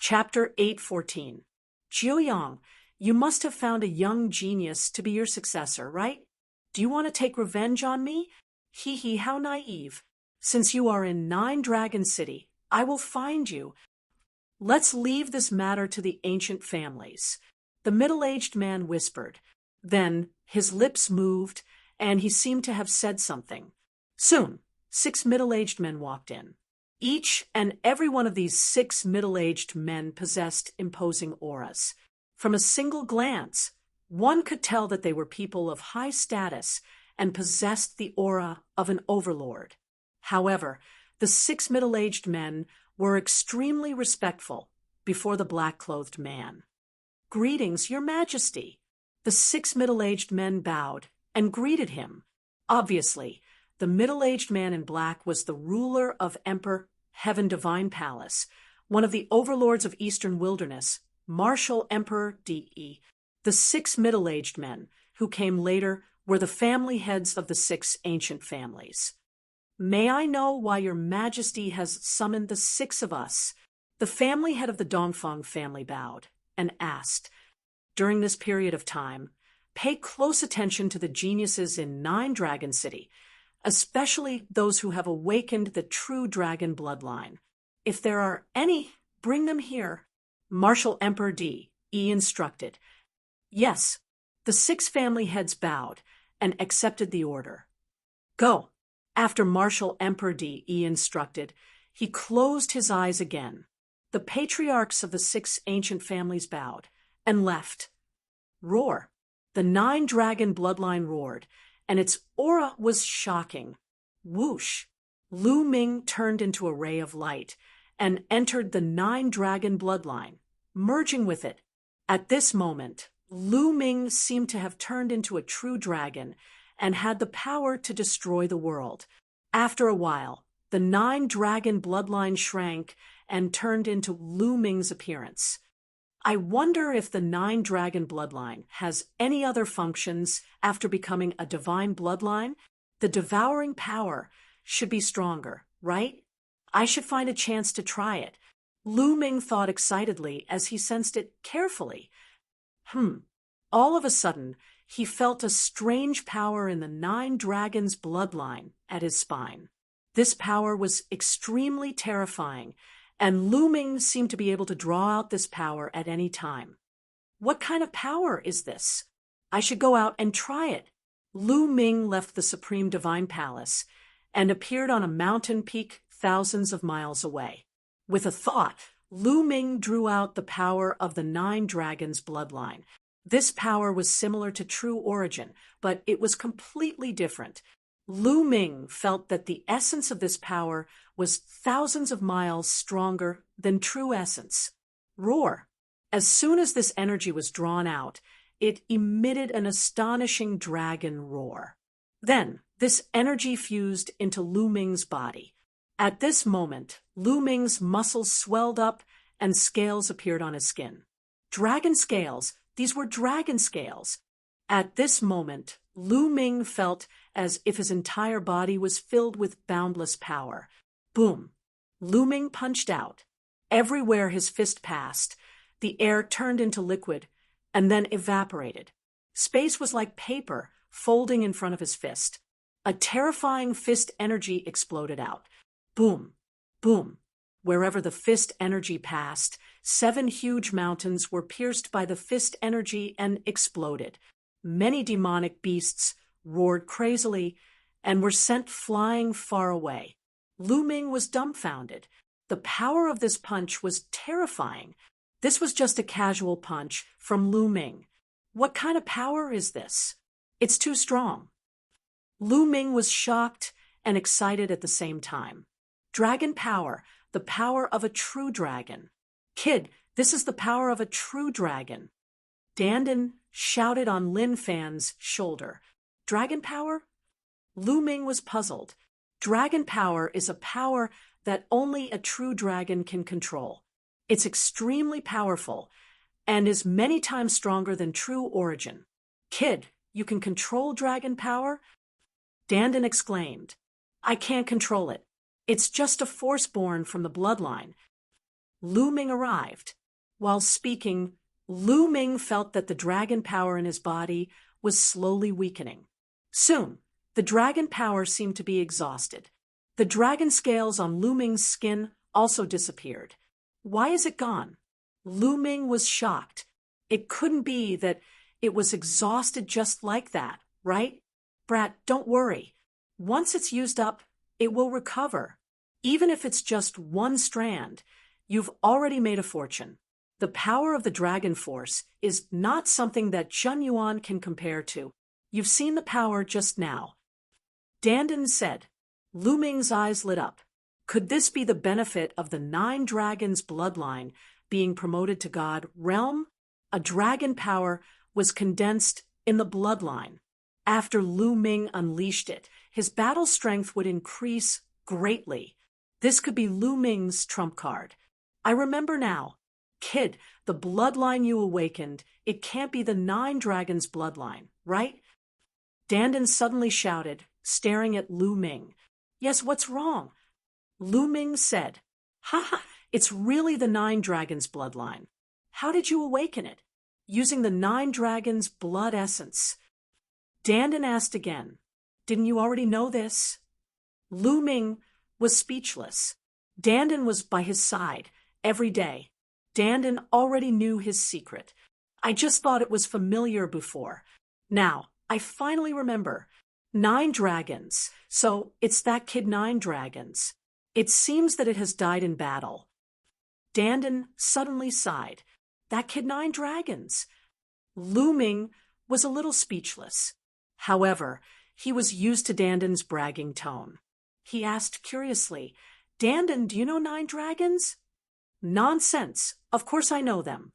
Chapter 814. Jiuyang, you must have found a young genius to be your successor, right? Do you want to take revenge on me? Hee hee, how naive. Since you are in Nine Dragon City, I will find you. Let's leave this matter to the ancient families. The middle-aged man whispered. Then his lips moved, and he seemed to have said something. Soon, 6 middle-aged men walked in. Each and every one of these 6 middle-aged men possessed imposing auras. From a single glance, one could tell that they were people of high status and possessed the aura of an overlord. However, the 6 middle-aged men were extremely respectful before the black-clothed man. "Greetings, Your Majesty." The 6 middle-aged men bowed and greeted him. Obviously, the middle-aged man in black was the ruler of Emperor Heaven Divine Palace, one of the overlords of Eastern Wilderness, Martial Emperor De. The 6 middle-aged men, who came later, were the family heads of the 6 ancient families. "May I know why Your Majesty has summoned the 6 of us?" The family head of the Dongfang family bowed and asked. "During this period of time, pay close attention to the geniuses in Nine Dragon City, especially those who have awakened the true dragon bloodline. If there are any, bring them here." Martial Emperor De instructed. Yes, the 6 family heads bowed and accepted the order. "Go." After Martial Emperor De instructed, he closed his eyes again. The patriarchs of the 6 ancient families bowed and left. Roar. The 9 dragon bloodline roared, and its aura was shocking. Whoosh! Lu Ming turned into a ray of light and entered the 9 dragon bloodline, merging with it. At this moment, Lu Ming seemed to have turned into a true dragon and had the power to destroy the world. After a while, the 9 dragon bloodline shrank and turned into Lu Ming's appearance. I wonder if the 9 dragon bloodline has any other functions after becoming a divine bloodline. The devouring power should be stronger, right? I should find a chance to try it. Lu Ming thought excitedly as he sensed it carefully. All of a sudden, he felt a strange power in the 9 dragons' bloodline at his spine. This power was extremely terrifying, and Lu Ming seemed to be able to draw out this power at any time. What kind of power is this? I should go out and try it. Lu Ming left the Supreme Divine Palace and appeared on a mountain peak thousands of miles away. With a thought, Lu Ming drew out the power of the 9 dragons' bloodline. This power was similar to true origin, but it was completely different. Lu Ming felt that the essence of this power was thousands of miles stronger than true essence. Roar! As soon as this energy was drawn out, it emitted an astonishing dragon roar. Then, this energy fused into Lu Ming's body. At this moment, Lu Ming's muscles swelled up and scales appeared on his skin. Dragon scales! These were dragon scales. At this moment, Lu Ming felt as if his entire body was filled with boundless power. Boom! Lu Ming punched out. Everywhere his fist passed, the air turned into liquid and then evaporated. Space was like paper folding in front of his fist. A terrifying fist energy exploded out. Boom! Boom! Wherever the fist energy passed, 7 huge mountains were pierced by the fist energy and exploded. Many demonic beasts roared crazily and were sent flying far away. Lu Ming was dumbfounded. The power of this punch was terrifying. This was just a casual punch from Lu Ming. What kind of power is this? It's too strong. Lu Ming was shocked and excited at the same time. Dragon power, the power of a true dragon. Kid, this is the power of a true dragon. Dandan shouted on Lin Fan's shoulder. Dragon power? Lu Ming was puzzled. Dragon power is a power that only a true dragon can control. It's extremely powerful and is many times stronger than true origin. Kid, you can control dragon power? Dandan exclaimed. I can't control it. It's just a force born from the bloodline. Lu Ming arrived. While speaking, Lu Ming felt that the dragon power in his body was slowly weakening. Soon, the dragon power seemed to be exhausted. The dragon scales on Lu Ming's skin also disappeared. Why is it gone? Lu Ming was shocked. It couldn't be that it was exhausted just like that, right? Brat, don't worry. Once it's used up, it will recover. Even if it's just one strand, you've already made a fortune. The power of the dragon force is not something that Zhen Yuan can compare to. You've seen the power just now. Dandan said. Lu Ming's eyes lit up. Could this be the benefit of the 9 dragons bloodline being promoted to God realm? A dragon power was condensed in the bloodline. After Lu Ming unleashed it, his battle strength would increase greatly. This could be Lu Ming's trump card. I remember now. Kid, the bloodline you awakened, it can't be the 9 dragons bloodline, right? Dandan suddenly shouted, staring at Lu Ming. Yes, what's wrong? Lu Ming said, ha, it's really the 9 dragons bloodline. How did you awaken it? Using the 9 dragons blood essence. Dandan asked again, didn't you already know this? Lu Ming was speechless. Dandan was by his side every day. Dandan already knew his secret. I just thought it was familiar before. Now, I finally remember. 9 dragons. So it's that kid 9 dragons. It seems that it has died in battle. Dandan suddenly sighed. That kid 9 dragons. Lu Ming was a little speechless. However, he was used to Dandan's bragging tone. He asked curiously, Dandan, do you know 9 dragons? Nonsense. Of course I know them.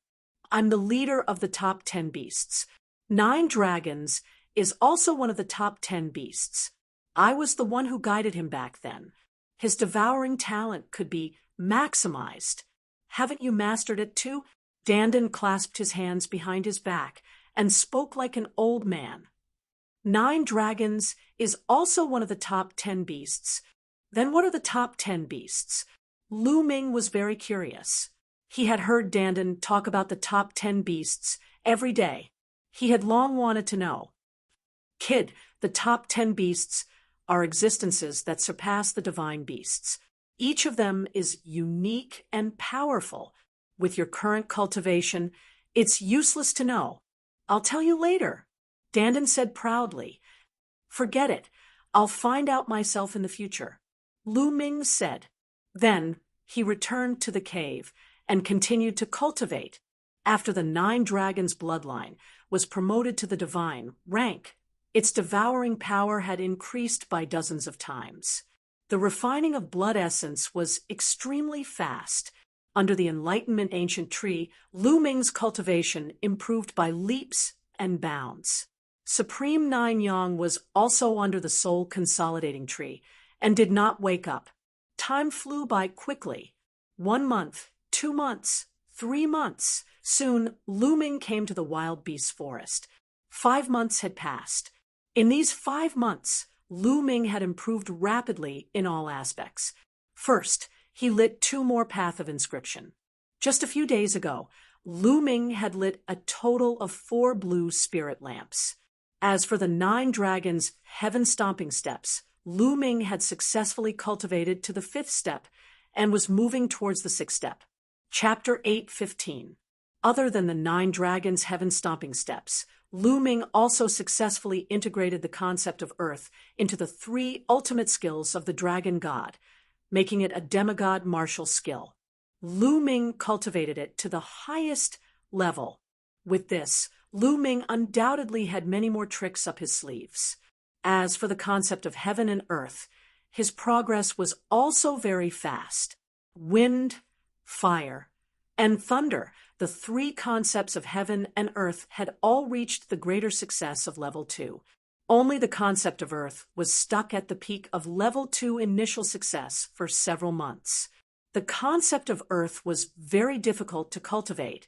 I'm the leader of the top 10 beasts. 9 dragons is also one of the top 10 beasts. I was the one who guided him back then. His devouring talent could be maximized. Haven't you mastered it too? Dandan clasped his hands behind his back and spoke like an old man. 9 dragons is also one of the top 10 beasts. Then what are the top 10 beasts? Lu Ming was very curious. He had heard Dandan talk about the top 10 beasts every day. He had long wanted to know. Kid, the top 10 beasts are existences that surpass the divine beasts. Each of them is unique and powerful. With your current cultivation, it's useless to know. I'll tell you later, Dandan said proudly. Forget it. I'll find out myself in the future, Lu Ming said. Then he returned to the cave and continued to cultivate. After the 9 dragons bloodline was promoted to the divine rank, its devouring power had increased by dozens of times. The refining of blood essence was extremely fast. Under the Enlightenment ancient tree, Lu Ming's cultivation improved by leaps and bounds. Supreme 9 Yang was also under the soul consolidating tree and did not wake up. Time flew by quickly. 1 month, 2 months, 3 months. Soon, Lu Ming came to the wild beast forest. 5 months had passed. In these 5 months, Lu Ming had improved rapidly in all aspects. First, he lit 2 more paths of inscription. Just a few days ago, Lu Ming had lit a total of 4 blue spirit lamps. As for the 9 dragons' heaven-stomping steps, Lu Ming had successfully cultivated to the 5th step and was moving towards the 6th step. Chapter 8:15. Other than the 9 dragons' heaven-stomping steps, Lu Ming also successfully integrated the concept of earth into the 3 ultimate skills of the dragon god, making it a demigod martial skill. Lu Ming cultivated it to the highest level. With this, Lu Ming undoubtedly had many more tricks up his sleeves. As for the concept of heaven and earth, his progress was also very fast. Wind, fire, and thunder, the 3 concepts of heaven and earth, had all reached the greater success of level 2. Only the concept of earth was stuck at the peak of level 2 initial success for several months. The concept of earth was very difficult to cultivate,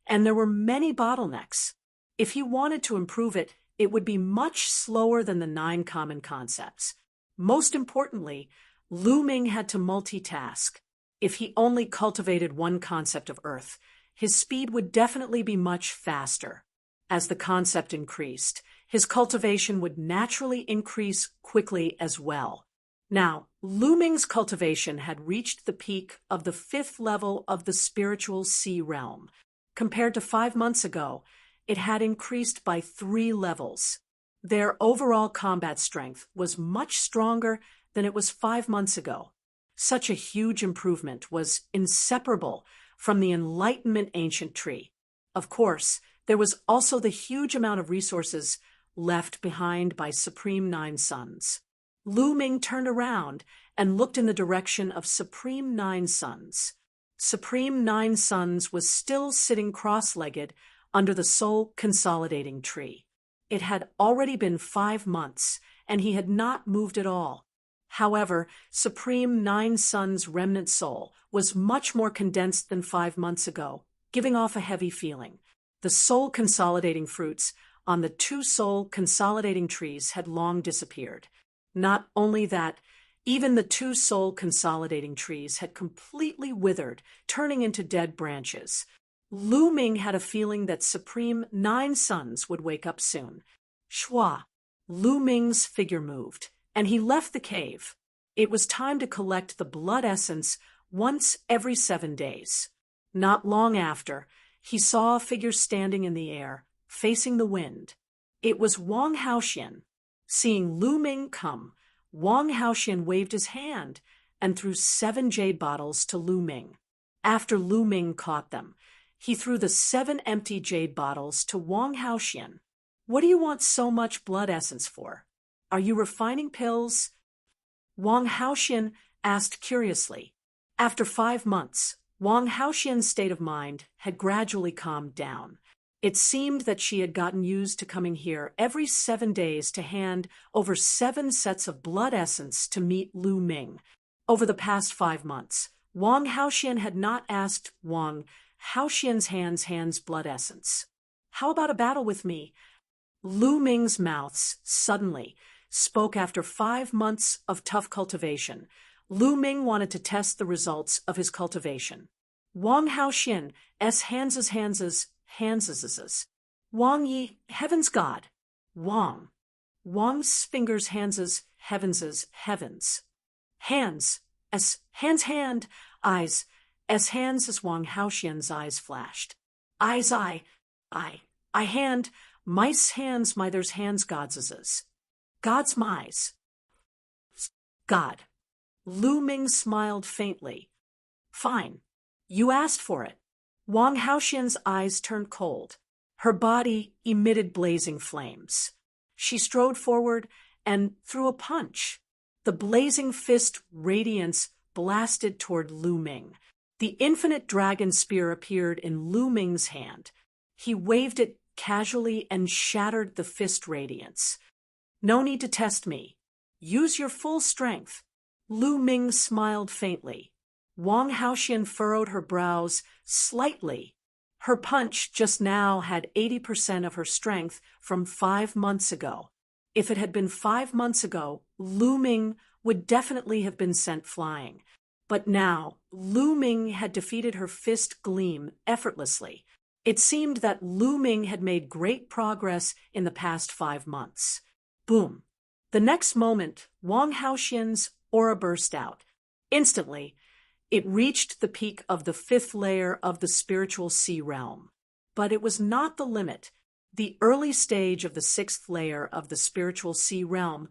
and there were many bottlenecks. If he wanted to improve it, it would be much slower than the 9 common concepts. Most importantly, Lu Ming had to multitask. If he only cultivated one concept of Earth, his speed would definitely be much faster. As the concept increased, his cultivation would naturally increase quickly as well. Now, Lu Ming's cultivation had reached the peak of the 5th level of the spiritual sea realm. Compared to 5 months ago, it had increased by 3 levels. Their overall combat strength was much stronger than it was 5 months ago. Such a huge improvement was inseparable from the Enlightenment Ancient Tree. Of course, there was also the huge amount of resources left behind by Supreme Nine Suns. Lu Ming turned around and looked in the direction of Supreme Nine Suns. Supreme Nine Suns was still sitting cross-legged under the Soul Consolidating Tree. It had already been 5 months, and he had not moved at all. However, Supreme Nine Suns' remnant soul was much more condensed than 5 months ago, giving off a heavy feeling. The soul consolidating fruits on the 2 soul consolidating trees had long disappeared. Not only that, even the 2 soul consolidating trees had completely withered, turning into dead branches. Lu Ming had a feeling that Supreme Nine Suns would wake up soon. Shua! Lu Ming's figure moved, and he left the cave. It was time to collect the blood essence once every 7 days. Not long after, he saw a figure standing in the air, facing the wind. It was Wang Haoxian. Seeing Lu Ming come, Wang Haoxian waved his hand and threw 7 jade bottles to Lu Ming. After Lu Ming caught them, he threw the 7 empty jade bottles to Wang Haoxian. "What do you want so much blood essence for? Are you refining pills?" Wang Haoxian asked curiously. After 5 months, Wang Haoxian's state of mind had gradually calmed down. It seemed that she had gotten used to coming here every 7 days to hand over 7 sets of blood essence to meet Lu Ming. Over the past 5 months, Wang Haoxian had not asked Wang Haoxian's hands blood essence. "How about a battle with me?" Lu Ming's mouths suddenly spoke after 5 months of tough cultivation. Lu Ming wanted to test the results of his cultivation. Wang Haoxian, hands. Wang Yi, heaven's God. Wang. Wang's fingers, heavens. Hands, hand, eyes, hands as Wang Haoxian's eyes flashed. Eyes, I hand, mice hands, there's hands, God's mice. God. Lu Ming smiled faintly. "Fine. You asked for it." Wang Haoxian's eyes turned cold. Her body emitted blazing flames. She strode forward and threw a punch. The blazing fist radiance blasted toward Lu Ming. The infinite dragon spear appeared in Lu Ming's hand. He waved it casually and shattered the fist radiance. "No need to test me. Use your full strength." Lu Ming smiled faintly. Wang Haoxian furrowed her brows slightly. Her punch just now had 80% of her strength from 5 months ago. If it had been 5 months ago, Lu Ming would definitely have been sent flying. But now, Lu Ming had defeated her fist gleam effortlessly. It seemed that Lu Ming had made great progress in the past 5 months. Boom! The next moment, Wang Haoxian's aura burst out. Instantly, it reached the peak of the 5th layer of the spiritual sea realm. But it was not the limit. The early stage of the 6th layer of the spiritual sea realm,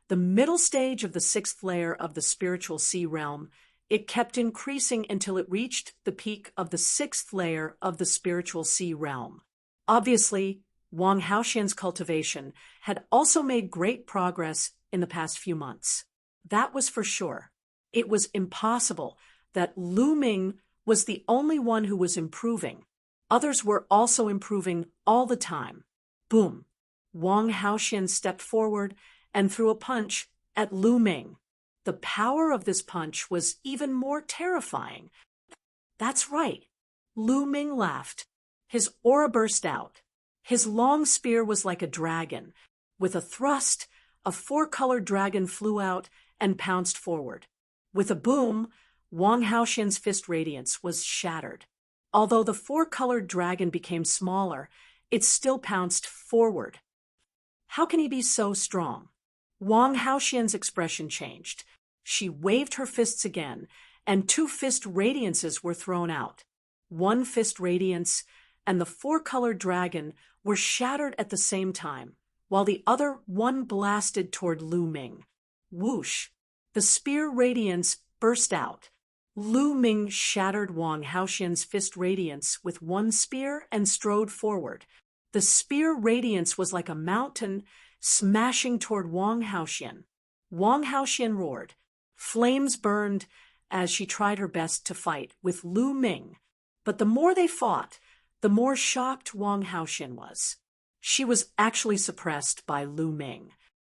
the middle stage of the 6th layer of the spiritual sea realm, it kept increasing until it reached the peak of the 6th layer of the spiritual sea realm. Obviously, Wang Haoxian's cultivation had also made great progress in the past few months. That was for sure. It was impossible that Lu Ming was the only one who was improving. Others were also improving all the time. Boom! Wang Haoxian stepped forward and threw a punch at Lu Ming. The power of this punch was even more terrifying. "That's right." Lu Ming laughed. His aura burst out. His long spear was like a dragon. With a thrust, a 4-colored dragon flew out and pounced forward. With a boom, Wang Haoxian's fist radiance was shattered. Although the four-colored dragon became smaller, it still pounced forward. How can he be so strong? Wang Haoxian's expression changed. She waved her fists again, and two fist radiances were thrown out. One fist radiance and the four-colored dragon were shattered at the same time, while the other one blasted toward Lu Ming. Whoosh! The spear radiance burst out. Lu Ming shattered Wang Haoxian's fist radiance with one spear and strode forward. The spear radiance was like a mountain smashing toward Wang Haoxian. Wang Haoxian roared. Flames burned as she tried her best to fight with Lu Ming. But the more they fought, the more shocked Wang Haoxian was. She was actually suppressed by Lu Ming.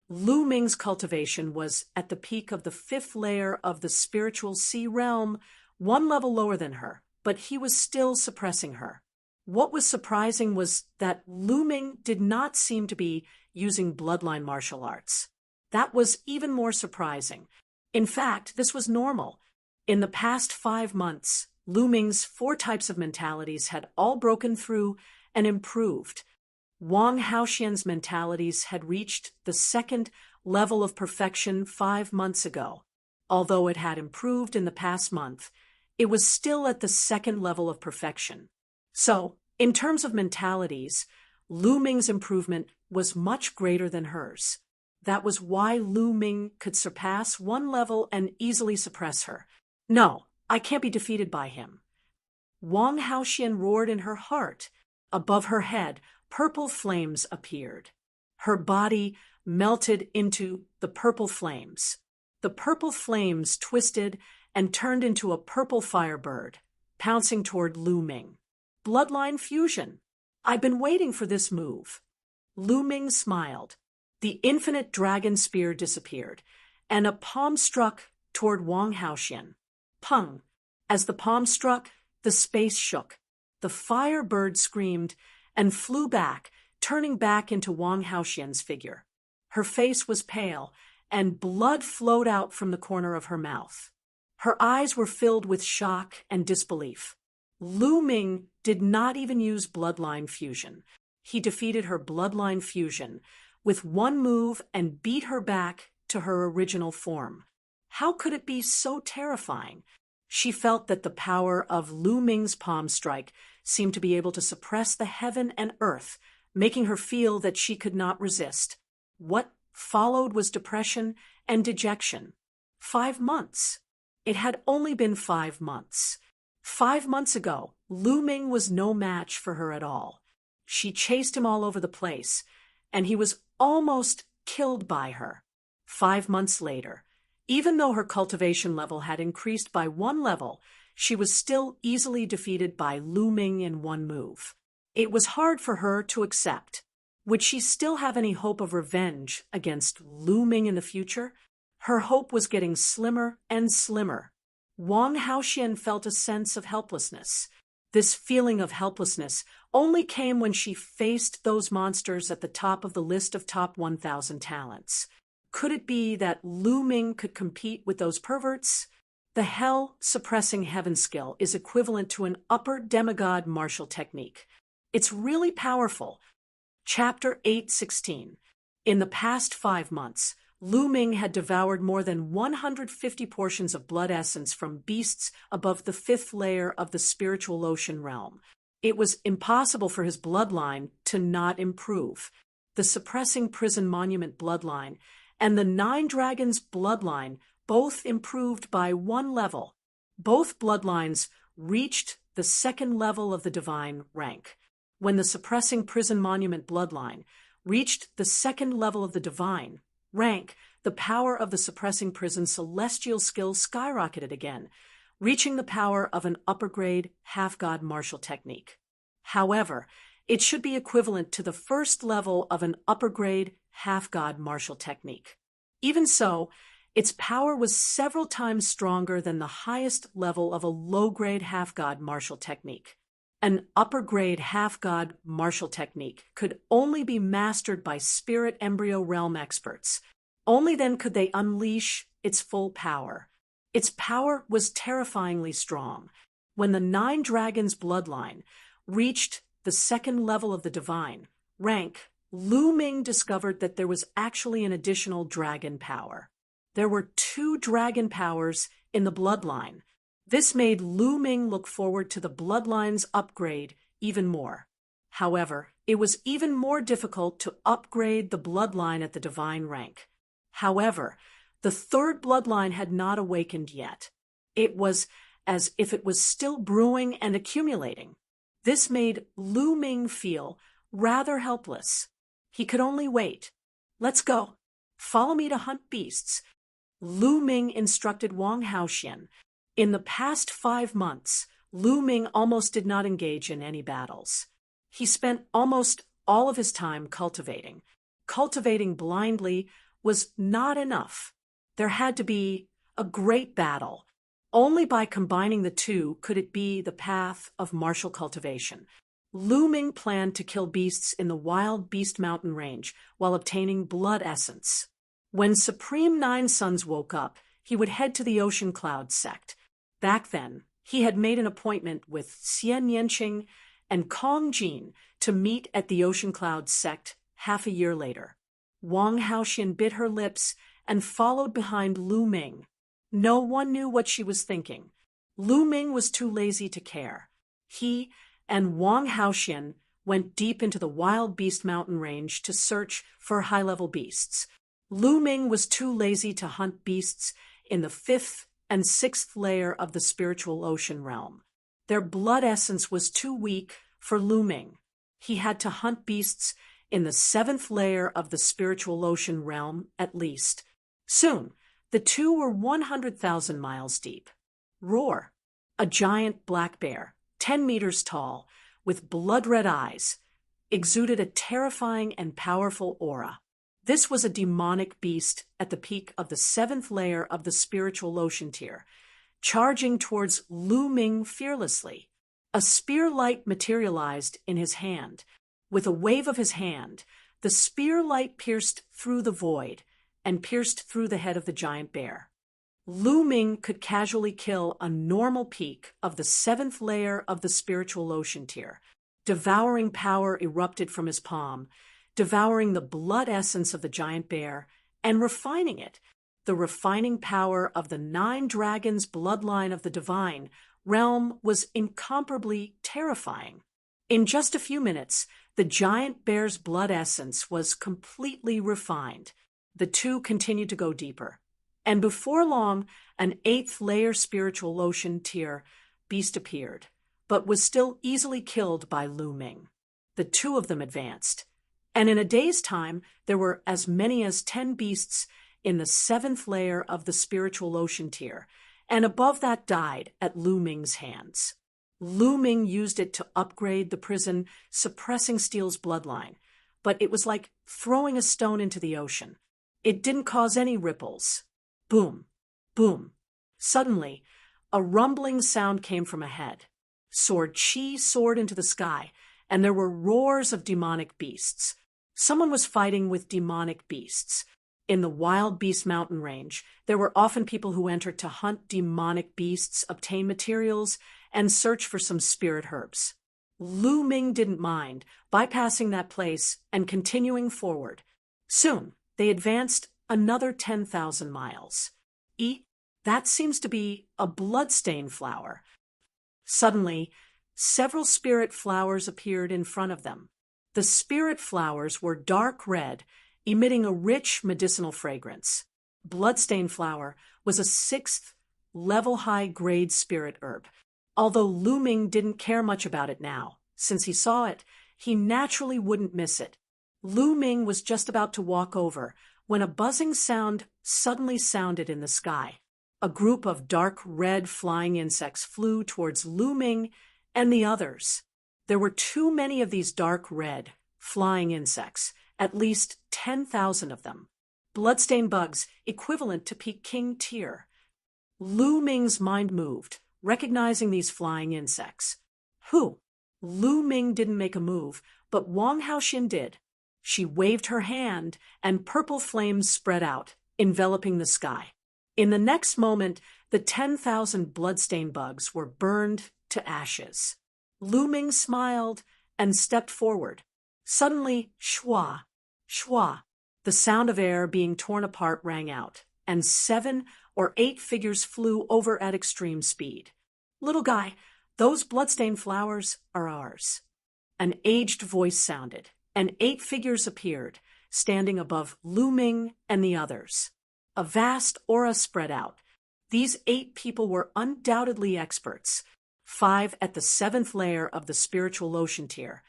Lu Ming's cultivation was at the peak of the 5th layer of the spiritual sea realm, one level lower than her, but he was still suppressing her. What was surprising was that Lu Ming did not seem to be using bloodline martial arts. That was even more surprising. In fact, this was normal. In the past 5 months, Lu Ming's 4 types of mentalities had all broken through and improved. Wang Haoxian's mentalities had reached the 2nd level of perfection 5 months ago. Although it had improved in the past month, it was still at the 2nd level of perfection. So, in terms of mentalities, Lu Ming's improvement was much greater than hers. That was why Lu Ming could surpass 1 level and easily suppress her. No, I can't be defeated by him. Wang Haoxian roared in her heart. Above her head, purple flames appeared. Her body melted into the purple flames. The purple flames twisted and turned into a purple firebird, pouncing toward Lu Ming. Bloodline fusion. I've been waiting for this move. Lu Ming smiled. The infinite dragon spear disappeared, and a palm struck toward Wang Haoxian. Pung! As the palm struck, the space shook. The firebird screamed and flew back, turning back into Wang Haoxian's figure. Her face was pale, and blood flowed out from the corner of her mouth. Her eyes were filled with shock and disbelief. Lu Ming did not even use bloodline fusion. He defeated her bloodline fusion with one move and beat her back to her original form. How could it be so terrifying? She felt that the power of Lu Ming's palm strike seemed to be able to suppress the heaven and earth, making her feel that she could not resist. What followed was depression and dejection. 5 months. It had only been 5 months. 5 months ago, Lu Ming was no match for her at all. She chased him all over the place, and he was almost killed by her. 5 months later, even though her cultivation level had increased by 1 level, she was still easily defeated by Lu Ming in 1 move. It was hard for her to accept. Would she still have any hope of revenge against Lu Ming in the future? Her hope was getting slimmer and slimmer. Wang Haoxian felt a sense of helplessness. This feeling of helplessness only came when she faced those monsters at the top of the list of top 1,000 talents. Could it be that Lu Ming could compete with those perverts? The hell-suppressing heaven skill is equivalent to an upper demigod martial technique. It's really powerful. Chapter 8:16. In the past 5 months, Lu Ming had devoured more than 150 portions of blood essence from beasts above the 5th layer of the spiritual ocean realm. It was impossible for his bloodline to not improve. The suppressing prison monument bloodline and the 9 dragons bloodline both improved by 1 level. Both bloodlines reached the 2nd level of the divine rank. When the suppressing prison monument bloodline reached the 2nd level of the divine rank, the power of the suppressing prison celestial skill skyrocketed again, reaching the power of an upper-grade half-god martial technique. However, it should be equivalent to the 1st level of an upper-grade half-god martial technique. Even so, its power was several times stronger than the highest level of a low-grade half-god martial technique. An upper-grade half-god martial technique could only be mastered by spirit embryo realm experts. Only then could they unleash its full power. Its power was terrifyingly strong. When the 9 dragons bloodline reached the second level of the divine rank, Lu Ming discovered that there was actually an additional dragon power. There were 2 dragon powers in the bloodline. This made Lu Ming look forward to the bloodline's upgrade even more. However, it was even more difficult to upgrade the bloodline at the divine rank. However, the 3rd bloodline had not awakened yet. It was as if it was still brewing and accumulating. This made Lu Ming feel rather helpless. He could only wait. "Let's go. Follow me to hunt beasts." Lu Ming instructed Wang Haoxian. In the past 5 months, Lu Ming almost did not engage in any battles. He spent almost all of his time cultivating. Cultivating blindly was not enough. There had to be a great battle. Only by combining the 2 could it be the path of martial cultivation. Lu Ming planned to kill beasts in the Wild Beast Mountain Range while obtaining blood essence. When Supreme Nine Suns woke up, he would head to the Ocean Cloud sect. Back then, he had made an appointment with Xian Yanqing and Kong Jin to meet at the Ocean Cloud sect half a year later. Wang Haoxian bit her lips and followed behind Lu Ming. No one knew what she was thinking. Lu Ming was too lazy to care. He and Wang Haoxian went deep into the Wild Beast Mountain Range to search for high-level beasts. Lu Ming was too lazy to hunt beasts in the 5th and 6th layer of the spiritual ocean realm. Their blood essence was too weak for Lu Ming. He had to hunt beasts in the 7th layer of the spiritual ocean realm at least. Soon, the 2 were 100,000 miles deep. Roar, a giant black bear, 10 meters tall, with blood-red eyes, exuded a terrifying and powerful aura. This was a demonic beast at the peak of the 7th layer of the spiritual ocean tier, charging towards Lu Ming fearlessly. A spear light materialized in his hand. With a wave of his hand, the spear light pierced through the void and pierced through the head of the giant bear. Lu Ming could casually kill a normal peak of the 7th layer of the spiritual ocean tier. Devouring power erupted from his palm, devouring the blood essence of the giant bear and refining it. The refining power of the 9 dragons bloodline of the divine realm was incomparably terrifying. In just a few minutes, the giant bear's blood essence was completely refined. The 2 continued to go deeper. And before long, an 8th layer spiritual ocean tier beast appeared, but was still easily killed by Lu Ming. The 2 of them advanced, and in a day's time, there were as many as 10 beasts in the 7th layer of the spiritual ocean tier, and above that died at Lu Ming's hands. Lu Ming used it to upgrade the prison, suppressing Steel's bloodline, but it was like throwing a stone into the ocean. It didn't cause any ripples. Boom, boom. Suddenly, a rumbling sound came from ahead. Sword Chi soared into the sky, and there were roars of demonic beasts. Someone was fighting with demonic beasts. In the Wild Beast Mountain Range, there were often people who entered to hunt demonic beasts, obtain materials, and search for some spirit herbs. Lu Ming didn't mind, bypassing that place and continuing forward. Soon, they advanced another 10,000 miles. That seems to be a bloodstain flower. Suddenly, several spirit flowers appeared in front of them. The spirit flowers were dark red, emitting a rich medicinal fragrance. Bloodstain flower was a 6th level high-grade spirit herb. Although Lu Ming didn't care much about it now, since he saw it, he naturally wouldn't miss it. Lu Ming was just about to walk over when a buzzing sound suddenly sounded in the sky. A group of dark red flying insects flew towards Lu Ming and the others. There were too many of these dark red flying insects, at least 10,000 of them. Bloodstain bugs equivalent to Peking tier. Lu Ming's mind moved, recognizing these flying insects. Who? Lu Ming didn't make a move, but Wang Haoxian did. She waved her hand, and purple flames spread out, enveloping the sky. In the next moment, the 10,000 bloodstained bugs were burned to ashes. Lu Ming smiled and stepped forward. Suddenly, shwa, shwa, the sound of air being torn apart rang out, and 7 or 8 figures flew over at extreme speed. Little guy, those bloodstained flowers are ours. An aged voice sounded, and 8 figures appeared, standing above Lu Ming and the others. A vast aura spread out. These 8 people were undoubtedly experts, 5 at the 7th layer of the spiritual ocean tier,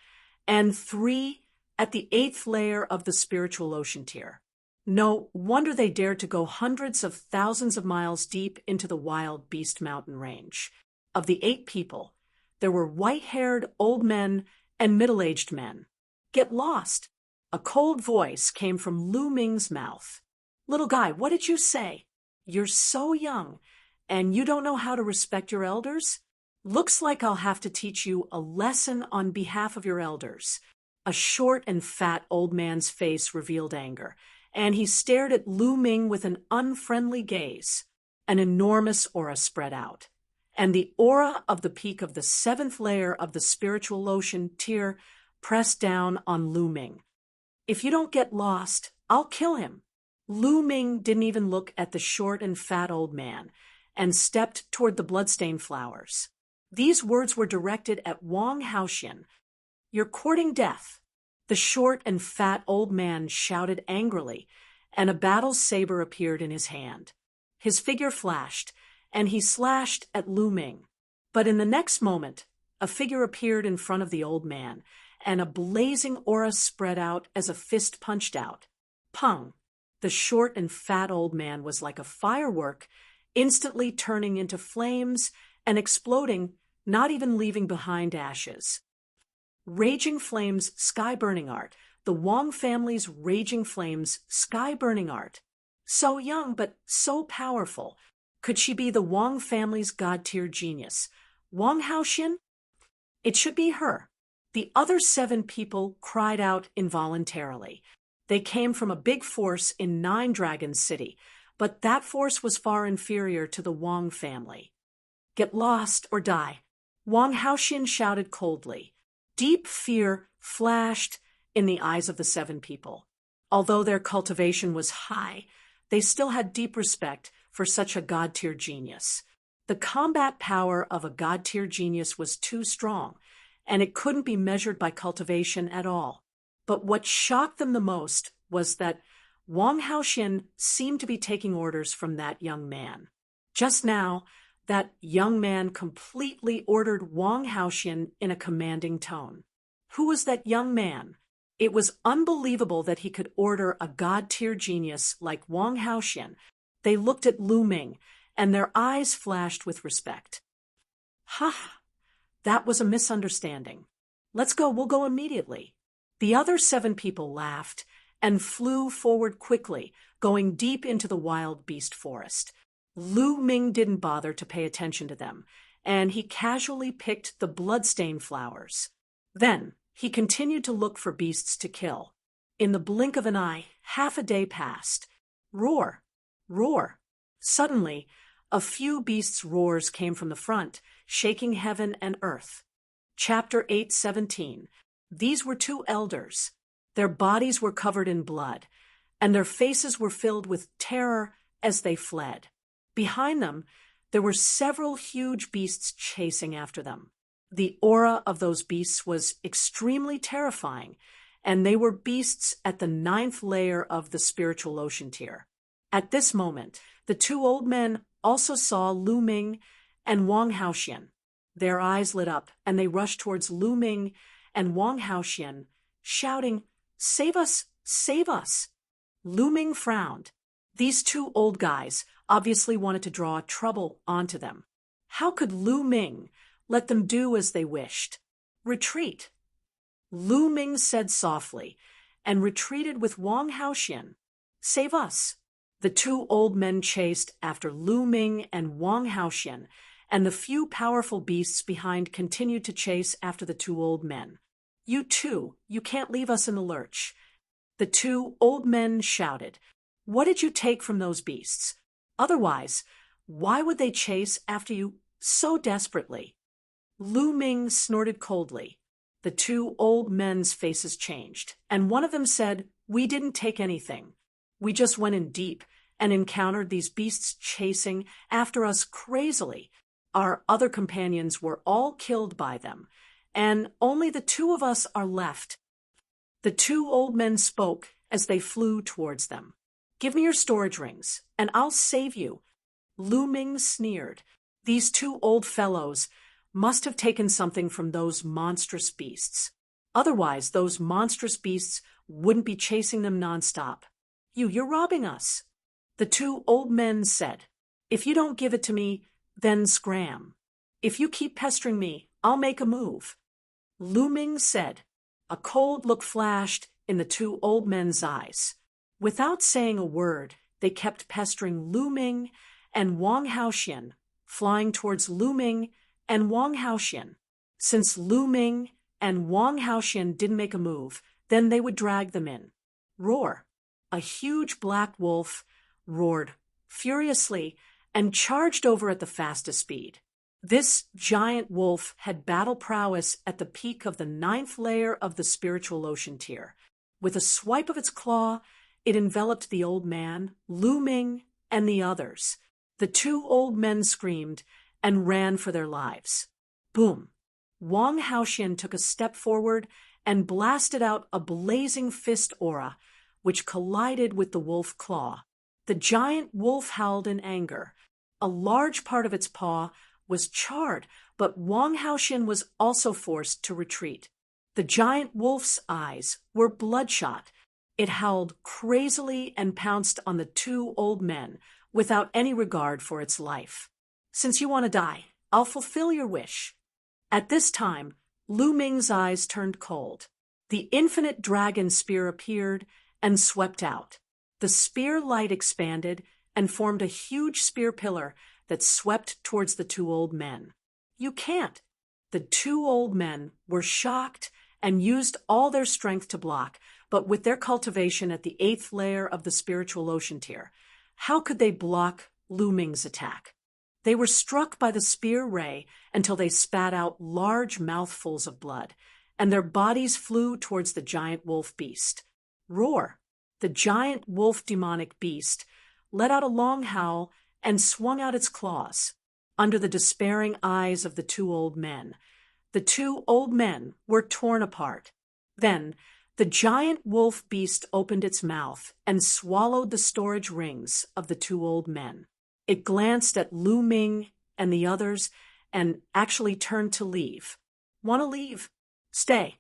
and 3 at the 8th layer of the spiritual ocean tier. No wonder they dared to go hundreds of thousands of miles deep into the wild beast mountain range. Of the 8 people, there were white-haired old men and middle-aged men. Get lost! A cold voice came from Lu Ming's mouth. Little guy, what did you say? You're so young, and you don't know how to respect your elders? Looks like I'll have to teach you a lesson on behalf of your elders. A short and fat old man's face revealed anger, and he stared at Lu Ming with an unfriendly gaze. An enormous aura spread out, and the aura of the peak of the 7th layer of the spiritual ocean tier pressed down on Lu Ming. If you don't get lost, I'll kill him. Lu Ming didn't even look at the short and fat old man, and stepped toward the bloodstained flowers. These words were directed at Wang Haoxian. You're courting death. The short and fat old man shouted angrily, and a battle saber appeared in his hand. His figure flashed, and he slashed at Lu Ming. But in the next moment, a figure appeared in front of the old man, and a blazing aura spread out as a fist punched out. Pung! The short and fat old man was like a firework, instantly turning into flames and exploding, not even leaving behind ashes. Raging Flames Sky Burning Art, the Wang family's Raging Flames Sky Burning Art. So young, but so powerful. Could she be the Wang family's god-tier genius? Wang Haoxian? It should be her. The other 7 people cried out involuntarily. They came from a big force in 9 Dragon City, but that force was far inferior to the Wang family. Get lost or die, Wang Haoxian shouted coldly. Deep fear flashed in the eyes of the 7 people. Although their cultivation was high, they still had deep respect for such a god-tier genius. The combat power of a god-tier genius was too strong, and it couldn't be measured by cultivation at all. But what shocked them the most was that Wang Haoxian seemed to be taking orders from that young man. Just now, that young man completely ordered Wang Haoxian in a commanding tone. Who was that young man? It was unbelievable that he could order a god-tier genius like Wang Haoxian. They looked at Lu Ming, and their eyes flashed with respect. Ha! That was a misunderstanding. Let's go, we'll go immediately. The other 7 people laughed and flew forward quickly, going deep into the wild beast forest. Lu Ming didn't bother to pay attention to them, and he casually picked the bloodstained flowers. Then he continued to look for beasts to kill. In the blink of an eye, half a day passed. Roar! Roar! Suddenly, a few beasts' roars came from the front, shaking heaven and earth. Chapter 8:17. These were 2 elders. Their bodies were covered in blood, and their faces were filled with terror as they fled. Behind them, there were several huge beasts chasing after them. The aura of those beasts was extremely terrifying, and they were beasts at the 9th layer of the spiritual ocean tier. At this moment, the 2 old men also saw Lu Ming and Wang Haoxian. Their eyes lit up, and they rushed towards Lu Ming and Wang Haoxian, shouting, "Save us! Save us!" Lu Ming frowned. These 2 old guys obviously wanted to draw trouble onto them. How could Lu Ming let them do as they wished? Retreat! Lu Ming said softly, and retreated with Wang Haoxian. Save us! The 2 old men chased after Lu Ming and Wang Haoxian, and the few powerful beasts behind continued to chase after the 2 old men. You can't leave us in the lurch. The 2 old men shouted. What did you take from those beasts? Otherwise, why would they chase after you so desperately? Lu Ming snorted coldly. The two old men's faces changed, and one of them said, "We didn't take anything. We just went in deep and encountered these beasts chasing after us crazily. Our other companions were all killed by them, and only the two of us are left." The two old men spoke as they flew towards them. "Give me your storage rings, and I'll save you." Lu Ming sneered. These two old fellows must have taken something from those monstrous beasts. Otherwise, those monstrous beasts wouldn't be chasing them nonstop. You're robbing us." The two old men said, "If you don't give it to me, then scram. If you keep pestering me, I'll make a move." Lu Ming said. A cold look flashed in the two old men's eyes. Without saying a word, they kept pestering Lu Ming and Wang Haoxian, flying towards Lu Ming and Wang Haoxian. Since Lu Ming and Wang Haoxian didn't make a move, then they would drag them in. Roar! A huge black wolf roared furiously and charged over at the fastest speed. This giant wolf had battle prowess at the peak of the 9th layer of the spiritual ocean tier. With a swipe of its claw, it enveloped the old man, Lu Ming, and the others. The two old men screamed and ran for their lives. Boom! Wang Haoxian took a step forward and blasted out a blazing fist aura, which collided with the wolf claw. The giant wolf howled in anger. A large part of its paw was charred, but Wang Haoxian was also forced to retreat. The giant wolf's eyes were bloodshot. It howled crazily and pounced on the two old men without any regard for its life. "Since you want to die, I'll fulfill your wish." At this time, Lu Ming's eyes turned cold. The infinite dragon spear appeared and swept out. The spear light expanded and formed a huge spear pillar that swept towards the two old men. "You can't." The two old men were shocked and used all their strength to block, but with their cultivation at the 8th layer of the spiritual ocean tier, how could they block Lu Ming's attack? They were struck by the spear ray until they spat out large mouthfuls of blood, and their bodies flew towards the giant wolf beast. Roar! The giant wolf demonic beast let out a long howl and swung out its claws. Under the despairing eyes of the two old men, the two old men were torn apart. Then the giant wolf beast opened its mouth and swallowed the storage rings of the two old men. It glanced at Lu Ming and the others and actually turned to leave. "Want to leave? Stay."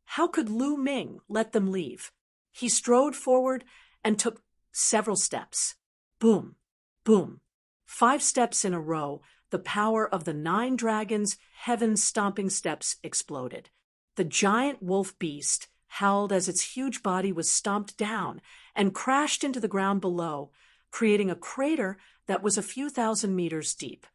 How could Lu Ming let them leave? He strode forward and took several steps. Boom, boom. 5 steps in a row, the power of the 9 dragons' heaven-stomping steps exploded. The giant wolf beast howled as its huge body was stomped down and crashed into the ground below, creating a crater that was a few thousand meters deep.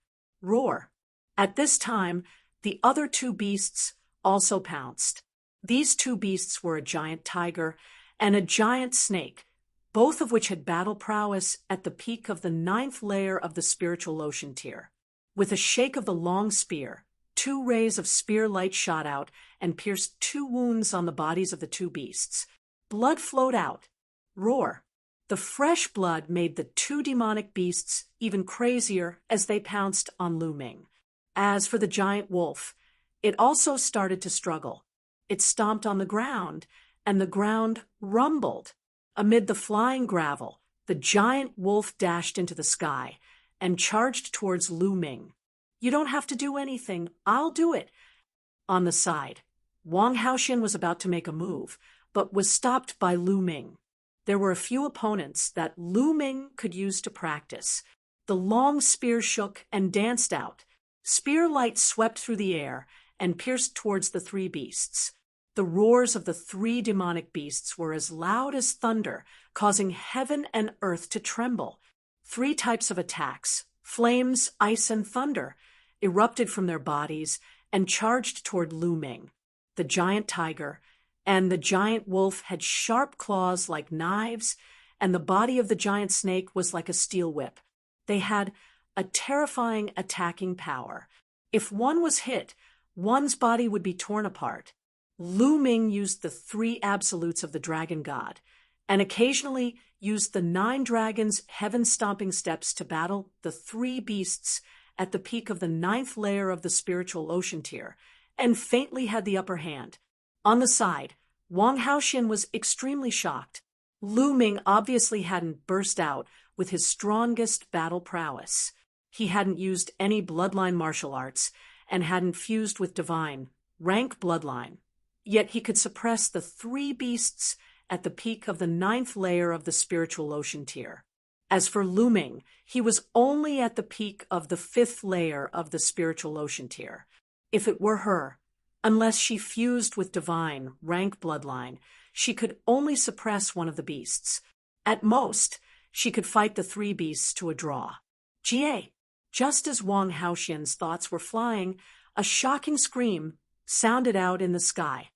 Roar! At this time, the other 2 beasts also pounced. These 2 beasts were a giant tiger and a giant snake, both of which had battle prowess at the peak of the 9th layer of the spiritual ocean tier. With a shake of the long spear, 2 rays of spear light shot out and pierced 2 wounds on the bodies of the 2 beasts. Blood flowed out. Roar! The fresh blood made the 2 demonic beasts even crazier as they pounced on Lu Ming. As for the giant wolf, it also started to struggle. It stomped on the ground, and the ground rumbled. Amid the flying gravel, the giant wolf dashed into the sky and charged towards Lu Ming. "You don't have to do anything. I'll do it." On the side, Wang Haoxian was about to make a move, but was stopped by Lu Ming. There were a few opponents that Lu Ming could use to practice. The long spear shook and danced out. Spear light swept through the air and pierced towards the 3 beasts. The roars of the 3 demonic beasts were as loud as thunder, causing heaven and earth to tremble. 3 types of attacks, flames, ice, and thunder, erupted from their bodies and charged toward Lu Ming. The giant tiger and the giant wolf had sharp claws like knives, and the body of the giant snake was like a steel whip. they had a terrifying attacking power. If one was hit, one's body would be torn apart. Lu Ming used the 3 absolutes of the dragon god, and occasionally used the 9 dragons' heaven-stomping steps to battle the 3 beasts at the peak of the 9th layer of the spiritual ocean tier, and faintly had the upper hand. On the side, Wang Haoxian was extremely shocked. Lu Ming obviously hadn't burst out with his strongest battle prowess. He hadn't used any bloodline martial arts and hadn't fused with divine, rank bloodline. Yet he could suppress the 3 beasts at the peak of the 9th layer of the spiritual ocean tier. As for Lu Ming, he was only at the peak of the 5th layer of the spiritual ocean tier. If it were her, unless she fused with divine, rank bloodline, she could only suppress one of the beasts. At most, she could fight the 3 beasts to a draw. Jie, just as Wang Haoxian's thoughts were flying, a shocking scream sounded out in the sky.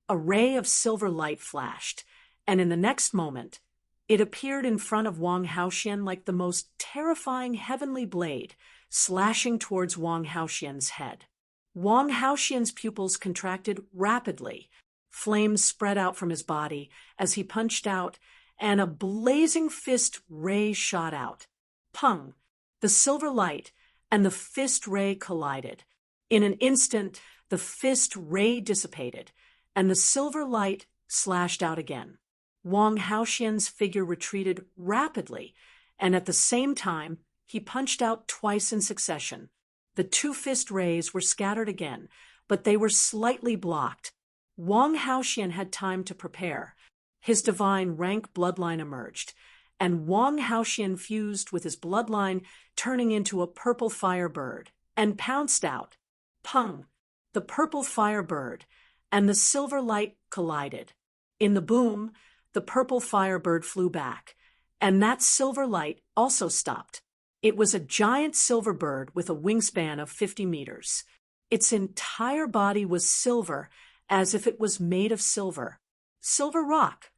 A ray of silver light flashed, and in the next moment, it appeared in front of Wang Haoxian like the most terrifying heavenly blade, slashing towards Wang Haoxian's head. Wang Haoxian's pupils contracted rapidly. Flames spread out from his body as he punched out, and a blazing fist ray shot out. Pung! The silver light and the fist ray collided. In an instant, the fist ray dissipated, and the silver light slashed out again. Wang Haoxian's figure retreated rapidly, and at the same time, he punched out twice in succession. The 2 fist rays were scattered again, but they were slightly blocked. Wang Haoxian had time to prepare. His divine rank bloodline emerged, and Wang Haoxian fused with his bloodline, turning into a purple fire bird, and pounced out. Pung! The purple fire bird and the silver light collided. In the boom, the purple firebird flew back, and that silver light also stopped. It was a giant silver bird with a wingspan of 50 meters. Its entire body was silver, as if it was made of silver. Silver rock.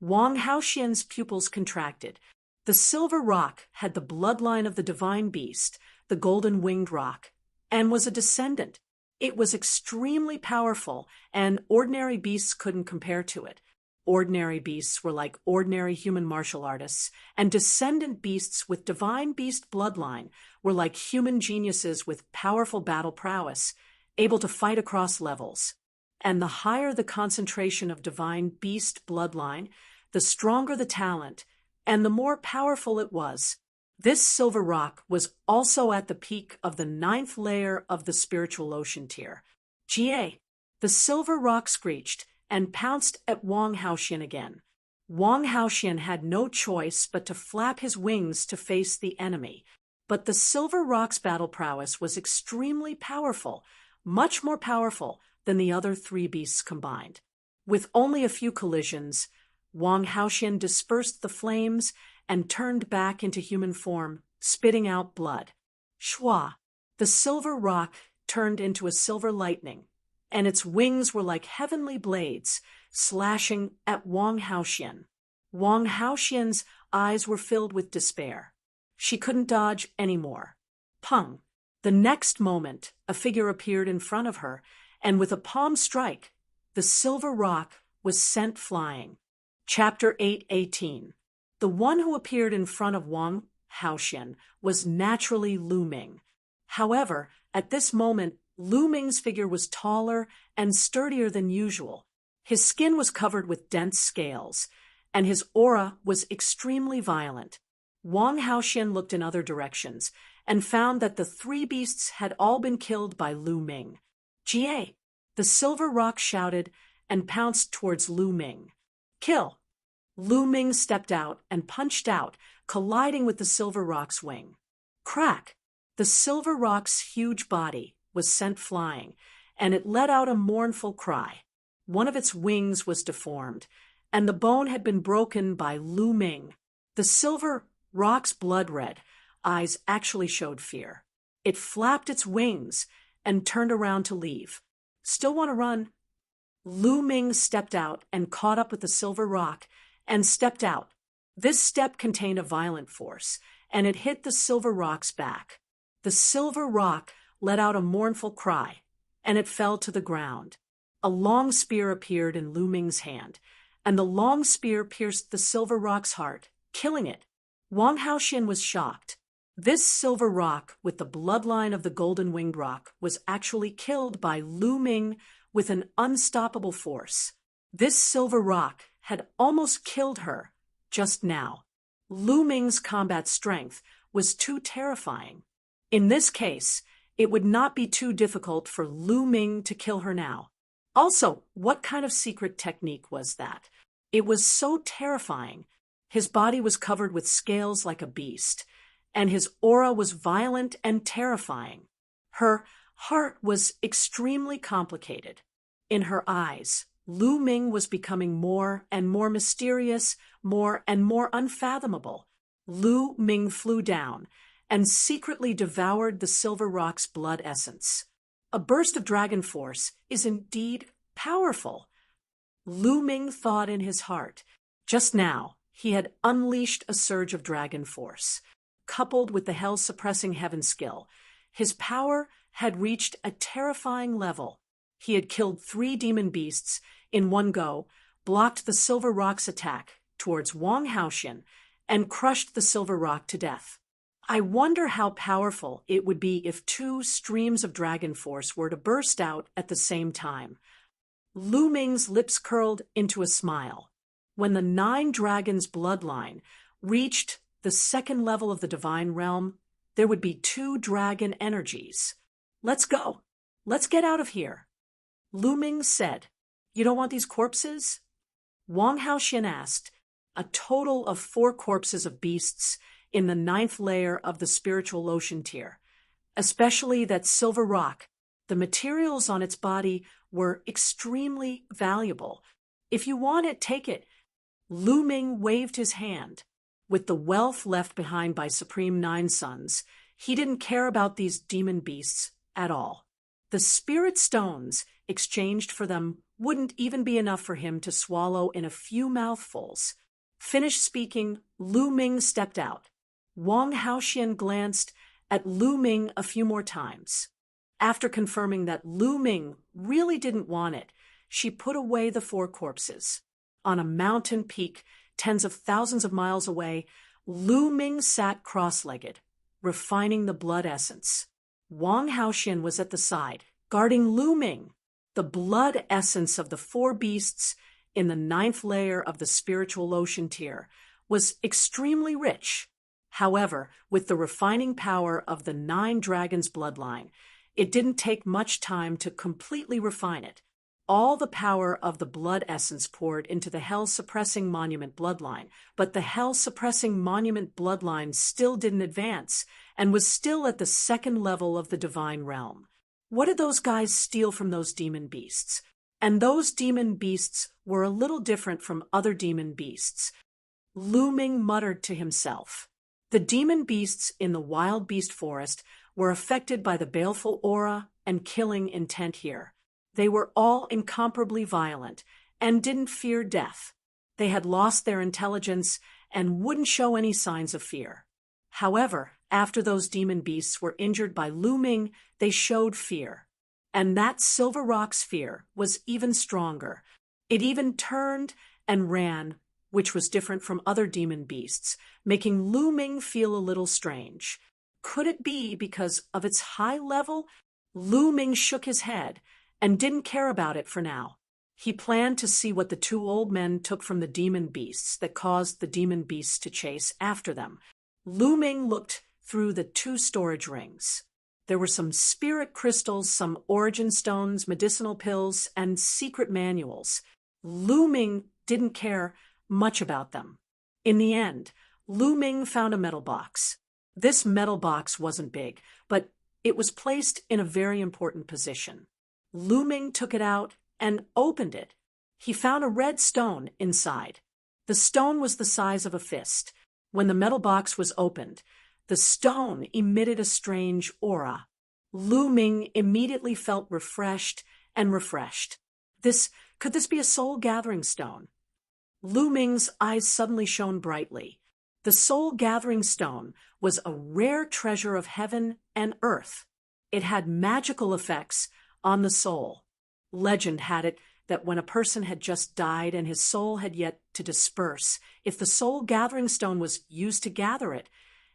Wang Haoxian's pupils contracted. The silver rock had the bloodline of the divine beast, the golden-winged rock, and was a descendant. It was extremely powerful, and ordinary beasts couldn't compare to it. Ordinary beasts were like ordinary human martial artists, and descendant beasts with divine beast bloodline were like human geniuses with powerful battle prowess, able to fight across levels. And the higher the concentration of divine beast bloodline, the stronger the talent, and the more powerful it was. This silver rock was also at the peak of the 9th layer of the spiritual ocean tier. Jie! The silver rock screeched and pounced at Wang Haoxian again. Wang Haoxian had no choice but to flap his wings to face the enemy. But the silver rock's battle prowess was extremely powerful, much more powerful than the other 3 beasts combined. With only a few collisions, Wang Haoxian dispersed the flames and turned back into human form, spitting out blood. Shua! The silver rock turned into a silver lightning, and its wings were like heavenly blades, slashing at Wang Haoxian. Wang Haoxian's eyes were filled with despair. She couldn't dodge anymore. Pung! The next moment, a figure appeared in front of her, and with a palm strike, the silver rock was sent flying. Chapter 8:18. The one who appeared in front of Wang Haoxian was naturally Lu Ming. However, at this moment, Lu Ming's figure was taller and sturdier than usual. His skin was covered with dense scales, and his aura was extremely violent. Wang Haoxian looked in other directions and found that the 3 beasts had all been killed by Lu Ming. Jie! The silver rock shouted and pounced towards Lu Ming. Kill! Lu Ming stepped out and punched out, colliding with the silver rock's wing. Crack! The silver rock's huge body was sent flying, and it let out a mournful cry. One of its wings was deformed, and the bone had been broken by Lu Ming. The silver rock's blood-red eyes actually showed fear. It flapped its wings and turned around to leave. Still want to run? Lu Ming stepped out and caught up with the silver rock and stepped out. This step contained a violent force, and it hit the silver rock's back. The silver rock let out a mournful cry, and it fell to the ground. A long spear appeared in Lu Ming's hand, and the long spear pierced the silver rock's heart, killing it. Wang Haoxian was shocked. This silver rock, with the bloodline of the golden-winged rock, was actually killed by Lu Ming with an unstoppable force. This silver rock had almost killed her just now. Lu Ming's combat strength was too terrifying. In this case, it would not be too difficult for Lu Ming to kill her now. Also, what kind of secret technique was that? It was so terrifying. His body was covered with scales like a beast, and his aura was violent and terrifying. Her heart was extremely complicated. In her eyes, Lu Ming was becoming more and more mysterious, more and more unfathomable. Lu Ming flew down and secretly devoured the silver rock's blood essence. A burst of dragon force is indeed powerful. Lu Ming thought in his heart. Just now, he had unleashed a surge of dragon force. Coupled with the hell-suppressing heaven skill, his power had reached a terrifying level. He had killed 3 demon beasts in one go, blocked the silver rock's attack towards Wang Haoxian, and crushed the silver rock to death. I wonder how powerful it would be if 2 streams of dragon force were to burst out at the same time. Lu Ming's lips curled into a smile. When the 9 dragons' bloodline reached the 2nd level of the divine realm, there would be 2 dragon energies. Let's go. Let's get out of here. Lu Ming said, "You don't want these corpses?" Wang Haoxian asked. A total of 4 corpses of beasts in the 9th layer of the spiritual ocean tier, especially that silver rock. The materials on its body were extremely valuable. If you want it, take it. Lu Ming waved his hand. With the wealth left behind by Supreme Nine Sons, he didn't care about these demon beasts at all. The spirit stones exchanged for them wouldn't even be enough for him to swallow in a few mouthfuls. Finished speaking, Lu Ming stepped out. Wang Haoxian glanced at Lu Ming a few more times. After confirming that Lu Ming really didn't want it, she put away the 4 corpses. On a mountain peak, tens of thousands of miles away, Lu Ming sat cross-legged, refining the blood essence. Wang Haoxian was at the side, guarding Lu Ming. The blood essence of the 4 beasts in the 9th layer of the spiritual ocean tier was extremely rich. However, with the refining power of the 9 dragons' bloodline, it didn't take much time to completely refine it. All the power of the blood essence poured into the hell-suppressing monument bloodline, but the hell-suppressing monument bloodline still didn't advance and was still at the 2nd level of the divine realm. What did those guys steal from those demon beasts? And those demon beasts were a little different from other demon beasts. Lu Ming muttered to himself. The demon beasts in the wild beast forest were affected by the baleful aura and killing intent here. They were all incomparably violent and didn't fear death. They had lost their intelligence and wouldn't show any signs of fear. However, after those demon beasts were injured by Lu Ming, they showed fear. And that silver rock's fear was even stronger. It even turned and ran, which was different from other demon beasts, making Lu Ming feel a little strange. Could it be because of its high level? Lu Ming shook his head and didn't care about it for now. He planned to see what the 2 old men took from the demon beasts that caused the demon beasts to chase after them. Lu Ming looked through the 2 storage rings. There were some spirit crystals, some origin stones, medicinal pills, and secret manuals. Lu Ming didn't care much about them. In the end, Lu Ming found a metal box. This metal box wasn't big, but it was placed in a very important position. Lu Ming took it out and opened it. He found a red stone inside. The stone was the size of a fist. When the metal box was opened, the stone emitted a strange aura. Lu Ming immediately felt refreshed and refreshed. Could this be a soul-gathering stone? Lu Ming's eyes suddenly shone brightly. The soul-gathering stone was a rare treasure of heaven and earth. It had magical effects on the soul. Legend had it that when a person had just died and his soul had yet to disperse, if the soul-gathering stone was used to gather it,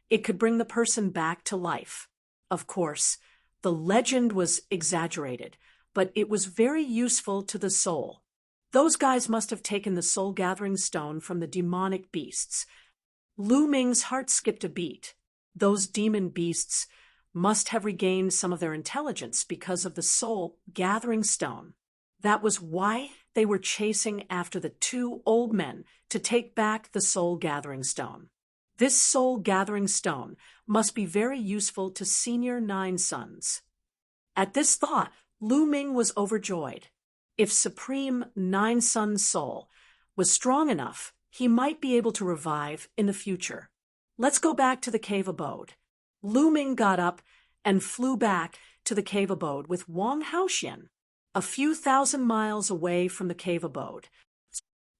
it could bring the person back to life. Of course, the legend was exaggerated, but it was very useful to the soul. Those guys must have taken the soul-gathering stone from the demonic beasts. Lu Ming's heart skipped a beat. Those demon beasts must have regained some of their intelligence because of the soul-gathering stone. That was why they were chasing after the two old men to take back the soul-gathering stone. This soul-gathering stone must be very useful to Senior Nine Sons. At this thought, Lu Ming was overjoyed. If Supreme Nine Sons' soul was strong enough, he might be able to revive in the future. Let's go back to the cave abode. Lu Ming got up and flew back to the cave abode with Wang Haoxian, a few thousand miles away from the cave abode.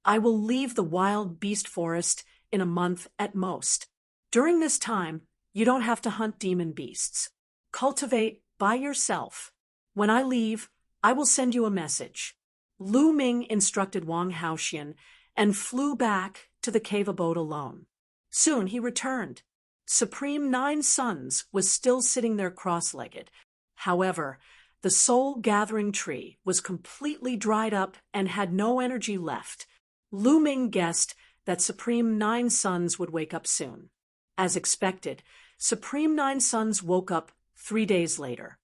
I will leave the wild beast forest in a month at most. During this time, you don't have to hunt demon beasts. Cultivate by yourself. When I leave, I will send you a message. Lu Ming instructed Wang Haoxian and flew back to the cave abode alone. Soon he returned. Supreme Nine Sons was still sitting there cross-legged. However, the soul-gathering tree was completely dried up and had no energy left. Lu Ming guessed that Supreme Nine Sons would wake up soon. As expected, Supreme Nine Sons woke up 3 days later.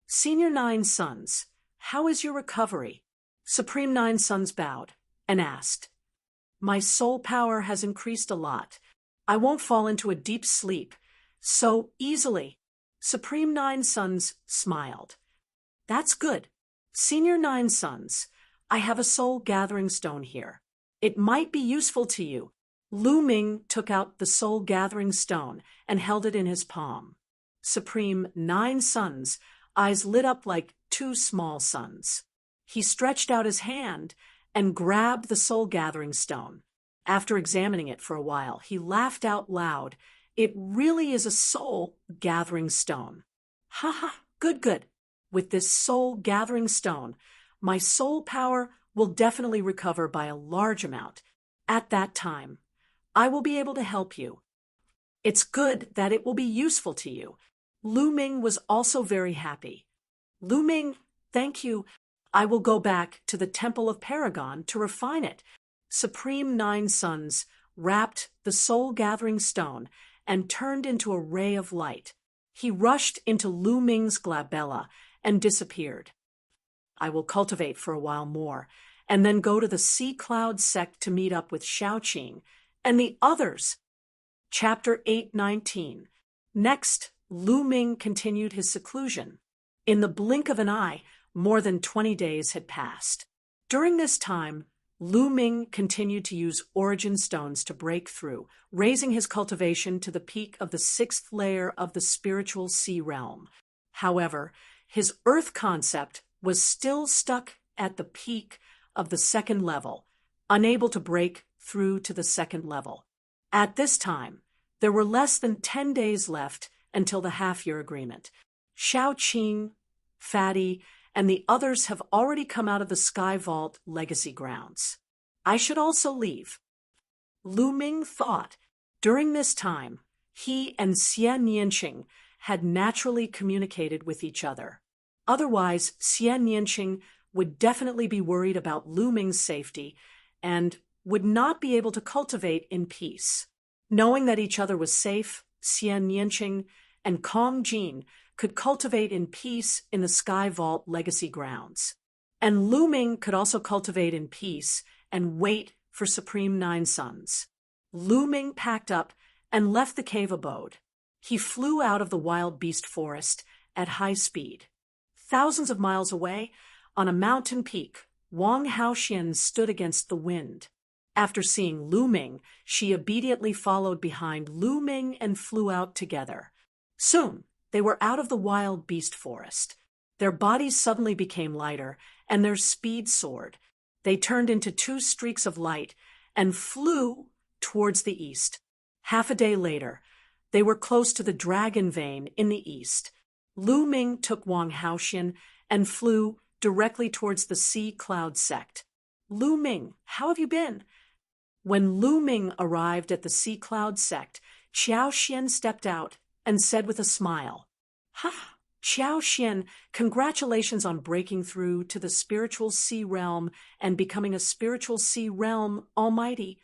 Senior Nine Sons, how is your recovery? Supreme Nine Sons bowed and asked. My soul power has increased a lot. I won't fall into a deep sleep so easily. Supreme Nine Sons smiled. That's good. Senior Nine Sons, I have a soul-gathering stone here. It might be useful to you. Lu Ming took out the soul-gathering stone and held it in his palm. Supreme Nine Sons' eyes lit up like two small suns. He stretched out his hand and grabbed the soul-gathering stone. After examining it for a while, he laughed out loud. It really is a soul-gathering stone. Ha ha, good. With this soul-gathering stone, my soul power will definitely recover by a large amount. At that time, I will be able to help you. It's good that it will be useful to you. Lu Ming was also very happy. Lu Ming, thank you. I will go back to the Temple of Paragon to refine it. Supreme Nine Sons wrapped the soul-gathering stone and turned into a ray of light. He rushed into Lu Ming's glabella and disappeared. I will cultivate for a while more, and then go to the Sea Cloud sect to meet up with Shaoqing and the others. Chapter 8:19. Next, Lu Ming continued his seclusion. In the blink of an eye, more than 20 days had passed. During this time, Lu Ming continued to use origin stones to break through, raising his cultivation to the peak of the 6th layer of the spiritual sea realm. However, his earth concept was still stuck at the peak of the 2nd level, unable to break through to the 2nd level. At this time, there were less than 10 days left until the half-year agreement. Shaoqing, Fatty, and the others have already come out of the Sky Vault legacy grounds. I should also leave. Lu Ming thought. During this time, he and Xie Nianqing had naturally communicated with each other. Otherwise, Xie Nianqing would definitely be worried about Lu Ming's safety and would not be able to cultivate in peace. Knowing that each other was safe, Xie Nianqing and Kong Jin could cultivate in peace in the Sky Vault legacy grounds. And Lu Ming could also cultivate in peace and wait for Supreme Nine Sons. Lu Ming packed up and left the cave abode. He flew out of the wild beast forest at high speed. Thousands of miles away, on a mountain peak, Wang Haoxian stood against the wind. After seeing Lu Ming, she obediently followed behind Lu Ming and flew out together. Soon, they were out of the wild beast forest. Their bodies suddenly became lighter, and their speed soared. They turned into 2 streaks of light and flew towards the east. Half a day later, they were close to the Dragon Vein in the east. Lu Ming took Wang Haoxian and flew directly towards the Sea Cloud sect. Lu Ming, how have you been? When Lu Ming arrived at the Sea Cloud sect, Qiao Xian stepped out and said with a smile, "Ha, Qiao Xian, congratulations on breaking through to the spiritual sea realm and becoming a spiritual sea realm almighty."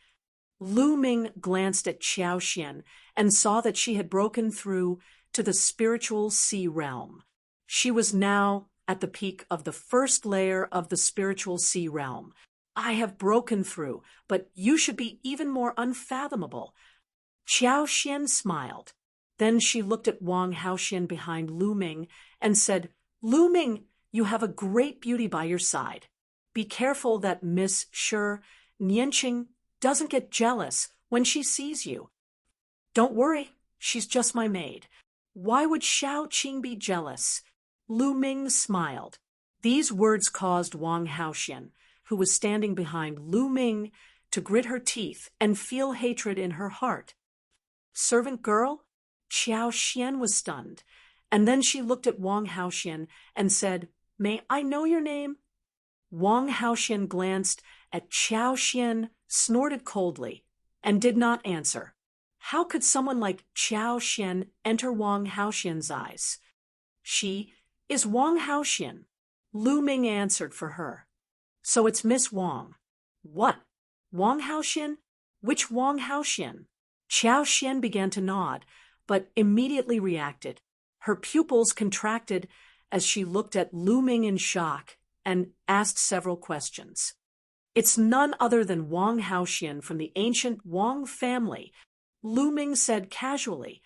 Lu Ming glanced at Qiao Xian and saw that she had broken through to the spiritual sea realm. She was now at the peak of the first layer of the spiritual sea realm. "I have broken through, but you should be even more unfathomable." Qiao Xian smiled. Then she looked at Wang Haoxian behind Lu Ming and said, "Lu Ming, you have a great beauty by your side. Be careful that Miss Shi Nianqing doesn't get jealous when she sees you." "Don't worry, she's just my maid. Why would Xiao Qing be jealous?" Lu Ming smiled. These words caused Wang Haoxian, who was standing behind Lu Ming, to grit her teeth and feel hatred in her heart. "Servant girl?" Qiao Xian was stunned, and then she looked at Wang Haoxian and said, "May I know your name?" Wang Haoxian glanced at Qiao Xian, snorted coldly, and did not answer. How could someone like Qiao Xian enter Wang Haoxian's eyes? "She is Wang Haoxian," Lu Ming answered for her. "So it's Miss Wang." "What? Wang Haoxian? Which Wang Haoxian?" Qiao Xian began to nod, but immediately reacted. Her pupils contracted as she looked at Lu Ming in shock and asked several questions. "It's none other than Wang Haoxian from the ancient Wang family," Lu Ming said casually.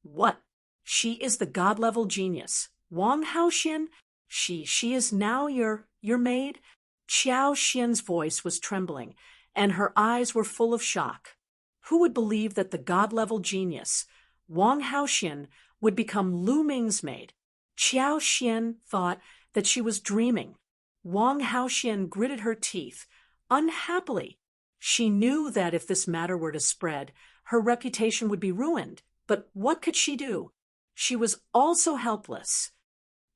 "What? She is the god-level genius. Wang Haoxian? She is now your maid?" Qiao Xian's voice was trembling, and her eyes were full of shock. Who would believe that the god-level genius, Wang Haoxian, would become Lu Ming's maid? Qiao Xian thought that she was dreaming. Wang Haoxian gritted her teeth, unhappily. She knew that if this matter were to spread, her reputation would be ruined. But what could she do? She was also helpless.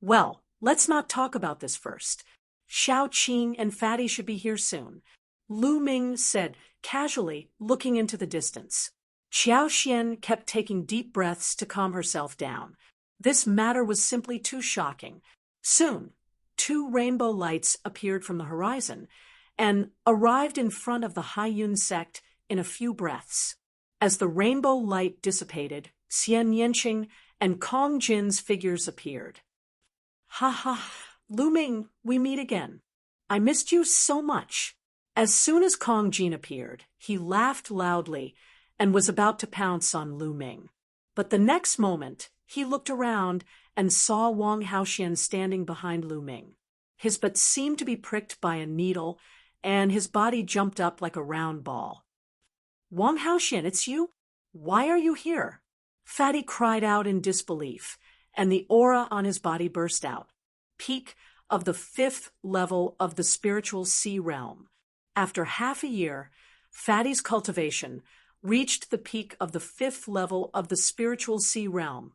"Well, let's not talk about this first. Xiao Qing and Fatty should be here soon," Lu Ming said casually, looking into the distance. Qiao Xian kept taking deep breaths to calm herself down. This matter was simply too shocking. Soon, 2 rainbow lights appeared from the horizon and arrived in front of the Haiyun sect in a few breaths. As the rainbow light dissipated, Xian Yanqing and Kong Jin's figures appeared. "Ha ha, Lu Ming, we meet again. I missed you so much." As soon as Kong Jin appeared, he laughed loudly and was about to pounce on Lu Ming. But the next moment, he looked around and saw Wang Haoxian standing behind Lu Ming. His butt seemed to be pricked by a needle, and his body jumped up like a round ball. "Wang Haoxian, it's you? Why are you here?" Fatty cried out in disbelief, and the aura on his body burst out. Peak of the 5th level of the spiritual sea realm. After half a year, Fatty's cultivation reached the peak of the 5th level of the spiritual sea realm,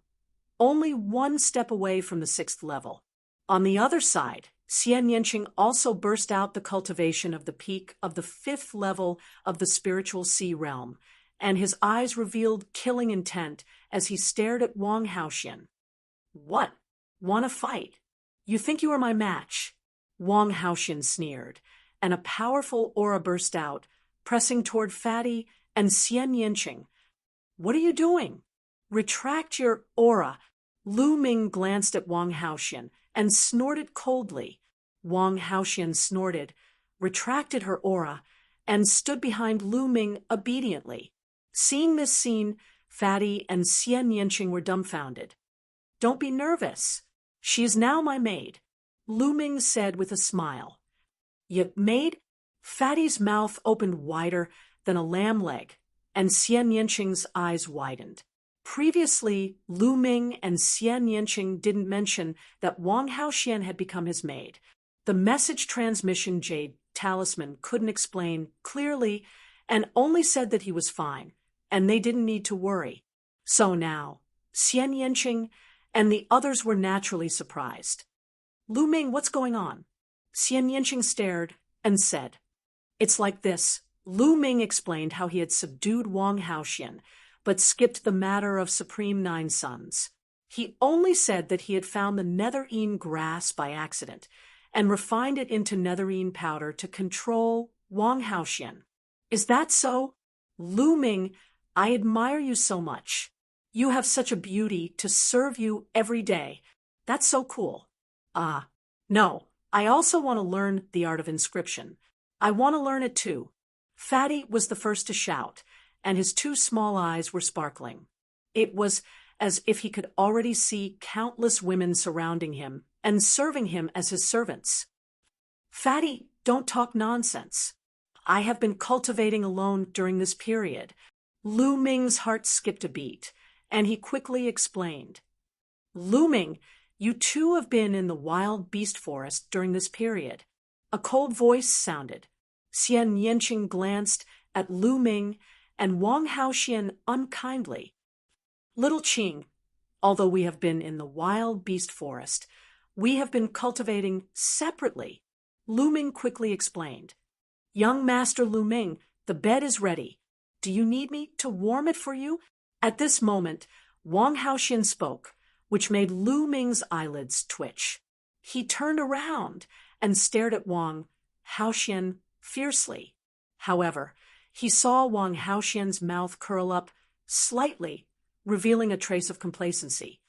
only 1 step away from the 6th level. On the other side, Xian Yanqing also burst out the cultivation of the peak of the 5th level of the spiritual sea realm, and his eyes revealed killing intent as he stared at Wang Haoxian. "What? Want to fight? You think you are my match?" Wang Haoxian sneered, and a powerful aura burst out, pressing toward Fatty and Xian Yanqing. "What are you doing? Retract your aura." Lu Ming glanced at Wang Haoxian and snorted coldly. Wang Haoxian snorted, retracted her aura, and stood behind Lu Ming obediently. Seeing this scene, Fatty and Xian Yanqing were dumbfounded. "Don't be nervous. She is now my maid," Lu Ming said with a smile. "You maid?" Fatty's mouth opened wider than a lamb leg, and Xian Yanqing's eyes widened. Previously, Lu Ming and Xian Yanqing didn't mention that Wang Haoxian had become his maid. The message transmission Jade Talisman couldn't explain clearly and only said that he was fine, and they didn't need to worry. So now, Xian Yanqing and the others were naturally surprised. Lu Ming, what's going on? Xian Yanqing stared and said, It's like this. Lu Ming explained how he had subdued Wang Haoxian, but skipped the matter of Supreme Nine Sons. He only said that he had found the netherine grass by accident and refined it into netherine powder to control Wang Haoxian. Is that so? Lu Ming, I admire you so much. You have such a beauty to serve you every day. That's so cool. No, I also want to learn the art of inscription. I want to learn it too. Fatty was the first to shout, and his two small eyes were sparkling. It was as if he could already see countless women surrounding him and serving him as his servants. Fatty, don't talk nonsense. I have been cultivating alone during this period. Lu Ming's heart skipped a beat, and he quickly explained. Lu Ming, you too have been in the wild beast forest during this period. A cold voice sounded. Xian Yanqing glanced at Lu Ming and Wang Haoxian unkindly. Little Qing, although we have been in the wild beast forest, we have been cultivating separately, Lu Ming quickly explained. Young Master Lu Ming, the bed is ready. Do you need me to warm it for you? At this moment, Wang Haoxian spoke, which made Lu Ming's eyelids twitch. He turned around and stared at Wang Haoxian fiercely. However, he saw Wang Haoxian's mouth curl up slightly, revealing a trace of complacency.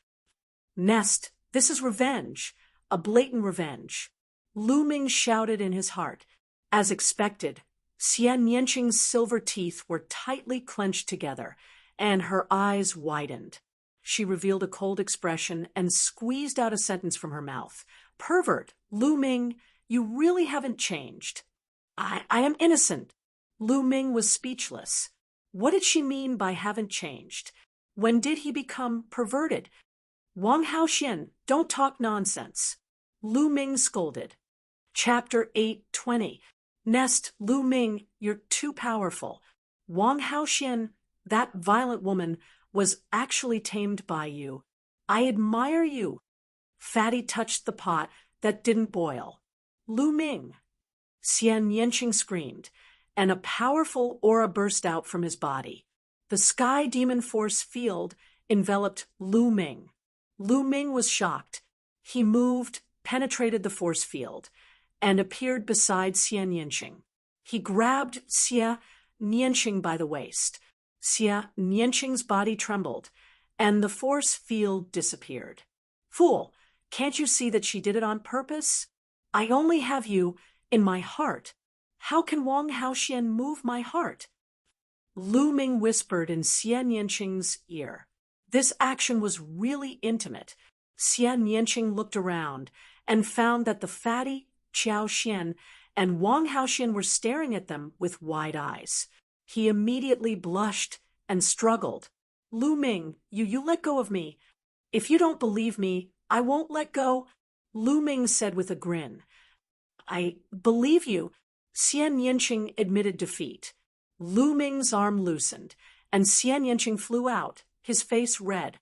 Nest, this is revenge, a blatant revenge. Lu Ming shouted in his heart. As expected, Xian Yanqing's silver teeth were tightly clenched together, and her eyes widened. She revealed a cold expression and squeezed out a sentence from her mouth. Pervert, Lu Ming, you really haven't changed. I am innocent. Lu Ming was speechless. What did she mean by haven't changed? When did he become perverted? Wang Haoxian, don't talk nonsense. Lu Ming scolded. Chapter 8:20. Nest, Lu Ming, you're too powerful. Wang Haoxian, that violent woman, was actually tamed by you. I admire you. Fatty touched the pot that didn't boil. Lu Ming. Xian Yanqing screamed, and a powerful aura burst out from his body. The sky demon force field enveloped Lu Ming. Lu Ming was shocked. He moved, penetrated the force field, and appeared beside Xian Yanqing. He grabbed Xian Yanqing by the waist. Xian Yanqing's body trembled, and the force field disappeared. Fool, can't you see that she did it on purpose? I only have you in my heart. How can Wang Haoxian move my heart? Lu Ming whispered in Xian Yanqing's ear. This action was really intimate. Xian Yanqing looked around and found that the fatty Qiao Xian and Wang Haoxian were staring at them with wide eyes. He immediately blushed and struggled. Lu Ming, you let go of me. If you don't believe me, I won't let go. Lu Ming said with a grin. I believe you. Xian Yanqing admitted defeat. Lu Ming's arm loosened, and Xian Yanqing flew out, his face red.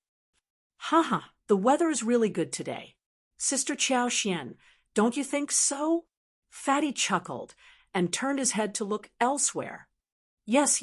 Haha, the weather is really good today. Sister Qiao Xian, don't you think so? Fatty chuckled and turned his head to look elsewhere. Yes.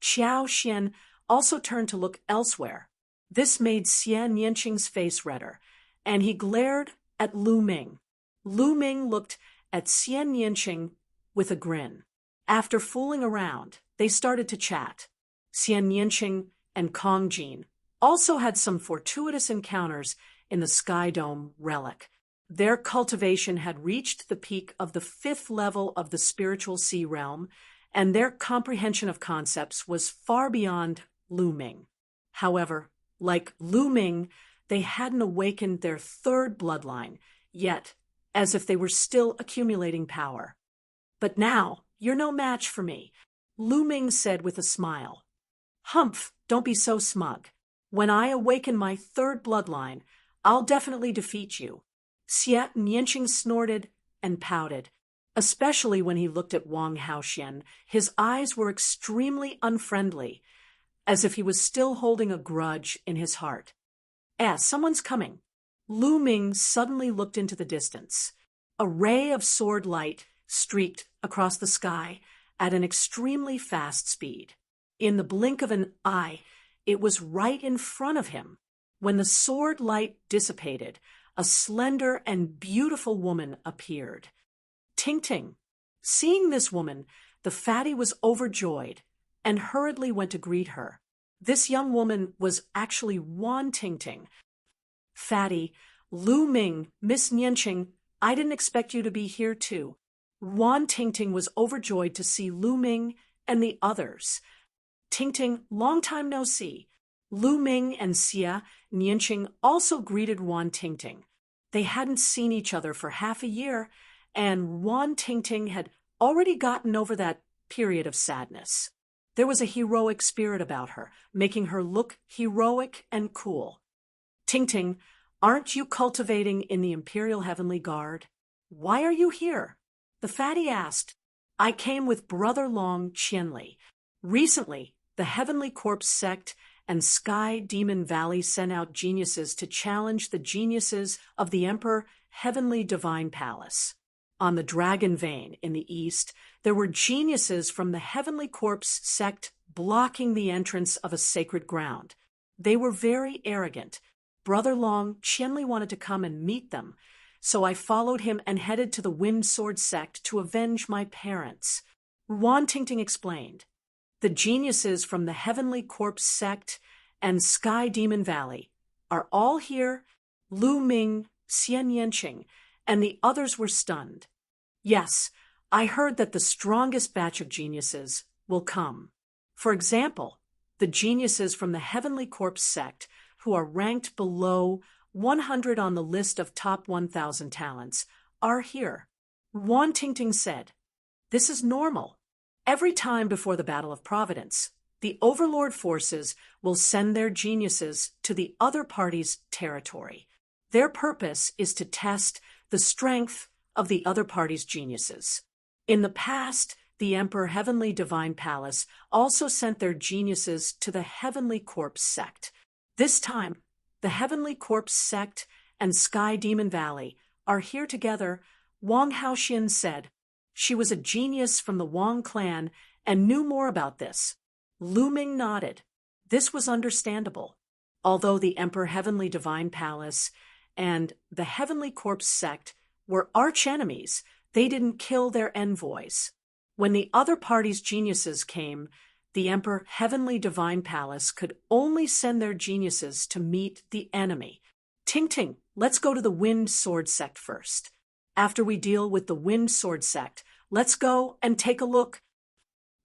Qiao Xian also turned to look elsewhere. This made Xian Yanqing's face redder, and he glared at Lu Ming. Lu Ming looked at Xian Yanqing with a grin. After fooling around, they started to chat. Xian Yanqing and Kong Jin also had some fortuitous encounters in the Sky Dome relic. Their cultivation had reached the peak of the 5th level of the spiritual sea realm, and their comprehension of concepts was far beyond Lu Ming. However, like Lu Ming, they hadn't awakened their 3rd bloodline, yet, as if they were still accumulating power. But now, you're no match for me, Lu Ming said with a smile. Humph, don't be so smug. When I awaken my 3rd bloodline, I'll definitely defeat you. Xian Yanqing snorted and pouted, especially when he looked at Wang Haoxian. His eyes were extremely unfriendly. as if he was still holding a grudge in his heart. Someone's coming. Lu Ming suddenly looked into the distance. A ray of sword light streaked across the sky at an extremely fast speed. In the blink of an eye, it was right in front of him. When the sword light dissipated, a slender and beautiful woman appeared. Ting Ting. Seeing this woman, the fatty was overjoyed and hurriedly went to greet her. This young woman was actually Wan Ting Ting. Fatty, Lu Ming, Miss Nianqing, I didn't expect you to be here too. Wan Ting Ting was overjoyed to see Lu Ming and the others. Ting Ting, long time no see. Lu Ming and Xia Nianqing also greeted Wan Ting Ting. They hadn't seen each other for half a year, and Wan Ting Ting had already gotten over that period of sadness. There was a heroic spirit about her, making her look heroic and cool. Ting Ting, aren't you cultivating in the Imperial Heavenly Guard? Why are you here? The fatty asked. I came with Brother Long Qianli. Recently, the Heavenly Corpse sect and Sky Demon Valley sent out geniuses to challenge the geniuses of the Emperor Heavenly Divine Palace. On the Dragon Vein in the east, there were geniuses from the Heavenly Corpse sect blocking the entrance of a sacred ground. They were very arrogant. Brother Long Qianli wanted to come and meet them, so I followed him and headed to the Wind Sword sect to avenge my parents. Wan Tingting explained. The geniuses from the Heavenly Corpse sect and Sky Demon Valley are all here. Lu Ming, Xian Yanqing, and the others were stunned. Yes, I heard that the strongest batch of geniuses will come. For example, the geniuses from the Heavenly Corpse sect, who are ranked below 100 on the list of top 1,000 talents, are here. Wan Tingting said, This is normal. Every time before the Battle of Providence, the Overlord forces will send their geniuses to the other party's territory. Their purpose is to test the strength of the other party's geniuses. In the past, the Emperor Heavenly Divine Palace also sent their geniuses to the Heavenly Corpse sect. This time, the Heavenly Corpse sect and Sky Demon Valley are here together. Wang Haoxian said. She was a genius from the Wang clan and knew more about this. Lu Ming nodded. This was understandable. Although the Emperor Heavenly Divine Palace and the Heavenly Corpse sect were arch-enemies, they didn't kill their envoys. When the other party's geniuses came, the Emperor Heavenly Divine Palace could only send their geniuses to meet the enemy. Ting Ting, let's go to the Wind Sword sect first. After we deal with the Wind Sword sect, let's go and take a look.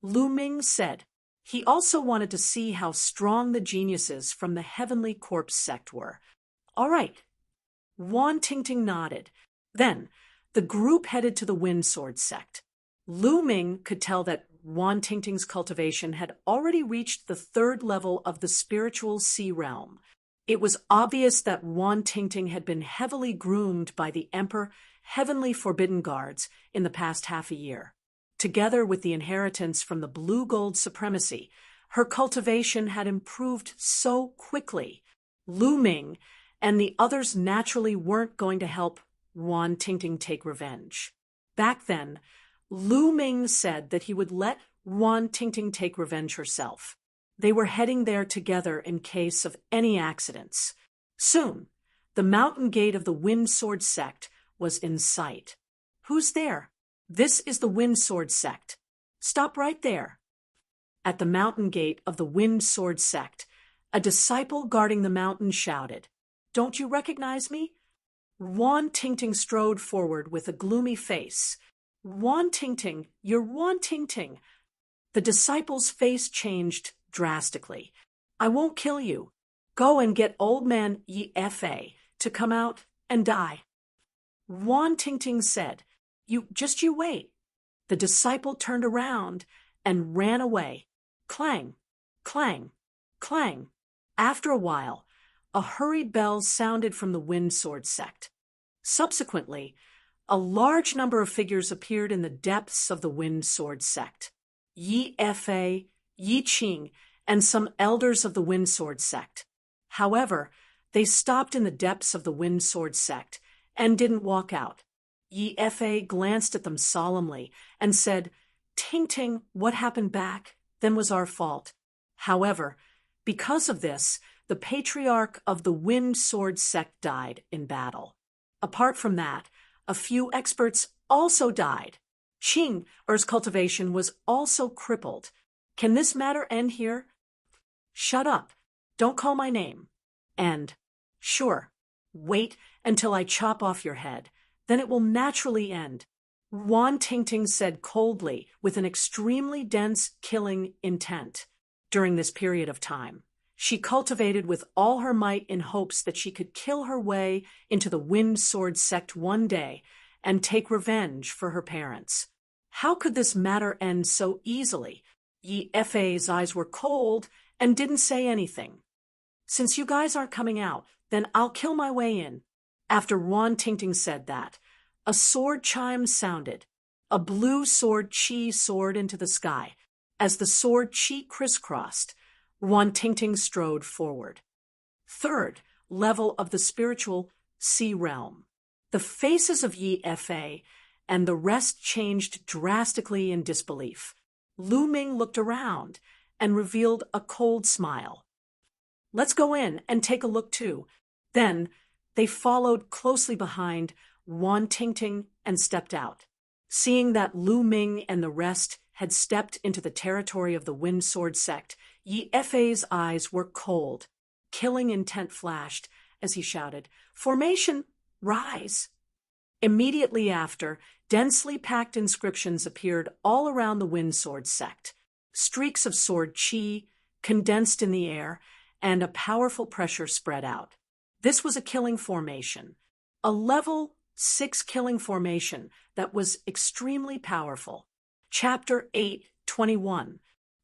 Lu Ming said. He also wanted to see how strong the geniuses from the Heavenly Corpse sect were. All right. Wan Tingting nodded. Then, the group headed to the Wind Sword sect. Lu Ming could tell that Wan Tingting's cultivation had already reached the 3rd level of the spiritual sea realm. It was obvious that Wan Tingting had been heavily groomed by the Emperor Heavenly Forbidden Guards in the past half a year. Together with the inheritance from the Blue Gold Supremacy, her cultivation had improved so quickly. Lu Ming and the others naturally weren't going to help Wan Tingting take revenge. Back then, Lu Ming said that he would let Wan Tingting take revenge herself. They were heading there together in case of any accidents. Soon, the mountain gate of the Wind Sword sect was in sight. Who's there? This is the Wind Sword sect. Stop right there. At the mountain gate of the Wind Sword sect, a disciple guarding the mountain shouted, Don't you recognize me? Wan Tingting strode forward with a gloomy face. Wan Tingting, you're Wan Tingting. The disciple's face changed drastically. I won't kill you. Go and get old man Yi Fa to come out and die. Wan Tingting said, You wait. The disciple turned around and ran away. Clang, clang, clang. After a while, a hurried bell sounded from the Wind Sword sect. Subsequently, a large number of figures appeared in the depths of the Wind Sword sect. Yi Fa, Yi Qing, and some elders of the Wind Sword sect. However, they stopped in the depths of the Wind Sword sect and didn't walk out. Yi Fa glanced at them solemnly and said, "Ting Ting, what happened back then was our fault. However, because of this, the patriarch of the Wind Sword sect died in battle. Apart from that, a few experts also died. Qing, Er's cultivation, was also crippled. Can this matter end here?" "Shut up. Don't call my name." And, "Sure. Wait until I chop off your head. Then it will naturally end," Wan Tingting said coldly, with an extremely dense, killing intent. During this period of time, she cultivated with all her might in hopes that she could kill her way into the Wind Sword sect one day and take revenge for her parents. How could this matter end so easily? Yi Fa's eyes were cold and didn't say anything. "Since you guys aren't coming out, then I'll kill my way in." After Wan Tingting said that, a sword chime sounded. A blue sword chi soared into the sky. As the sword chi crisscrossed, Wan Tingting strode forward. Third level of the spiritual sea realm. The faces of Yi Fa and the rest changed drastically in disbelief. Lu Ming looked around and revealed a cold smile. "Let's go in and take a look too." Then they followed closely behind Wan Tingting and stepped out. Seeing that Lu Ming and the rest had stepped into the territory of the Wind Sword sect, Yi Fa's eyes were cold. Killing intent flashed as he shouted, "Formation, rise!" Immediately after, densely packed inscriptions appeared all around the Wind Sword sect. Streaks of sword chi condensed in the air, and a powerful pressure spread out. This was a killing formation, a level 6 killing formation that was extremely powerful. Chapter 8:21.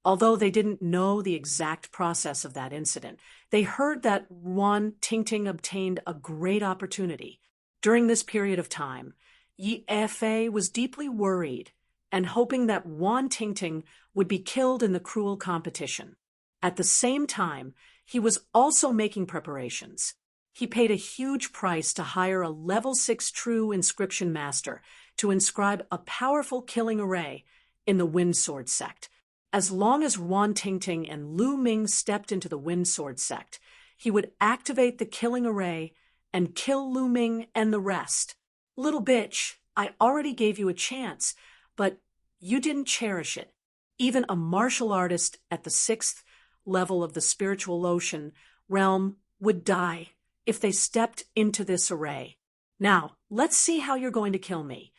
Although they didn't know the exact process of that incident, they heard that Wan Tingting obtained a great opportunity. During this period of time, Yi Fa was deeply worried and hoping that Wan Tingting would be killed in the cruel competition. At the same time, he was also making preparations. He paid a huge price to hire a level 6 true inscription master to inscribe a powerful killing array in the Wind Sword sect. As long as Wan Tingting and Lu Ming stepped into the Wind Sword sect, he would activate the killing array and kill Lu Ming and the rest. "Little bitch, I already gave you a chance, but you didn't cherish it." Even a martial artist at the 6th level of the spiritual ocean realm would die if they stepped into this array. "Now, let's see how you're going to kill me."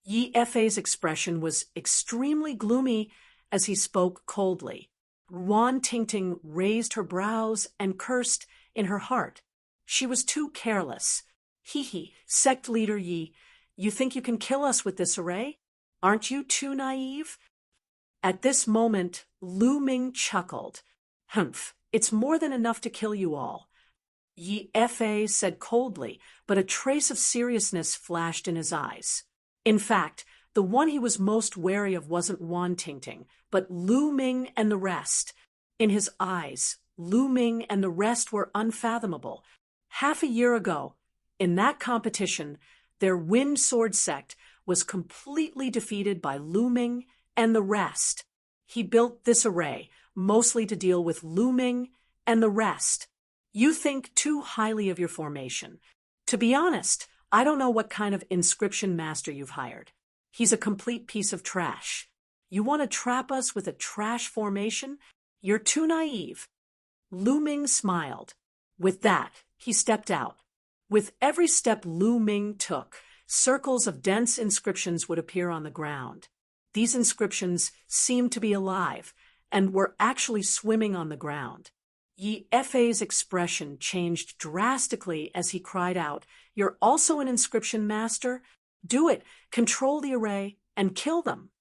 Yi Fa's expression was extremely gloomy as he spoke coldly. Wan Tingting raised her brows and cursed in her heart. She was too careless. "Hee, sect leader Yi, you think you can kill us with this array? Aren't you too naive?" At this moment, Lu Ming chuckled. "Humph, it's more than enough to kill you all." Yi Fa said coldly, but a trace of seriousness flashed in his eyes. In fact, the one he was most wary of wasn't Wan Tingting, but Lu Ming and the rest. In his eyes, Lu Ming and the rest were unfathomable. Half a year ago, in that competition, their Wind Sword sect was completely defeated by Lu Ming and the rest. He built this array mostly to deal with Lu Ming and the rest. You think too highly of your formation. To be honest, I don't know what kind of inscription master you've hired. He's a complete piece of trash. You want to trap us with a trash formation? You're too naive." Lu Ming smiled. With that, he stepped out. With every step Lu Ming took, circles of dense inscriptions would appear on the ground. These inscriptions seemed to be alive and were actually swimming on the ground. Yi Fa's expression changed drastically as he cried out, "You're also an inscription master? Do it! Control the array and kill them!"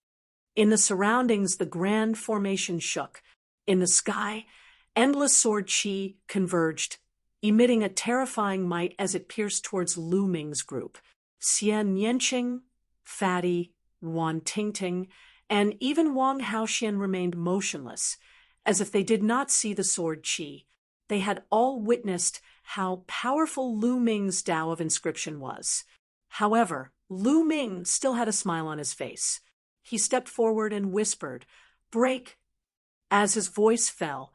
In the surroundings, the grand formation shook. In the sky, endless sword chi converged, emitting a terrifying might as it pierced towards Lu Ming's group. Xian Yanqing, Fatty, Wan Tingting, and even Wang Haoxian remained motionless as if they did not see the sword qi. They had all witnessed how powerful Lu Ming's Tao of inscription was. However, Lu Ming still had a smile on his face. He stepped forward and whispered, "Break." As his voice fell,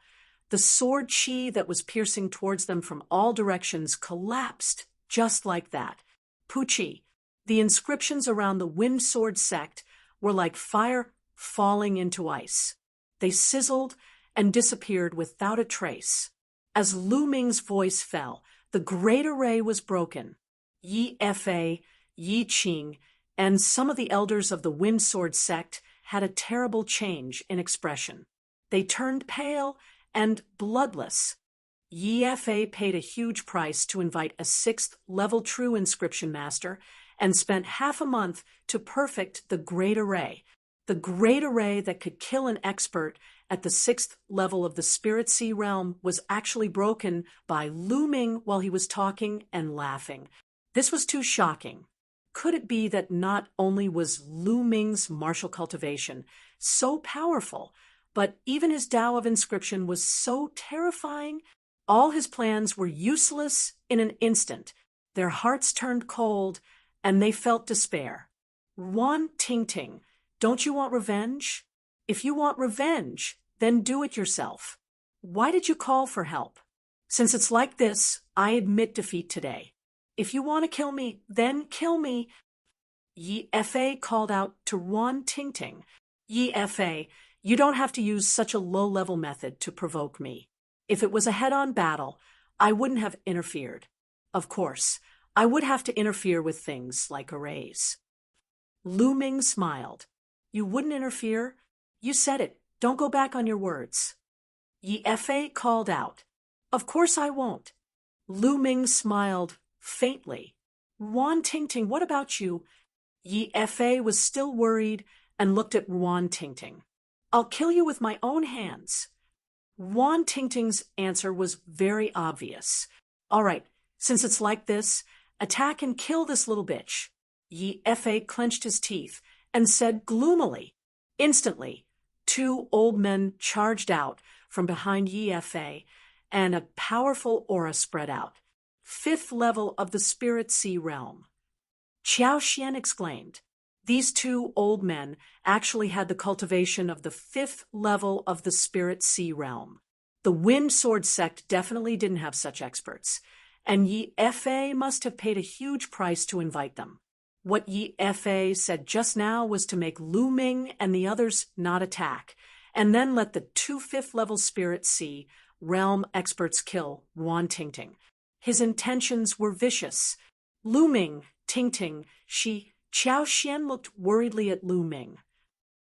the sword qi that was piercing towards them from all directions collapsed just like that. Puchi, the inscriptions around the Wind Sword sect were like fire falling into ice. They sizzled and disappeared without a trace. As Lu Ming's voice fell, the great array was broken. Yi Fa, Yi Qing, and some of the elders of the Wind Sword sect had a terrible change in expression. They turned pale and bloodless. Yi Fa paid a huge price to invite a 6th-level true inscription master and spent half a month to perfect the Great Array that could kill an expert at the 6th level of the Spirit Sea realm was actually broken by Lu Ming while he was talking and laughing. This was too shocking. Could it be that not only was Lu Ming's martial cultivation so powerful, but even his Tao of inscription was so terrifying? All his plans were useless in an instant. Their hearts turned cold, and they felt despair. Wan Tingting, don't you want revenge? If you want revenge, then do it yourself. Why did you call for help? Since it's like this, I admit defeat today. If you want to kill me, then kill me. Yi Fa called out to Wan Tingting. Yi Fa, you don't have to use such a low-level method to provoke me. If it was a head-on battle, I wouldn't have interfered. Of course, I would have to interfere with things like arrays. Lu Ming smiled. You wouldn't interfere? You said it. Don't go back on your words. Yi Fa called out. Of course I won't. Lu Ming smiled faintly. Wan Tingting, what about you? Yi Fa was still worried and looked at Wan Tingting. I'll kill you with my own hands. Wan Tingting's answer was very obvious. All right, since it's like this, attack and kill this little bitch. Yi Fa clenched his teeth and said gloomily. Instantly, 2 old men charged out from behind Yi Fa, and a powerful aura spread out. 5th level of the Spirit Sea realm. Qiao Xian exclaimed. These 2 old men actually had the cultivation of the 5th level of the Spirit Sea realm. The Wind Sword sect definitely didn't have such experts, and Yi Fa must have paid a huge price to invite them. What Yi Fa said just now was to make Lu Ming and the others not attack, and then let the 2 5th-level Spirit Sea realm experts kill Wan Tingting. His intentions were vicious. Lu Ming, Tingting, Qiao Xian looked worriedly at Lu Ming.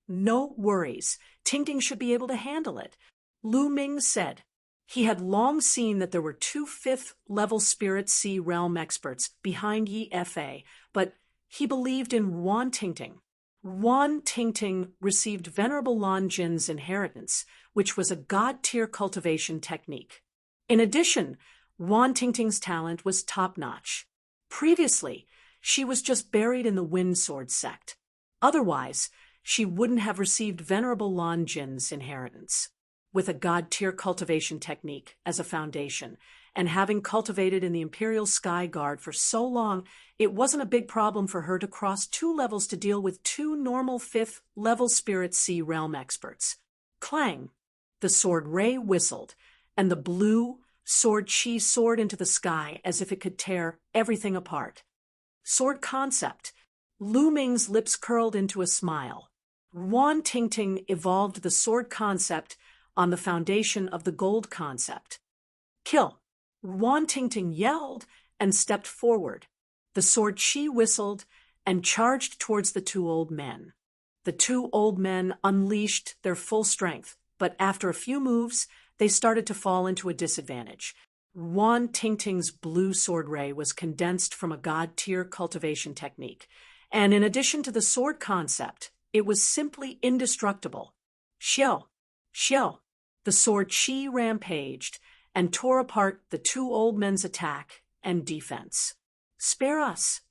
No worries. Tingting should be able to handle it. Lu Ming said. He had long seen that there were 2 5th-level Spirit Sea realm experts behind Yi Fa, but he believed in Wan Tingting. Wan Tingting received Venerable Lan Jin's inheritance, which was a god-tier cultivation technique. In addition, Wan Tingting's talent was top-notch. Previously, she was just buried in the Wind Sword sect. Otherwise, she wouldn't have received Venerable Lan Jin's inheritance. With a god-tier cultivation technique as a foundation, and having cultivated in the Imperial Sky Guard for so long, it wasn't a big problem for her to cross 2 levels to deal with 2 normal 5th-level Spirit Sea realm experts. Clang! The sword ray whistled, and the blue sword qi soared into the sky as if it could tear everything apart. Sword concept. Lu Ming's lips curled into a smile. Wan Tingting evolved the sword concept on the foundation of the gold concept. Kill! Wan Tingting yelled and stepped forward. The sword qi whistled and charged towards the 2 old men. The 2 old men unleashed their full strength, but after a few moves, they started to fall into a disadvantage. Wan Tingting's blue sword ray was condensed from a god-tier cultivation technique, and in addition to the sword concept, it was simply indestructible. Xiao! Xiao! The sword qi rampaged and tore apart the 2 old men's attack and defense. Spare us!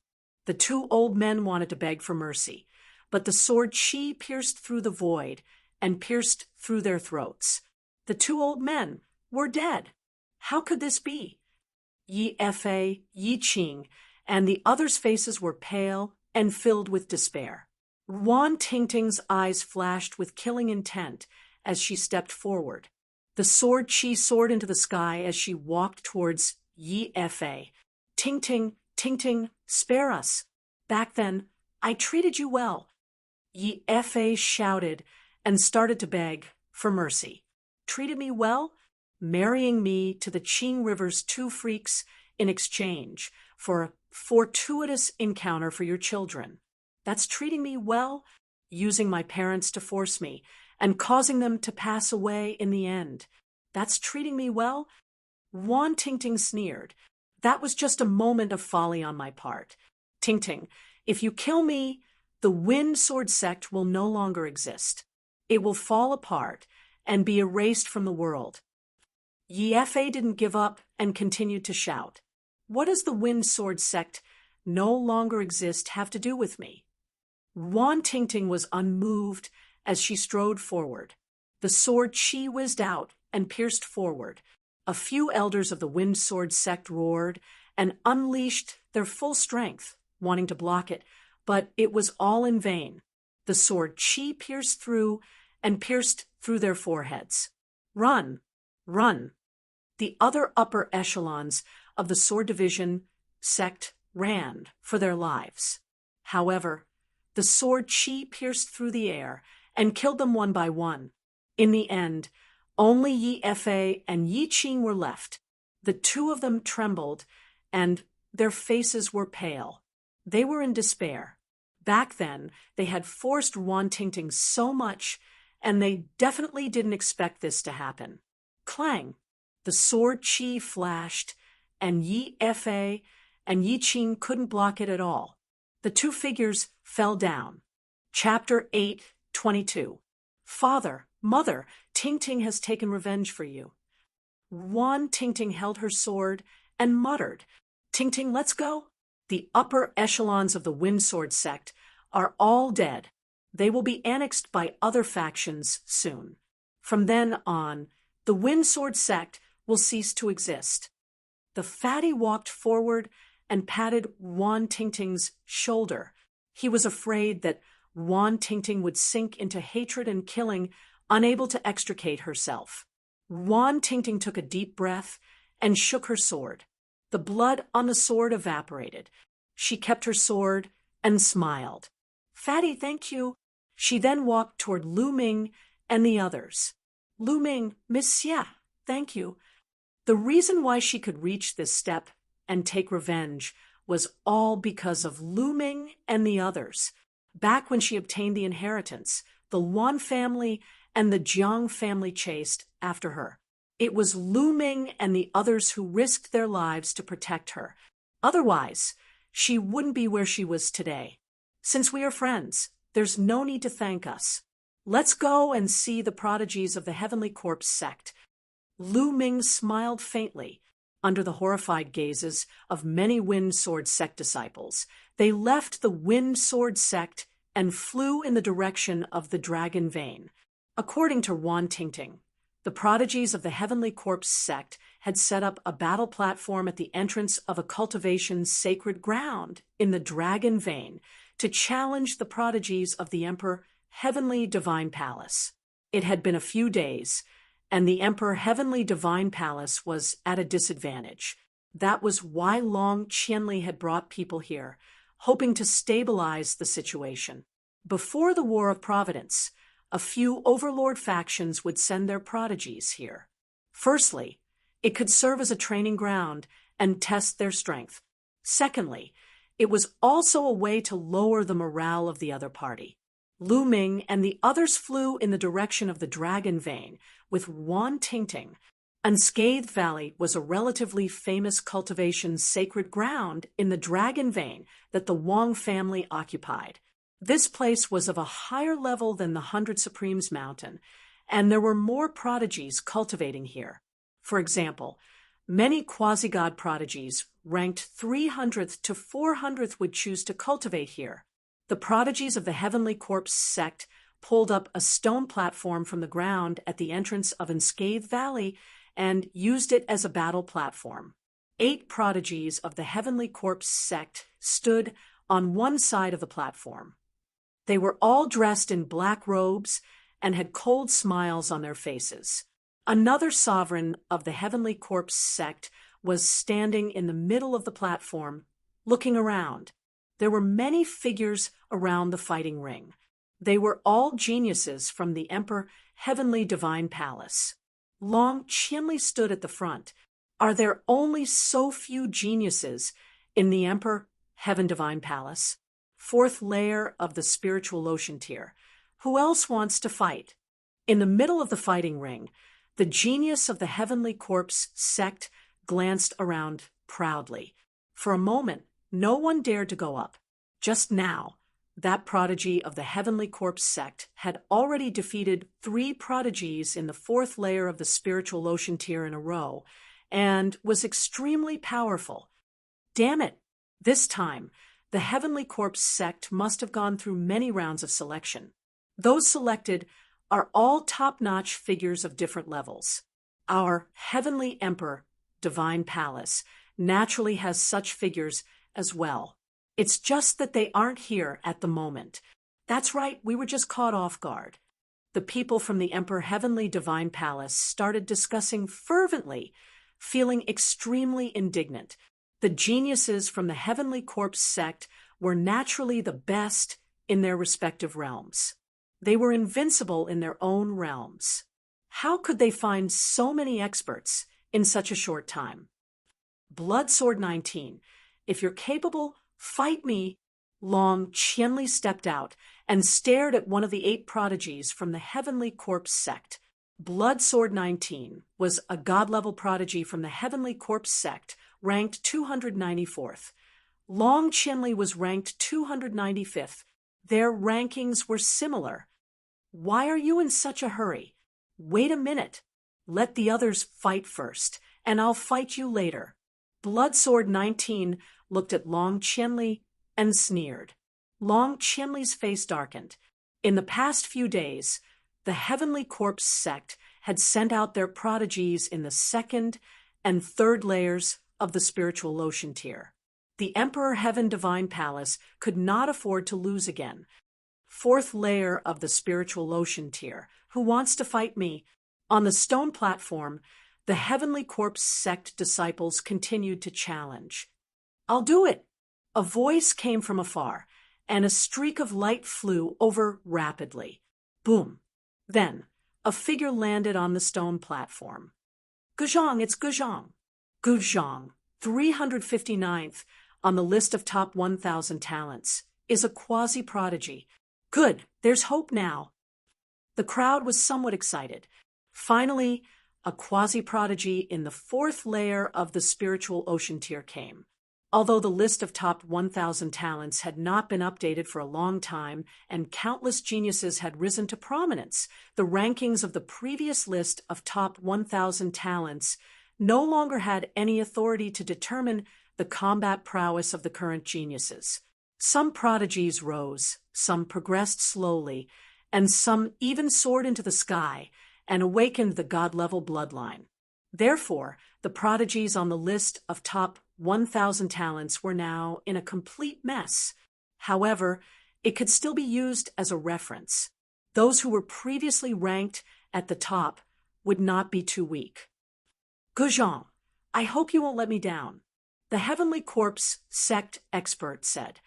The 2 old men wanted to beg for mercy, but the sword qi pierced through the void and pierced through their throats. The two old men were dead. How could this be? Yi Fei, Yi Qing, and the others' faces were pale and filled with despair. Wan Tingting's eyes flashed with killing intent as she stepped forward. The sword Qi soared into the sky as she walked towards Yi Fei. Tingting, Tingting, spare us. Back then, I treated you well. Yi Fei shouted and started to beg for mercy. Treated me well? Marrying me to the Qing River's two freaks in exchange for a fortuitous encounter for your children. That's treating me well? Using my parents to force me and causing them to pass away in the end. That's treating me well? Wan Tingting sneered. That was just a moment of folly on my part. Tingting, if you kill me, the Wind Sword sect will no longer exist. It will fall apart and be erased from the world. Yi Fei didn't give up and continued to shout. What does the Wind Sword sect no longer exist have to do with me? Wan Tingting was unmoved as she strode forward. The sword Qi whizzed out and pierced forward. A few elders of the Wind Sword sect roared and unleashed their full strength, wanting to block it, but it was all in vain. The sword Qi pierced through their foreheads. Run! Run! The other upper echelons of the Sword Division sect ran for their lives. However, the sword Qi pierced through the air and killed them one by one. In the end, only Yi Fei and Yi Qing were left. The two of them trembled, and their faces were pale. They were in despair. Back then, they had forced Wan Tingting so much, and they definitely didn't expect this to happen. Clang! The sword Qi flashed, and Yi Fei and Yi Qing couldn't block it at all. The two figures fell down. Chapter 8:22. Father, Mother, Tingting has taken revenge for you. Wan Tingting held her sword and muttered, Tingting, let's go. The upper echelons of the Wind Sword sect are all dead. They will be annexed by other factions soon. From then on, the Wind Sword sect will cease to exist. The fatty walked forward and patted Wan Tingting's shoulder. He was afraid that Wan Tingting would sink into hatred and killing, unable to extricate herself. Wan Tingting took a deep breath and shook her sword. The blood on the sword evaporated. She kept her sword and smiled. Fatty, thank you. She then walked toward Lu Ming and the others. Lu Ming, Miss Xia, thank you. The reason why she could reach this step and take revenge was all because of Lu Ming and the others. Back when she obtained the inheritance, the Wan family and the Jiang family chased after her. It was Lu Ming and the others who risked their lives to protect her. Otherwise, she wouldn't be where she was today. Since we are friends, there's no need to thank us. Let's go and see the prodigies of the Heavenly Corpse sect. Lu Ming smiled faintly. Under the horrified gazes of many Wind Sword sect disciples, they left the Wind Sword sect and flew in the direction of the Dragon Vein. According to Wan Tingting, the prodigies of the Heavenly Corpse sect had set up a battle platform at the entrance of a cultivation's sacred ground in the Dragon Vein to challenge the prodigies of the Emperor Heavenly Divine Palace. It had been a few days, and the Emperor Heavenly Divine Palace was at a disadvantage. That was why Long Qianli had brought people here, hoping to stabilize the situation. Before the War of Providence, a few overlord factions would send their prodigies here. Firstly, it could serve as a training ground and test their strength. Secondly, it was also a way to lower the morale of the other party. Lu Ming and the others flew in the direction of the Dragon Vein with Wan Tingting. Unscathed Valley was a relatively famous cultivation's sacred ground in the Dragon Vein that the Wang family occupied. This place was of a higher level than the 100 Supremes Mountain, and there were more prodigies cultivating here. For example, many quasi-god prodigies ranked 300th to 400th would choose to cultivate here. The prodigies of the Heavenly Corpse sect pulled up a stone platform from the ground at the entrance of Unscathed Valley and used it as a battle platform. 8 prodigies of the Heavenly Corpse sect stood on one side of the platform. They were all dressed in black robes and had cold smiles on their faces. Another sovereign of the Heavenly Corpse sect was standing in the middle of the platform, looking around. There were many figures around the fighting ring. They were all geniuses from the Emperor Heavenly Divine Palace. Long Qianli stood at the front. Are there only so few geniuses in the Emperor Heaven Divine Palace? 4th layer of the spiritual ocean tier. Who else wants to fight? In the middle of the fighting ring, the genius of the Heavenly Corpse sect glanced around proudly. For a moment, no one dared to go up. Just now, that prodigy of the Heavenly Corpse sect had already defeated 3 prodigies in the 4th layer of the spiritual ocean tier in a row, and was extremely powerful. Damn it! This time, the Heavenly Corpse sect must have gone through many rounds of selection. Those selected are all top-notch figures of different levels. Our Heavenly Emperor Divine Palace naturally has such figures as well. It's just that they aren't here at the moment. That's right, we were just caught off guard. The people from the Emperor Heavenly Divine Palace started discussing fervently, feeling extremely indignant. The geniuses from the Heavenly Corpse sect were naturally the best in their respective realms. They were invincible in their own realms. How could they find so many experts in such a short time? Blood Sword 19. If you're capable, fight me. Long Qianli stepped out and stared at one of the 8 prodigies from the Heavenly Corpse sect. Blood Sword 19 was a god-level prodigy from the Heavenly Corpse sect, ranked 294th. Long Qianli was ranked 295th. Their rankings were similar. Why are you in such a hurry? Wait a minute. Let the others fight first, and I'll fight you later. Blood Sword 19 looked at Long Qianli and sneered. Long Qianli's face darkened. In the past few days, the Heavenly Corpse sect had sent out their prodigies in the 2nd and 3rd layers of the spiritual ocean tier. The Emperor Heaven Divine Palace could not afford to lose again. 4th layer of the spiritual ocean tier. Who wants to fight me? On the stone platform, the Heavenly Corpse sect disciples continued to challenge. I'll do it! A voice came from afar, and a streak of light flew over rapidly. Boom! Then, a figure landed on the stone platform. Guzhong, it's Guzhong. Guzhong, 359th on the list of top 1,000 talents, is a quasi-prodigy. Good, there's hope now. The crowd was somewhat excited. Finally, a quasi-prodigy in the 4th layer of the spiritual ocean tier came. Although the list of top 1,000 talents had not been updated for a long time and countless geniuses had risen to prominence, the rankings of the previous list of top 1,000 talents no longer had any authority to determine the combat prowess of the current geniuses. Some prodigies rose, some progressed slowly, and some even soared into the sky and awakened the god-level bloodline. Therefore, the prodigies on the list of top 1,000 talents were now in a complete mess. However, it could still be used as a reference. Those who were previously ranked at the top would not be too weak. Guzhong, I hope you won't let me down. The Heavenly Corpse sect expert said.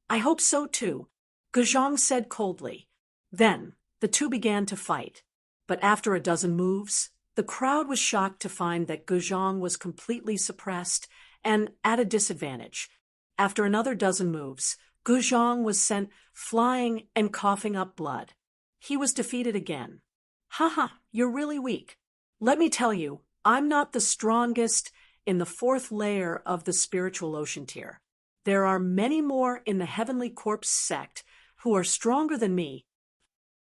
I hope so too, Guzhong said coldly. Then, the two began to fight. But after a dozen moves, the crowd was shocked to find that Guzhong was completely suppressed and at a disadvantage. After another dozen moves, Guzhong was sent flying and coughing up blood. He was defeated again. Haha, you're really weak. Let me tell you, I'm not the strongest in the 4th layer of the spiritual ocean tier. There are many more in the Heavenly Corpse sect who are stronger than me.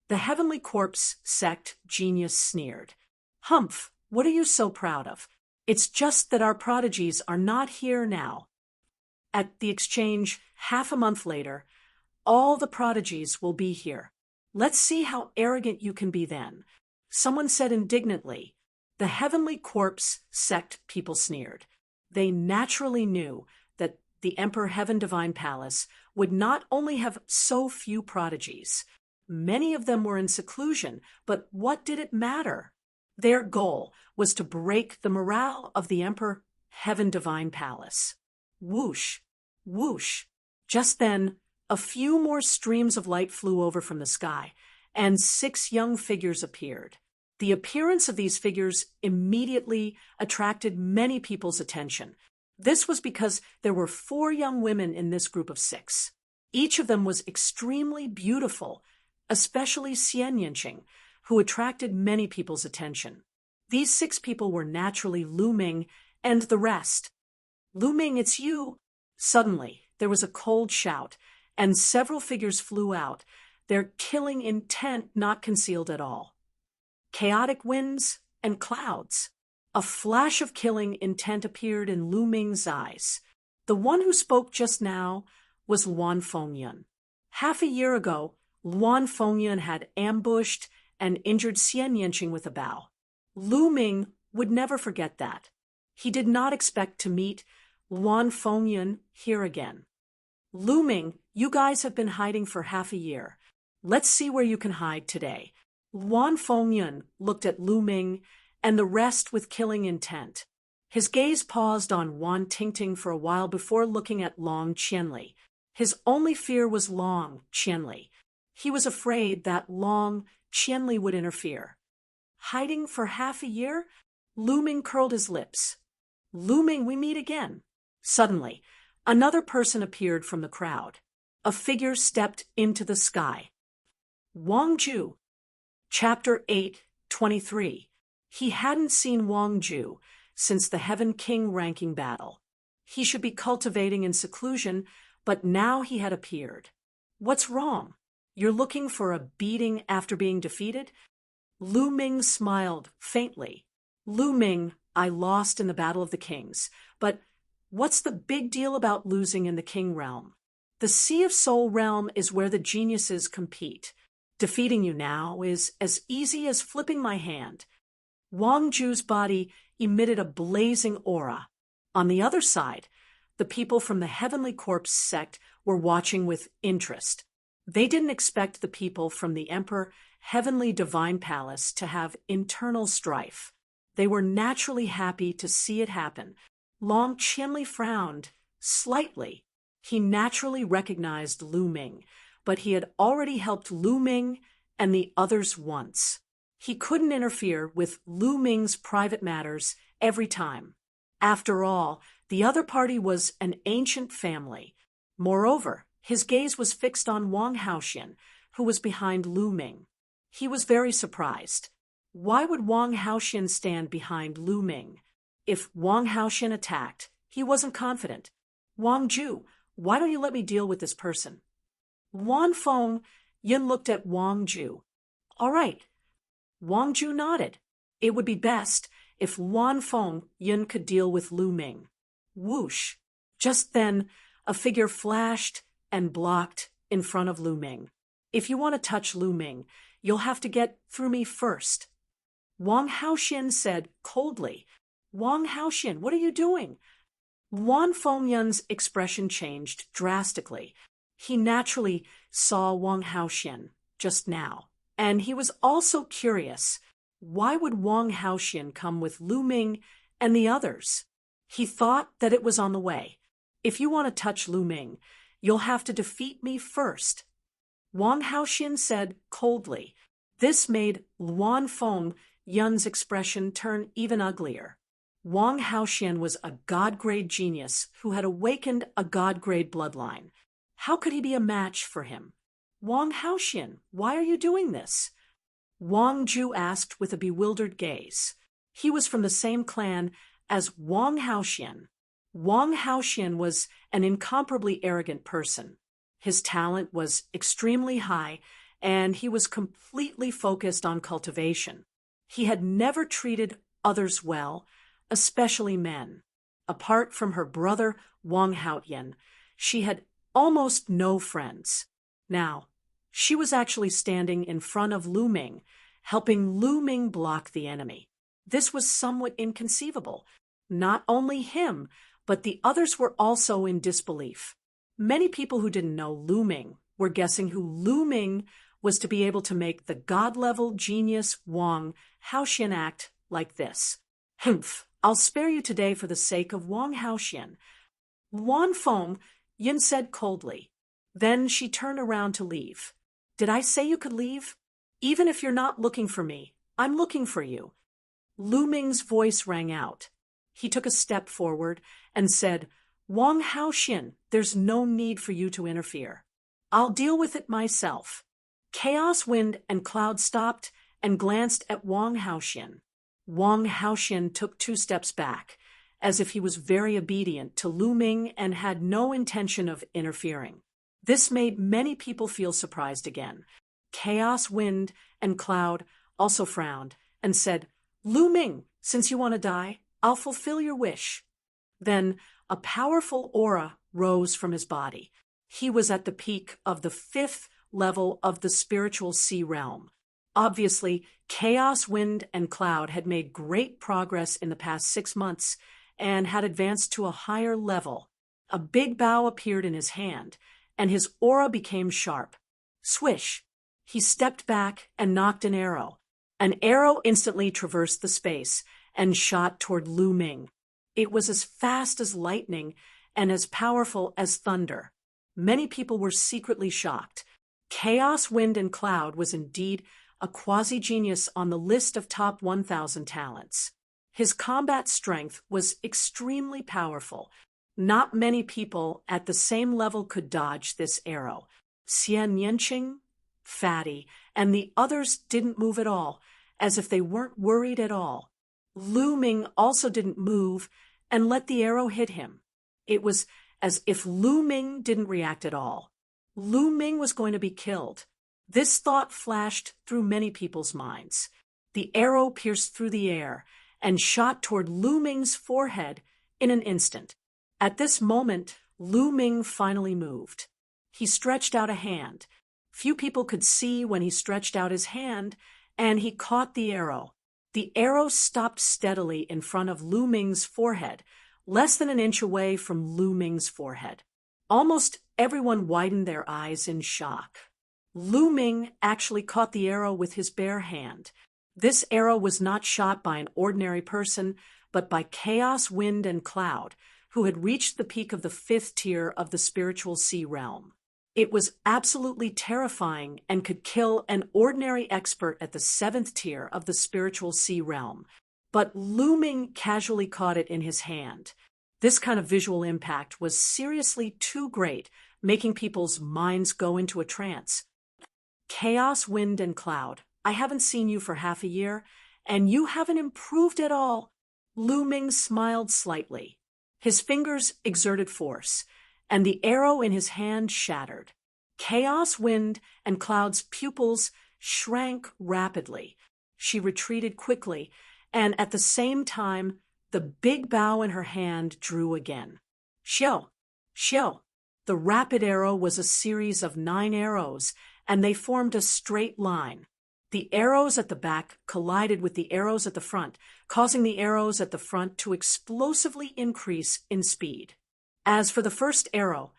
The Heavenly Corpse sect genius sneered. Humph, what are you so proud of? It's just that our prodigies are not here now. At the exchange, half a month later, all the prodigies will be here. Let's see how arrogant you can be then. Someone said indignantly. The heavenly corpse sect people sneered. They naturally knew that the Emperor Heaven Divine Palace would not only have so few prodigies. Many of them were in seclusion, but what did it matter? Their goal was to break the morale of the Emperor Heaven Divine Palace. Whoosh, whoosh. Just then, a few more streams of light flew over from the sky, and 6 young figures appeared. The appearance of these figures immediately attracted many people's attention. This was because there were 4 young women in this group of 6. Each of them was extremely beautiful, especially Xian Yinqing, who attracted many people's attention. These 6 people were naturally Lu Ming and the rest. Lu Ming, it's you! Suddenly, there was a cold shout, and several figures flew out, their killing intent not concealed at all. Chaotic winds and clouds. A flash of killing intent appeared in Lu Ming's eyes. The one who spoke just now was Luan Fengyun. Half a year ago, Luan Fengyun had ambushed and injured Xian Yinqing with a bow. Lu Ming would never forget that. He did not expect to meet Luan Fengyun here again. Lu Ming, you guys have been hiding for half a year. Let's see where you can hide today. Luan Fengyun looked at Lu Ming and the rest with killing intent. His gaze paused on Wan Tingting for a while before looking at Long Qianli. His only fear was Long Qianli. He was afraid that Long Qianli would interfere. Hiding for half a year? Lu Ming curled his lips. Lu Ming, we meet again. Suddenly, another person appeared from the crowd. A figure stepped into the sky. Wang Ju. Chapter 8:23. He hadn't seen Wang Ju since the Heaven King ranking battle. He should be cultivating in seclusion, but now he had appeared. What's wrong? You're looking for a beating after being defeated? Lu Ming smiled faintly. Lu Ming, I lost in the Battle of the Kings, but what's the big deal about losing in the King realm? The Sea of Soul realm is where the geniuses compete. Defeating you now is as easy as flipping my hand. Wang Ju's body emitted a blazing aura. On the other side, the people from the Heavenly Corpse sect were watching with interest. They didn't expect the people from the Emperor Heavenly Divine Palace to have internal strife. They were naturally happy to see it happen. Long Qianli frowned slightly. He naturally recognized Lu Ming, but he had already helped Lu Ming and the others once. He couldn't interfere with Lu Ming's private matters every time. After all, the other party was an ancient family. Moreover, his gaze was fixed on Wang Haoxian, who was behind Lu Ming. He was very surprised. Why would Wang Haoxian stand behind Lu Ming? If Wang Haoxian attacked, he wasn't confident. Wang Ju, why don't you let me deal with this person? Wan Fengyun looked at Wang Ju. All right. Wang Ju nodded. It would be best if Wan Fengyun could deal with Lu Ming. Whoosh. Just then, a figure flashed and blocked in front of Lu Ming. If you want to touch Lu Ming, you'll have to get through me first. Wang Haoxian said coldly, Wang Haoxian, what are you doing? Wan Fengyun's expression changed drastically. He naturally saw Wang Haoxian just now, and he was also curious. Why would Wang Haoxian come with Lu Ming and the others? He thought that it was on the way. If you want to touch Lu Ming, you'll have to defeat me first. Wang Haoxian said coldly. This made Luan Fengyun's expression turn even uglier. Wang Haoxian was a god-grade genius who had awakened a god-grade bloodline. How could he be a match for him? Wang Haoxian, why are you doing this? Wang Ju asked with a bewildered gaze. He was from the same clan as Wang Haoxian. Wang Haoxian was an incomparably arrogant person. His talent was extremely high, and he was completely focused on cultivation. He had never treated others well, especially men. Apart from her brother, Wang Haoyan, she had almost no friends. Now, She was actually standing in front of Lu Ming, helping Lu Ming block the enemy. This was somewhat inconceivable. Not only him, but the others were also in disbelief. Many people who didn't know Lu Ming were guessing who Lu Ming was to be able to make the god-level genius Wang Haoxian act like this. Humph, I'll spare you today for the sake of Wang Haoxian. Wan Feng, Yin said coldly. Then she turned around to leave. Did I say you could leave? Even if you're not looking for me, I'm looking for you. Lu Ming's voice rang out. He took a step forward and said, Wang Haoxian, there's no need for you to interfere. I'll deal with it myself. Chaos, Wind, and Cloud stopped and glanced at Wang Haoxian. Wang Haoxian took 2 steps back, as if he was very obedient to Lu Ming and had no intention of interfering. This made many people feel surprised again. Chaos, Wind, and Cloud also frowned and said, Lu Ming, since you want to die, I'll fulfill your wish. Then a powerful aura rose from his body. He was at the peak of the 5th level of the spiritual sea realm. Obviously, Chaos, Wind, and Cloud had made great progress in the past 6 months and had advanced to a higher level. A big bow appeared in his hand, and his aura became sharp. Swish! He stepped back and knocked an arrow. An arrow instantly traversed the space and shot toward Lu Ming. It was as fast as lightning and as powerful as thunder. Many people were secretly shocked. Chaos, Wind, and Cloud was indeed a quasi-genius on the list of top 1,000 talents. His combat strength was extremely powerful. Not many people at the same level could dodge this arrow. Xian Yanqing, Fatty, and the others didn't move at all, as if they weren't worried at all. Lu Ming also didn't move and let the arrow hit him. It was as if Lu Ming didn't react at all. Lu Ming was going to be killed. This thought flashed through many people's minds. The arrow pierced through the air and shot toward Lu Ming's forehead in an instant. At this moment, Lu Ming finally moved. He stretched out a hand. Few people could see when he stretched out his hand, and he caught the arrow. The arrow stopped steadily in front of Lu Ming's forehead, less than an inch away from Lu Ming's forehead. Almost everyone widened their eyes in shock. Lu Ming actually caught the arrow with his bare hand. This arrow was not shot by an ordinary person, but by Chaos, Wind, and Cloud, who had reached the peak of the 5th tier of the spiritual sea realm. It was absolutely terrifying and could kill an ordinary expert at the 7th tier of the spiritual sea realm. But Lu Ming casually caught it in his hand. This kind of visual impact was seriously too great, making people's minds go into a trance. Chaos, Wind, and Cloud, I haven't seen you for half a year, and you haven't improved at all. Lu Ming smiled slightly. His fingers exerted force, and the arrow in his hand shattered. Chaos, Wind, and Cloud's pupils shrank rapidly. She retreated quickly, and at the same time, the big bow in her hand drew again. Xiao! Xiao! The rapid arrow was a series of 9 arrows, and they formed a straight line. The arrows at the back collided with the arrows at the front, causing the arrows at the front to explosively increase in speed. As for the first arrow,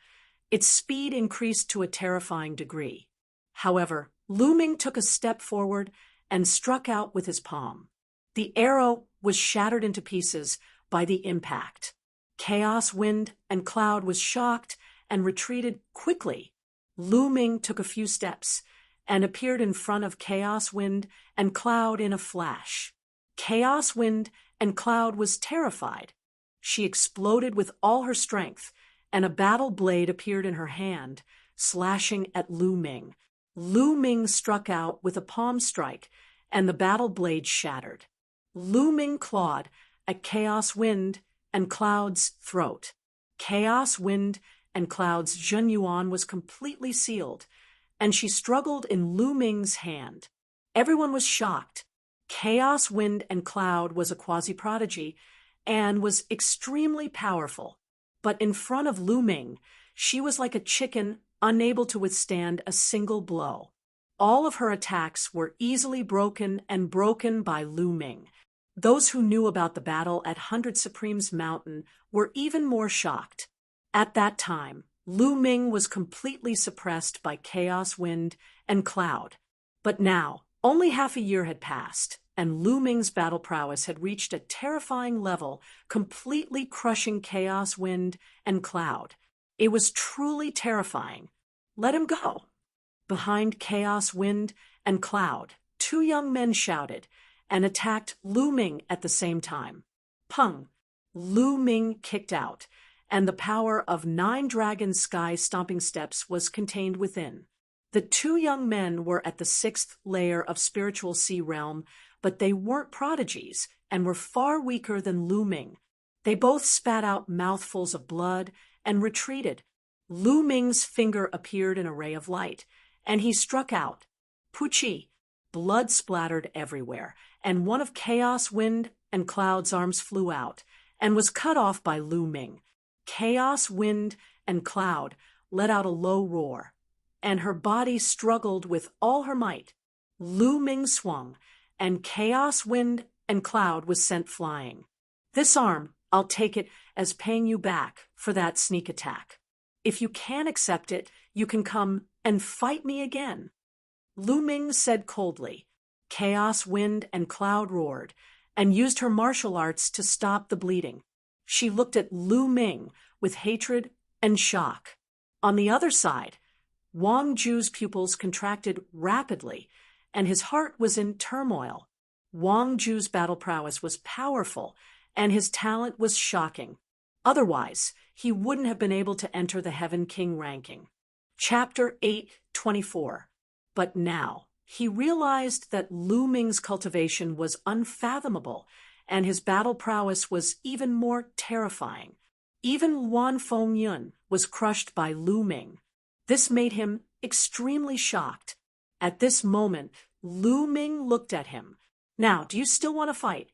its speed increased to a terrifying degree. However, Lu Ming took a step forward and struck out with his palm. The arrow was shattered into pieces by the impact. Chaos, Wind, and Cloud was shocked and retreated quickly. Lu Ming took a few steps and appeared in front of Chaos, Wind, and Cloud in a flash. Chaos, Wind, and Cloud was terrified. She exploded with all her strength, and a battle blade appeared in her hand, slashing at Lu Ming. Lu Ming struck out with a palm strike, and the battle blade shattered. Lu Ming clawed at Chaos, Wind, and Cloud's throat. Chaos, Wind, and Cloud's Zhen Yuan was completely sealed, and she struggled in Lu Ming's hand. Everyone was shocked. Chaos, Wind, and Cloud was a quasi-prodigy and was extremely powerful. But in front of Lu Ming, she was like a chicken unable to withstand a single blow. All of her attacks were easily broken and broken by Lu Ming. Those who knew about the battle at Hundred Supremes Mountain were even more shocked. At that time, Lu Ming was completely suppressed by Chaos Wind and Cloud. But now, only half a year had passed, and Lu Ming's battle prowess had reached a terrifying level, completely crushing Chaos Wind and Cloud. It was truly terrifying. Let him go. Behind Chaos Wind and Cloud, two young men shouted and attacked Lu Ming at the same time. Pung! Lu Ming kicked out, and the power of 9 dragon sky stomping steps was contained within. The two young men were at the 6th layer of spiritual sea realm, but they weren't prodigies and were far weaker than Lu Ming. They both spat out mouthfuls of blood and retreated. Lu Ming's finger appeared in a ray of light, and he struck out. Puchi! Blood splattered everywhere, and one of Chaos Wind and Cloud's arms flew out and was cut off by Lu Ming. Chaos Wind and Cloud let out a low roar, and her body struggled with all her might. Lu Ming swung, and Chaos Wind and Cloud was sent flying. This arm, I'll take it as paying you back for that sneak attack. If you can't accept it, you can come and fight me again. Lu Ming said coldly. Chaos Wind and Cloud roared, and used her martial arts to stop the bleeding. She looked at Lu Ming with hatred and shock. On the other side, Wang Ju's pupils contracted rapidly, and his heart was in turmoil. Wang Ju's battle prowess was powerful, and his talent was shocking. Otherwise, he wouldn't have been able to enter the Heaven King ranking. Chapter 8:24. But now, he realized that Lu Ming's cultivation was unfathomable, and his battle prowess was even more terrifying. Even Wan Fengyun was crushed by Lu Ming. This made him extremely shocked. At this moment, Lu Ming looked at him. Now, do you still want to fight?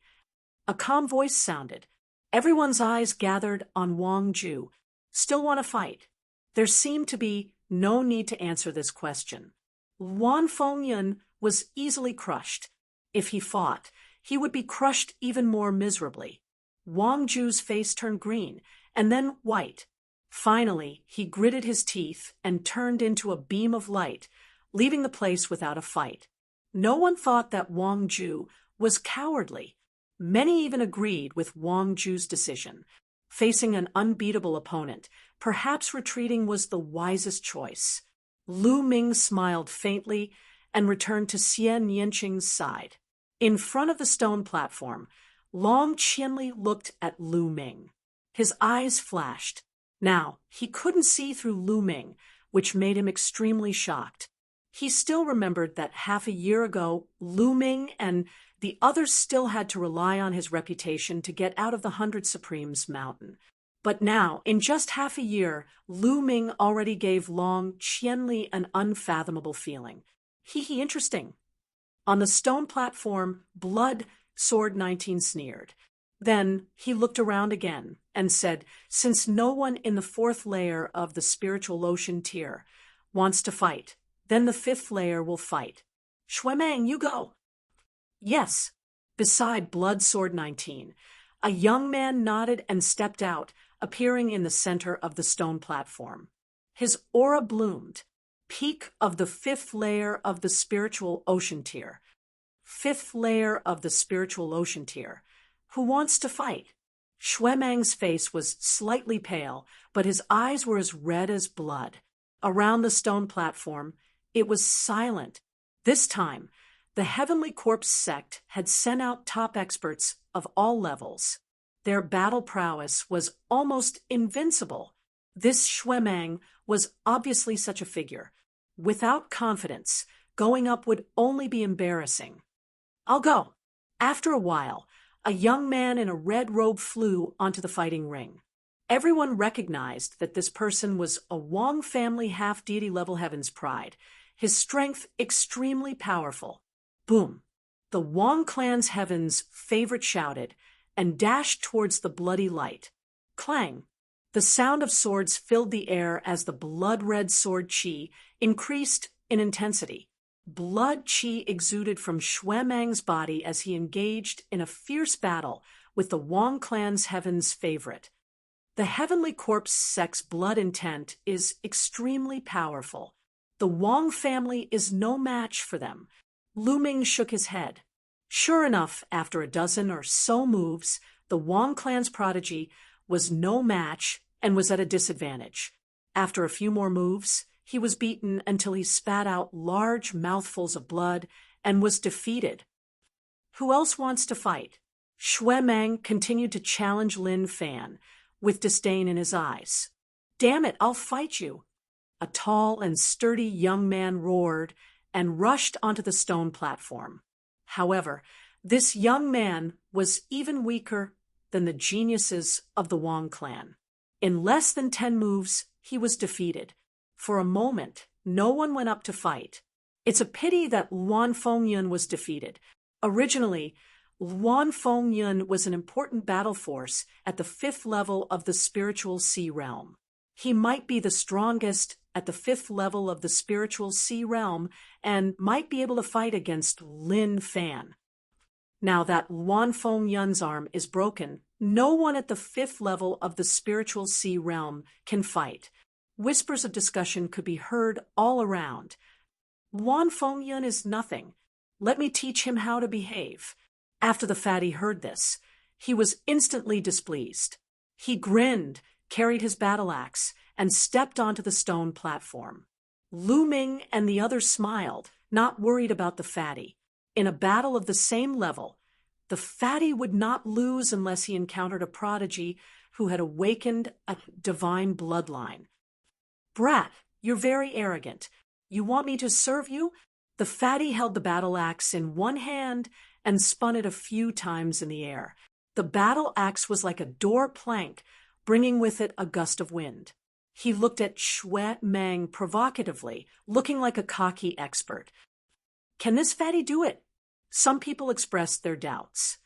A calm voice sounded. Everyone's eyes gathered on Wang Ju. Still want to fight? There seemed to be no need to answer this question. Wan Fengyun was easily crushed. If he fought, he would be crushed even more miserably. Wang Ju's face turned green, and then white. Finally, he gritted his teeth and turned into a beam of light, leaving the place without a fight. No one thought that Wang Ju was cowardly. Many even agreed with Wang Ju's decision. Facing an unbeatable opponent, perhaps retreating was the wisest choice. Lu Ming smiled faintly and returned to Xian Yanqing's side. In front of the stone platform, Long Qianli looked at Lu Ming. His eyes flashed. Now, he couldn't see through Lu Ming, which made him extremely shocked. He still remembered that half a year ago, Lu Ming and the others still had to rely on his reputation to get out of the Hundred Supremes Mountain. But now, in just half a year, Lu Ming already gave Long Qianli an unfathomable feeling. Interesting. On the stone platform, Blood Sword 19 sneered. Then he looked around again and said, since no one in the 4th layer of the spiritual ocean tier wants to fight, then the 5th layer will fight. Shuemeng, you go. Yes. Beside Blood Sword 19, a young man nodded and stepped out, appearing in the center of the stone platform. His aura bloomed. Peak of the 5th layer of the spiritual ocean tier. 5th layer of the spiritual ocean tier. Who wants to fight? Shuemeng's face was slightly pale, but his eyes were as red as blood. Around the stone platform, it was silent. This time, the Heavenly Corpse sect had sent out top experts of all levels. Their battle prowess was almost invincible. This Shuemeng was obviously such a figure. Without confidence, going up would only be embarrassing. I'll go. After a while, a young man in a red robe flew onto the fighting ring. Everyone recognized that this person was a Wang family half-deity level Heaven's Pride, his strength extremely powerful. Boom! The Wang clan's Heaven's favorite shouted and dashed towards the bloody light. Clang! The sound of swords filled the air as the blood-red sword chi increased in intensity. Blood chi exuded from Xue Mang's body as he engaged in a fierce battle with the Wang clan's heaven's favorite. The Heavenly Corpse sect's blood intent is extremely powerful. The Wang family is no match for them. Lu Ming shook his head. Sure enough, after a dozen or so moves, the Wang clan's prodigy was no match and was at a disadvantage. After a few more moves, he was beaten until he spat out large mouthfuls of blood and was defeated. Who else wants to fight? Xue Mang continued to challenge Lin Fan, with disdain in his eyes. Damn it, I'll fight you. A tall and sturdy young man roared and rushed onto the stone platform. However, this young man was even weaker than the geniuses of the Wang clan. In less than 10 moves, he was defeated. For a moment, no one went up to fight. It's a pity that Luan Fengyun was defeated. Originally, Luan Fengyun was an important battle force at the 5th level of the spiritual sea realm. He might be the strongest at the 5th level of the spiritual sea realm and might be able to fight against Lin Fan. Now that Luan Fengyun's arm is broken, no one at the 5th level of the spiritual sea realm can fight. Whispers of discussion could be heard all around. Luan Fengyun is nothing. Let me teach him how to behave. After the fatty heard this, he was instantly displeased. He grinned, carried his battle axe, and stepped onto the stone platform. Lu Ming and the others smiled, not worried about the fatty. In a battle of the same level, the fatty would not lose unless he encountered a prodigy who had awakened a divine bloodline. Brat, you're very arrogant. You want me to serve you? The fatty held the battle axe in one hand and spun it a few times in the air. The battle axe was like a door plank, bringing with it a gust of wind. He looked at Xue Mang provocatively, looking like a cocky expert. Can this fatty do it? Some people expressed their doubts.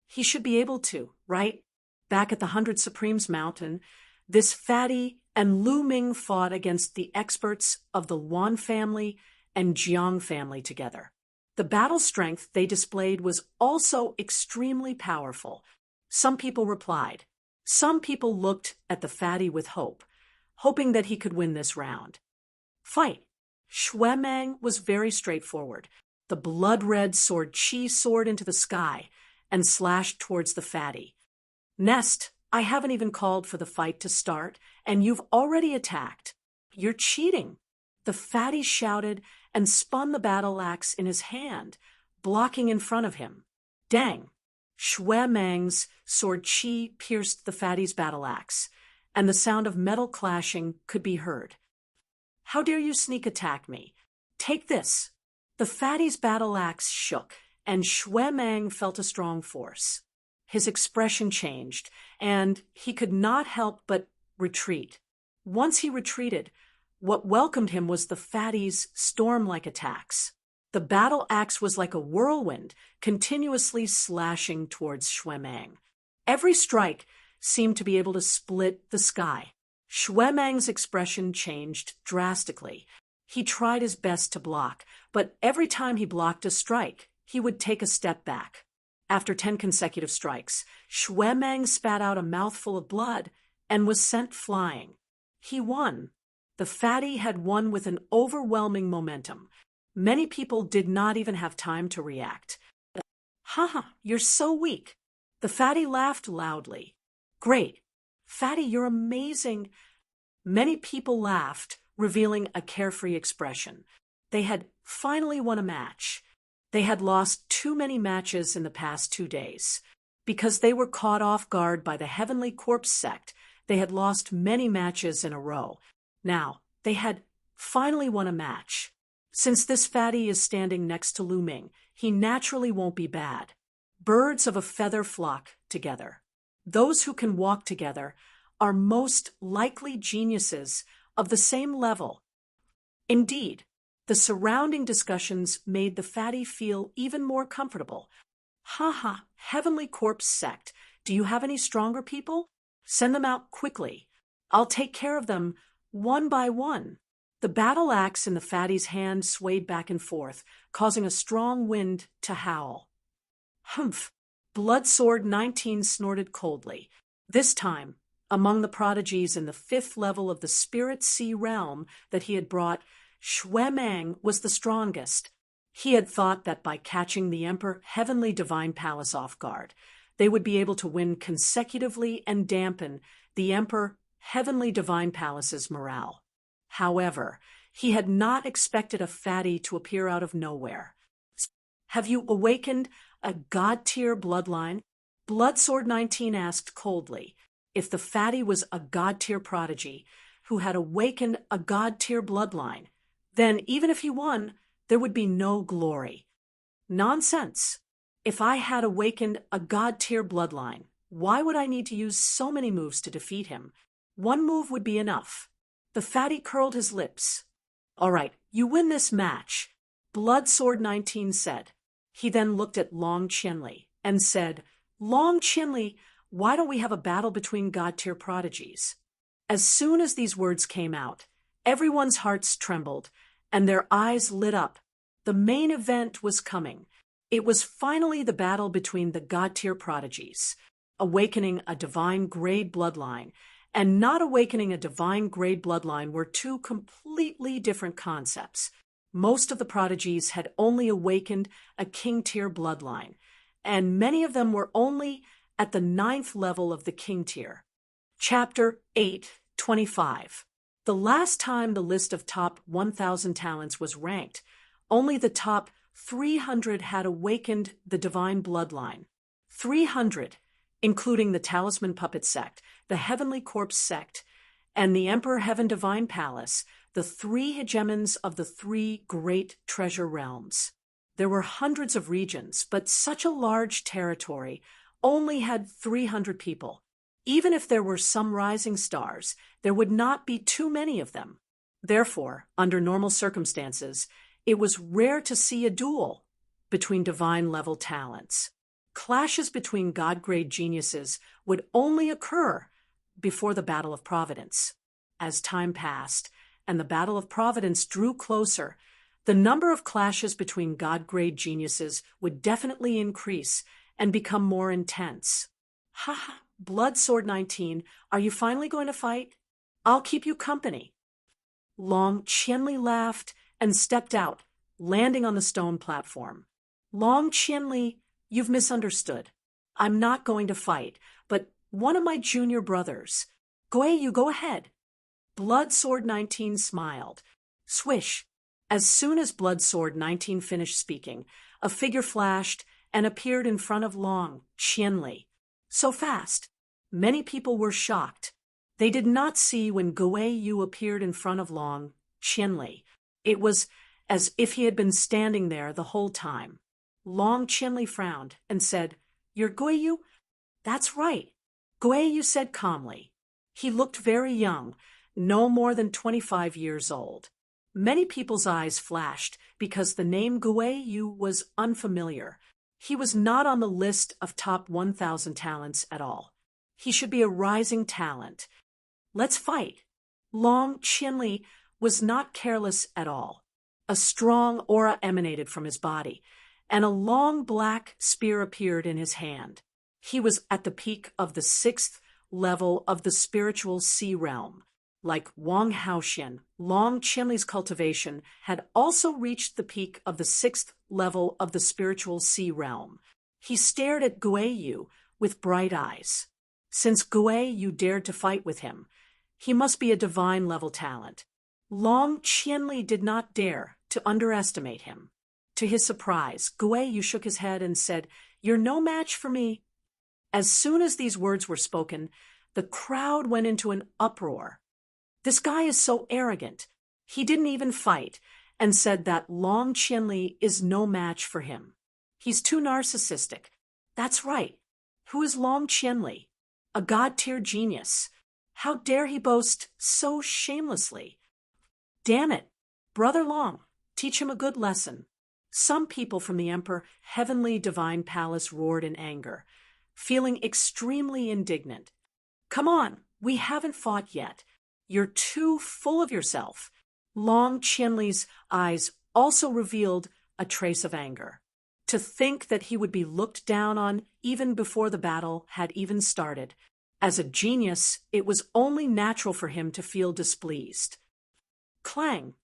He should be able to, right? Back at the 100 Supremes Mountain, this fatty and Lu Ming fought against the experts of the Wan family and Jiang family together. The battle strength they displayed was also extremely powerful. Some people replied. Some people looked at the fatty with hope, hoping that he could win this round. Fight! Xue Mang was very straightforward. The blood-red sword chi soared into the sky and slashed towards the fatty. Nest, I haven't even called for the fight to start, and you've already attacked. You're cheating. The fatty shouted and spun the battle axe in his hand, blocking in front of him. Dang! Xue Mang's sword chi pierced the fatty's battle axe, and the sound of metal clashing could be heard. How dare you sneak attack me? Take this! The fatty's battle axe shook, and Xue Mang felt a strong force. His expression changed, and he could not help but retreat. Once he retreated, what welcomed him was the fatty's storm-like attacks. The battle axe was like a whirlwind, continuously slashing towards Xue Mang. Every strike seemed to be able to split the sky. Xue Mang's expression changed drastically. He tried his best to block, but every time he blocked a strike, he would take a step back. After 10 consecutive strikes, Xue Mang spat out a mouthful of blood and was sent flying. He won. The fatty had won with an overwhelming momentum. Many people did not even have time to react. Haha, you're so weak. The fatty laughed loudly. Great. Fatty, you're amazing. Many people laughed, revealing a carefree expression. They had finally won a match. They had lost too many matches in the past 2 days. Because they were caught off guard by the Heavenly Corpse sect, they had lost many matches in a row. Now, they had finally won a match. Since this fatty is standing next to Lu Ming, he naturally won't be bad. Birds of a feather flock together. Those who can walk together are most likely geniuses of the same level. Indeed, the surrounding discussions made the fatty feel even more comfortable. Haha, Heavenly Corpse sect, do you have any stronger people? Send them out quickly. I'll take care of them one by one. The battle axe in the fatty's hand swayed back and forth, causing a strong wind to howl. Humph! Bloodsword 19 snorted coldly. This time, among the prodigies in the 5th level of the Spirit Sea realm that he had brought, Shui was the strongest. He had thought that by catching the Emperor Heavenly Divine Palace off guard, they would be able to win consecutively and dampen the Emperor Heavenly Divine Palace's morale. However, he had not expected a fatty to appear out of nowhere. Have you awakened a god-tier bloodline? Bloodsword 19 asked coldly if the fatty was a god-tier prodigy who had awakened a god-tier bloodline. Then, even if he won, there would be no glory. Nonsense. If I had awakened a god-tier bloodline, why would I need to use so many moves to defeat him? One move would be enough. The fatty curled his lips. All right, you win this match, Bloodsword 19 said. He then looked at Long Chenli and said, Long Chenli, why don't we have a battle between god-tier prodigies? As soon as these words came out, everyone's hearts trembled and their eyes lit up. The main event was coming. It was finally the battle between the god-tier prodigies, awakening a divine grade bloodline and not awakening a divine grade bloodline were two completely different concepts. Most of the prodigies had only awakened a king-tier bloodline, and many of them were only at the 9th level of the king tier. Chapter 8:25. The last time the list of top 1,000 talents was ranked, only the top 300 had awakened the divine bloodline. 300, including the Talisman Puppet Sect, the Heavenly Corpse Sect, and the Emperor Heaven Divine Palace, the 3 hegemons of the 3 great treasure realms. There were hundreds of regions, but such a large territory only had 300 people. Even if there were some rising stars, there would not be too many of them. Therefore, under normal circumstances, it was rare to see a duel between divine-level talents. Clashes between god-grade geniuses would only occur before the Battle of Providence. As time passed and the Battle of Providence drew closer, the number of clashes between god-grade geniuses would definitely increase and become more intense. Ha ha, Bloodsword 19, are you finally going to fight? I'll keep you company. Long Chenli laughed and stepped out, landing on the stone platform. Long Chenli, you've misunderstood. I'm not going to fight, but one of my junior brothers. Guei, you go ahead. Bloodsword 19 smiled. Swish. As soon as Bloodsword 19 finished speaking, a figure flashed and appeared in front of Long Chenli. So fast. Many people were shocked. They did not see when Guei Yu appeared in front of Long Chenli. It was as if he had been standing there the whole time. Long Chenli frowned and said, You're Guei Yu? That's right. Guei Yu said calmly. He looked very young, no more than 25 years old. Many people's eyes flashed because the name Guei Yu was unfamiliar. He was not on the list of top 1,000 talents at all. He should be a rising talent. Let's fight. Long Chenli was not careless at all. A strong aura emanated from his body, and a long black spear appeared in his hand. He was at the peak of the 6th level of the spiritual sea realm. Like Wang Haoxian, Long Chenli's cultivation had also reached the peak of the 6th level of the spiritual sea realm. He stared at Guei Yu with bright eyes. Since Guei Yu dared to fight with him, he must be a divine-level talent. Long Chenli did not dare to underestimate him. To his surprise, Guei Yu shook his head and said, You're no match for me. As soon as these words were spoken, the crowd went into an uproar. This guy is so arrogant. He didn't even fight and said that Long Chenli is no match for him. He's too narcissistic. That's right. Who is Long Chenli? A god-tier genius. How dare he boast so shamelessly? Damn it. Brother Long, teach him a good lesson. Some people from the Emperor Heavenly Divine Palace roared in anger, feeling extremely indignant. Come on, We haven't fought yet. You're too full of yourself. Long Qianli's eyes also revealed a trace of anger. To think that he would be looked down on even before the battle had even started. As a genius, it was only natural for him to feel displeased. Clang!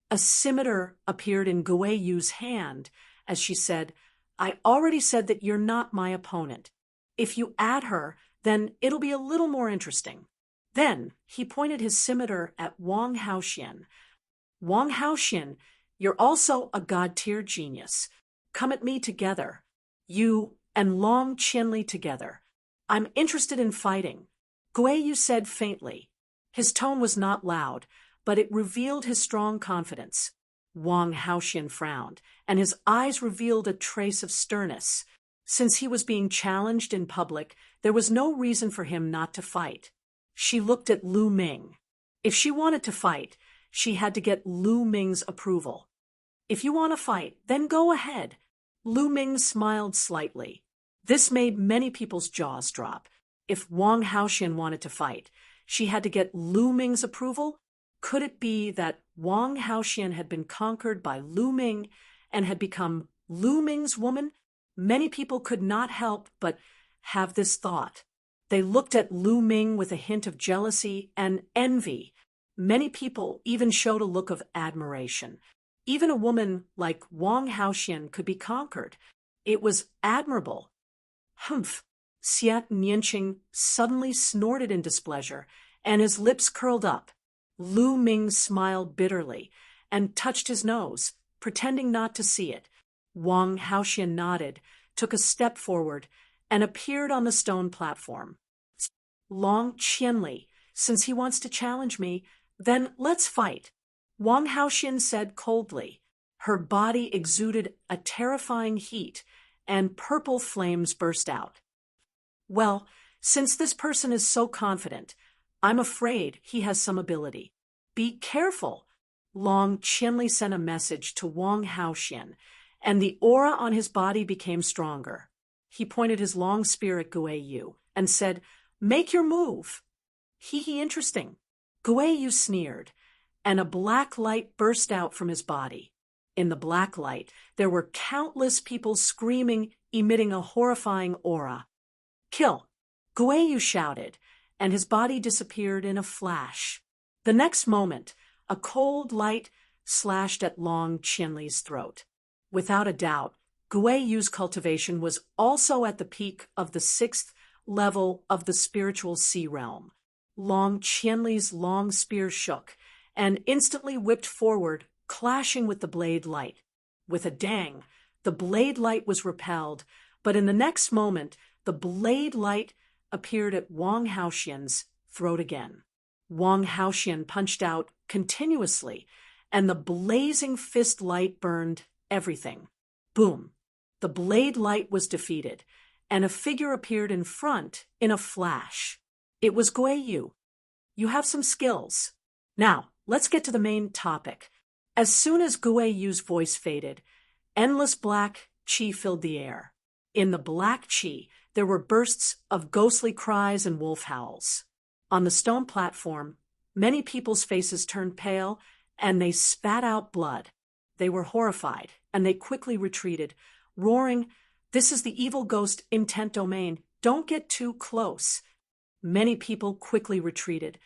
A scimitar appeared in Gui Yu's hand as she said, I already said that you're not my opponent. If you add her, then it'll be a little more interesting. Then he pointed his scimitar at Wang Haoxian. Wang Haoxian, you're also a god-tier genius. Come at me together. You and Long Qianli together. I'm interested in fighting. Gui Yu said faintly. His tone was not loud, but it revealed his strong confidence. Wang Haoxian frowned, and his eyes revealed a trace of sternness. Since he was being challenged in public, there was no reason for him not to fight. She looked at Lu Ming. If she wanted to fight, she had to get Lu Ming's approval. If you want to fight, then go ahead. Lu Ming smiled slightly. This made many people's jaws drop. If Wang Haoxian wanted to fight, she had to get Lu Ming's approval? Could it be that Wang Haoxian had been conquered by Lu Ming and had become Lu Ming's woman? Many people could not help but have this thought. They looked at Lu Ming with a hint of jealousy and envy. Many people even showed a look of admiration. Even a woman like Wang Haoxian could be conquered. It was admirable. Humph! Xiat Nianqing suddenly snorted in displeasure, and his lips curled up. Lu Ming smiled bitterly and touched his nose, pretending not to see it. Wang Haoxian nodded, took a step forward, and appeared on the stone platform. Long Qianli, since he wants to challenge me, then let's fight. Wang Haoxian said coldly. Her body exuded a terrifying heat, and purple flames burst out. Well, since this person is so confident, I'm afraid he has some ability. Be careful. Long Qianli sent a message to Wang Haoxian, and the aura on his body became stronger. He pointed his long spear at Gui Yu and said, Make your move. Hee, interesting. Gui Yu sneered, and a black light burst out from his body. In the black light, there were countless people screaming, emitting a horrifying aura. Kill! Gui Yu shouted, and his body disappeared in a flash. The next moment, a cold light slashed at Long Qianli's throat. Without a doubt, Gui Yu's cultivation was also at the peak of the 6th level of the spiritual sea realm. Long Qianli's long spear shook, and instantly whipped forward, clashing with the blade light. With a dang, the blade light was repelled, but in the next moment, the blade light appeared at Wang Haoxian's throat again. Wang Haoxian punched out continuously, and the blazing fist light burned everything. Boom! The blade light was defeated, and a figure appeared in front in a flash. It was Gui Yu. You have some skills. Now, let's get to the main topic. As soon as Gui Yu's voice faded, endless black qi filled the air. In the black qi, there were bursts of ghostly cries and wolf howls. On the stone platform, many people's faces turned pale, and they spat out blood. They were horrified, and they quickly retreated, roaring, This is the evil ghost intent domain. Don't get too close. Many people quickly retreated,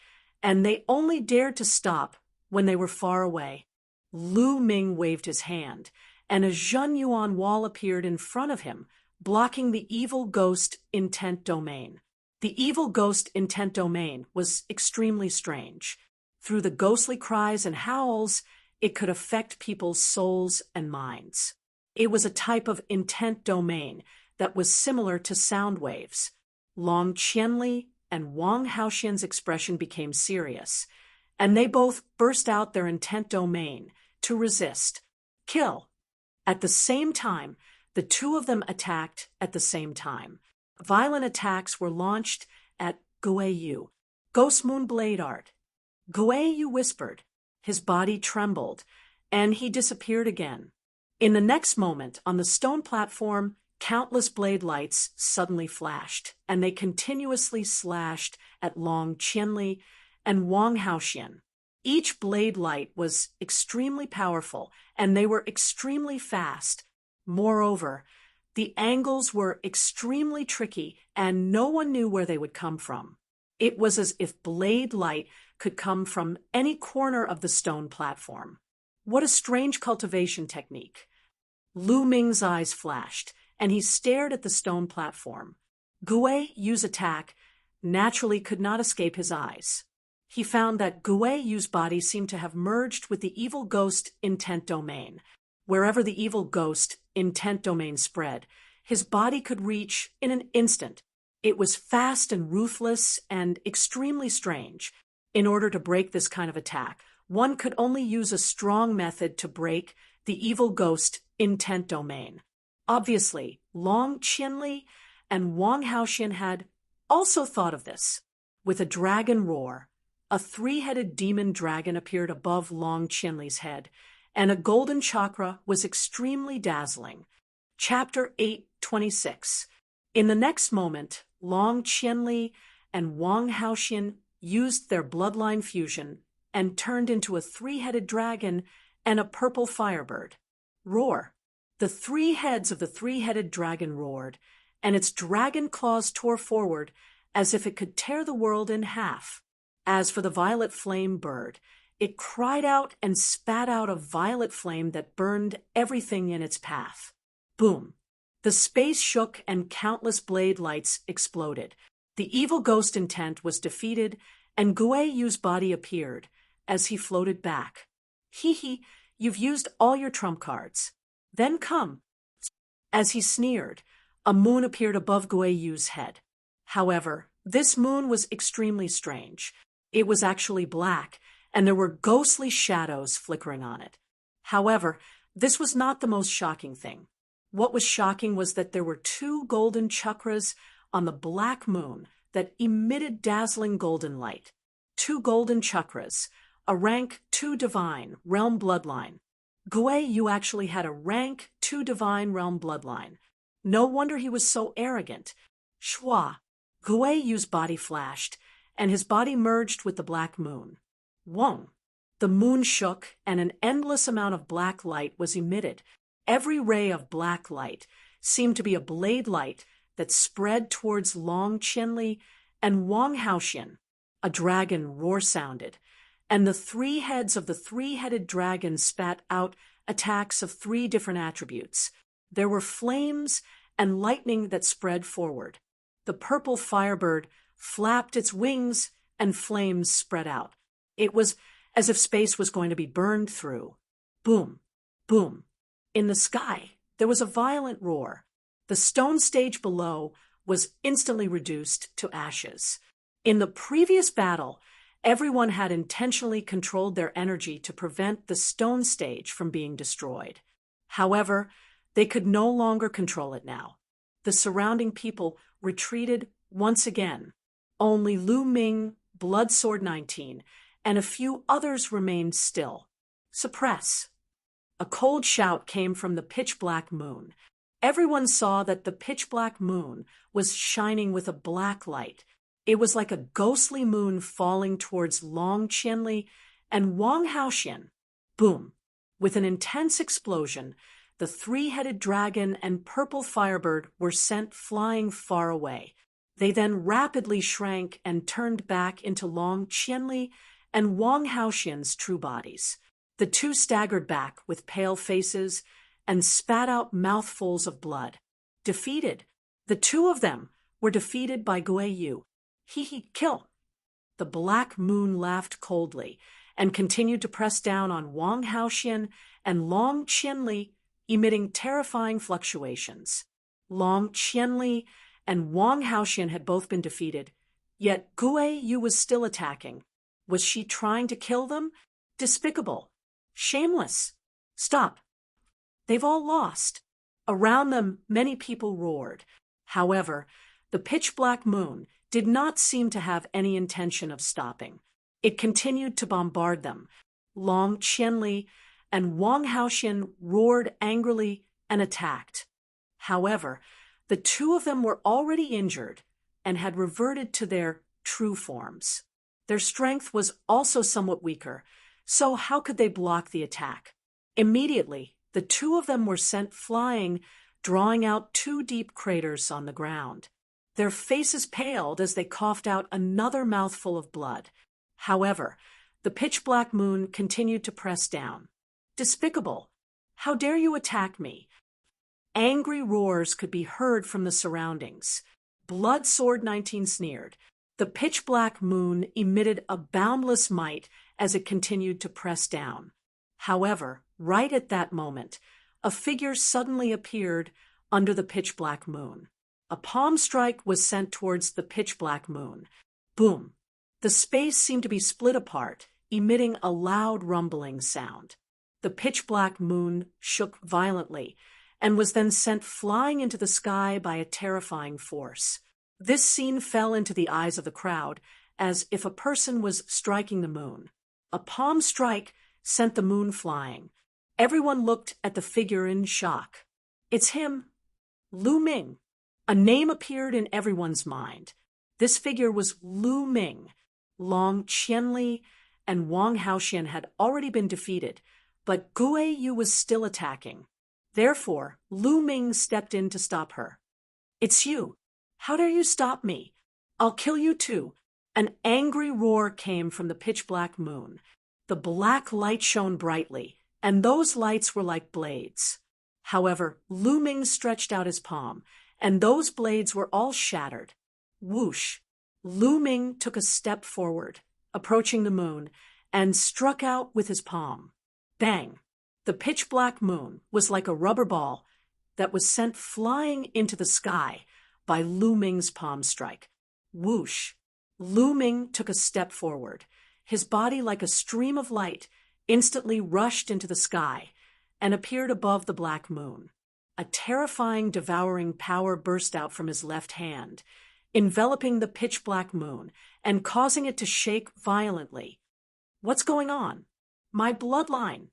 and they only dared to stop when they were far away. Lu Ming waved his hand, and a Zhen Yuan wall appeared in front of him, blocking the evil ghost intent domain. The evil ghost intent domain was extremely strange. Through the ghostly cries and howls, it could affect people's souls and minds. It was a type of intent domain that was similar to sound waves. Long Qianli and Wang Haoxian's expression became serious, and they both burst out their intent domain to resist. Kill! At the same time, the two of them attacked at the same time. Violent attacks were launched at Gui Yu. Ghost Moon Blade Art. Gui Yu whispered. His body trembled, and he disappeared again. In the next moment, on the stone platform, Countless blade lights suddenly flashed, and they continuously slashed at Long Qianli and Wang Haoxian. Each blade light was extremely powerful, and they were extremely fast. Moreover, the angles were extremely tricky, and no one knew where they would come from. It was as if blade light could come from any corner of the stone platform. What a strange cultivation technique. Lu Ming's eyes flashed, and he stared at the stone platform. Gui Yu's attack naturally could not escape his eyes. He found that Gui Yu's body seemed to have merged with the evil ghost intent domain. Wherever the evil ghost intent domain spread, his body could reach in an instant. It was fast and ruthless and extremely strange. In order to break this kind of attack, one could only use a strong method to break the evil ghost intent domain. Obviously, Long Qianli and Wang Haoxian had also thought of this. With a dragon roar, a three-headed demon dragon appeared above Long Qianli's head, and a golden chakra was extremely dazzling. Chapter 8:26. In the next moment, Long Qianli and Wang Haoxian used their bloodline fusion and turned into a three-headed dragon and a purple firebird. Roar. The three heads of the three-headed dragon roared, and its dragon claws tore forward as if it could tear the world in half. As for the violet flame bird, it cried out and spat out a violet flame that burned everything in its path. Boom. The space shook and countless blade lights exploded. The evil ghost intent was defeated, and Gui Yu's body appeared as he floated back. Hee, you've used all your trump cards. Then come. As he sneered, a moon appeared above Gui Yu's head. However, this moon was extremely strange. It was actually black, and there were ghostly shadows flickering on it. However, this was not the most shocking thing. What was shocking was that there were two golden chakras on the black moon that emitted dazzling golden light. Two golden chakras, a rank 2 divine realm bloodline. Gui Yu actually had a rank 2 divine realm bloodline. No wonder he was so arrogant. Shua. Gui Yu's body flashed, and his body merged with the black moon. Wong. The moon shook, and an endless amount of black light was emitted. Every ray of black light seemed to be a blade light that spread towards Long Qianli and Wang Haoxian. A dragon roar sounded, and the three heads of the three-headed dragon spat out attacks of 3 different attributes. There were flames and lightning that spread forward. The purple firebird flapped its wings, and flames spread out. It was as if space was going to be burned through. Boom, boom. In the sky, there was a violent roar. The stone stage below was instantly reduced to ashes. In the previous battle, everyone had intentionally controlled their energy to prevent the stone stage from being destroyed. However, they could no longer control it now. The surrounding people retreated once again. Only Lu Ming, Bloodsword 19, and a few others remained still. Suppress. A cold shout came from the pitch-black moon. Everyone saw that the pitch-black moon was shining with a black light. It was like a ghostly moon falling towards Long Qianli and Wang Haoxian. Boom! With an intense explosion, the three-headed dragon and purple firebird were sent flying far away. They then rapidly shrank and turned back into Long Qianli and Wang Haoxian's true bodies. The two staggered back with pale faces and spat out mouthfuls of blood. Defeated. The two of them were defeated by Gui Yu. Kill. The black moon laughed coldly and continued to press down on Wang Haoxian and Long Qianli, emitting terrifying fluctuations. Long Qianli and Wang Haoxian had both been defeated, yet Gui Yu was still attacking. Was she trying to kill them? Despicable. Shameless. Stop. They've all lost. Around them, many people roared. However, the pitch-black moon did not seem to have any intention of stopping. It continued to bombard them. Long Qianli and Wang Haoxian roared angrily and attacked. However, the two of them were already injured and had reverted to their true forms. Their strength was also somewhat weaker, so how could they block the attack? Immediately, the two of them were sent flying, drawing out two deep craters on the ground. Their faces paled as they coughed out another mouthful of blood. However, the pitch-black moon continued to press down. Despicable! How dare you attack me? Angry roars could be heard from the surroundings. Blood Sword 19 sneered. The pitch-black moon emitted a boundless might as it continued to press down. However, right at that moment, a figure suddenly appeared under the pitch-black moon. A palm strike was sent towards the pitch-black moon. Boom! The space seemed to be split apart, emitting a loud rumbling sound. The pitch-black moon shook violently and was then sent flying into the sky by a terrifying force. This scene fell into the eyes of the crowd as if a person was striking the moon. A palm strike sent the moon flying. Everyone looked at the figure in shock. It's him, Lu Ming. A name appeared in everyone's mind. This figure was Lu Ming. Long Qianli and Wang Haoxian had already been defeated, but Gui Yu was still attacking. Therefore, Lu Ming stepped in to stop her. It's you. How dare you stop me? I'll kill you too. An angry roar came from the pitch-black moon. The black light shone brightly, and those lights were like blades. However, Lu Ming stretched out his palm, and those blades were all shattered. Whoosh! Lu Ming took a step forward, approaching the moon, and struck out with his palm. Bang! The pitch-black moon was like a rubber ball that was sent flying into the sky by Lu Ming's palm strike. Whoosh! Lu Ming took a step forward. His body, like a stream of light, instantly rushed into the sky and appeared above the black moon. A terrifying, devouring power burst out from his left hand, enveloping the pitch-black moon and causing it to shake violently. What's going on? My bloodline!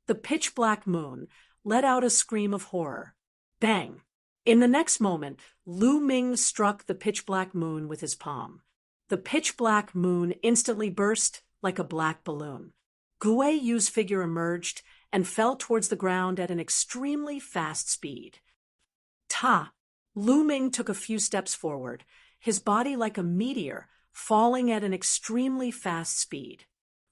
The pitch-black moon let out a scream of horror. Bang! In the next moment, Lu Ming struck the pitch-black moon with his palm. The pitch-black moon instantly burst like a black balloon. Gui Yu's figure emerged and fell towards the ground at an extremely fast speed. Ta! Lu Ming took a few steps forward, his body like a meteor, falling at an extremely fast speed.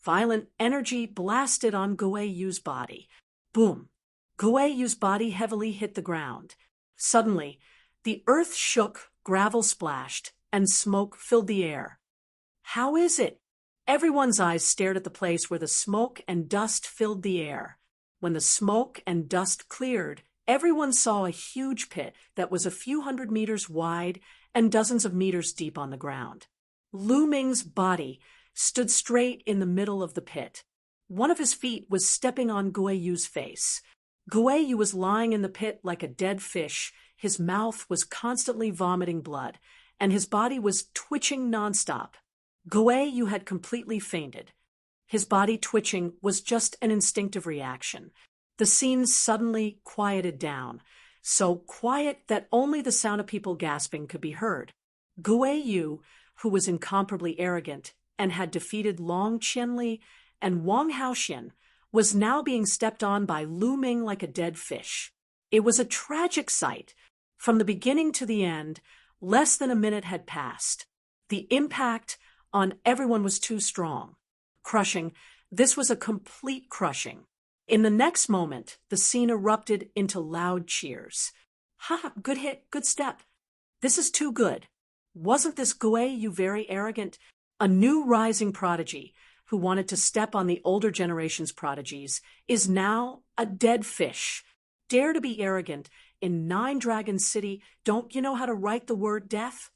Violent energy blasted on Gui Yu's body. Boom! Gui Yu's body heavily hit the ground. Suddenly, the earth shook, gravel splashed, and smoke filled the air. How is it? Everyone's eyes stared at the place where the smoke and dust filled the air. When the smoke and dust cleared, everyone saw a huge pit that was a few hundred meters wide and dozens of meters deep on the ground. Lu Ming's body stood straight in the middle of the pit. One of his feet was stepping on Gui Yu's face. Gui Yu was lying in the pit like a dead fish. His mouth was constantly vomiting blood, and his body was twitching nonstop. Gui Yu had completely fainted. His body twitching was just an instinctive reaction. The scene suddenly quieted down, so quiet that only the sound of people gasping could be heard. Gui Yu, who was incomparably arrogant and had defeated Long Qianli and Wang Haoxian, was now being stepped on by Lu Ming like a dead fish. It was a tragic sight. From the beginning to the end, less than a minute had passed. The impact on everyone was too strong. Crushing. This was a complete crushing. In the next moment, the scene erupted into loud cheers. Ha! Good hit, good step. This is too good. Wasn't this Gui Yu very arrogant? A new rising prodigy, who wanted to step on the older generation's prodigies, is now a dead fish. Dare to be arrogant in Nine Dragon City, don't you know how to write the word death?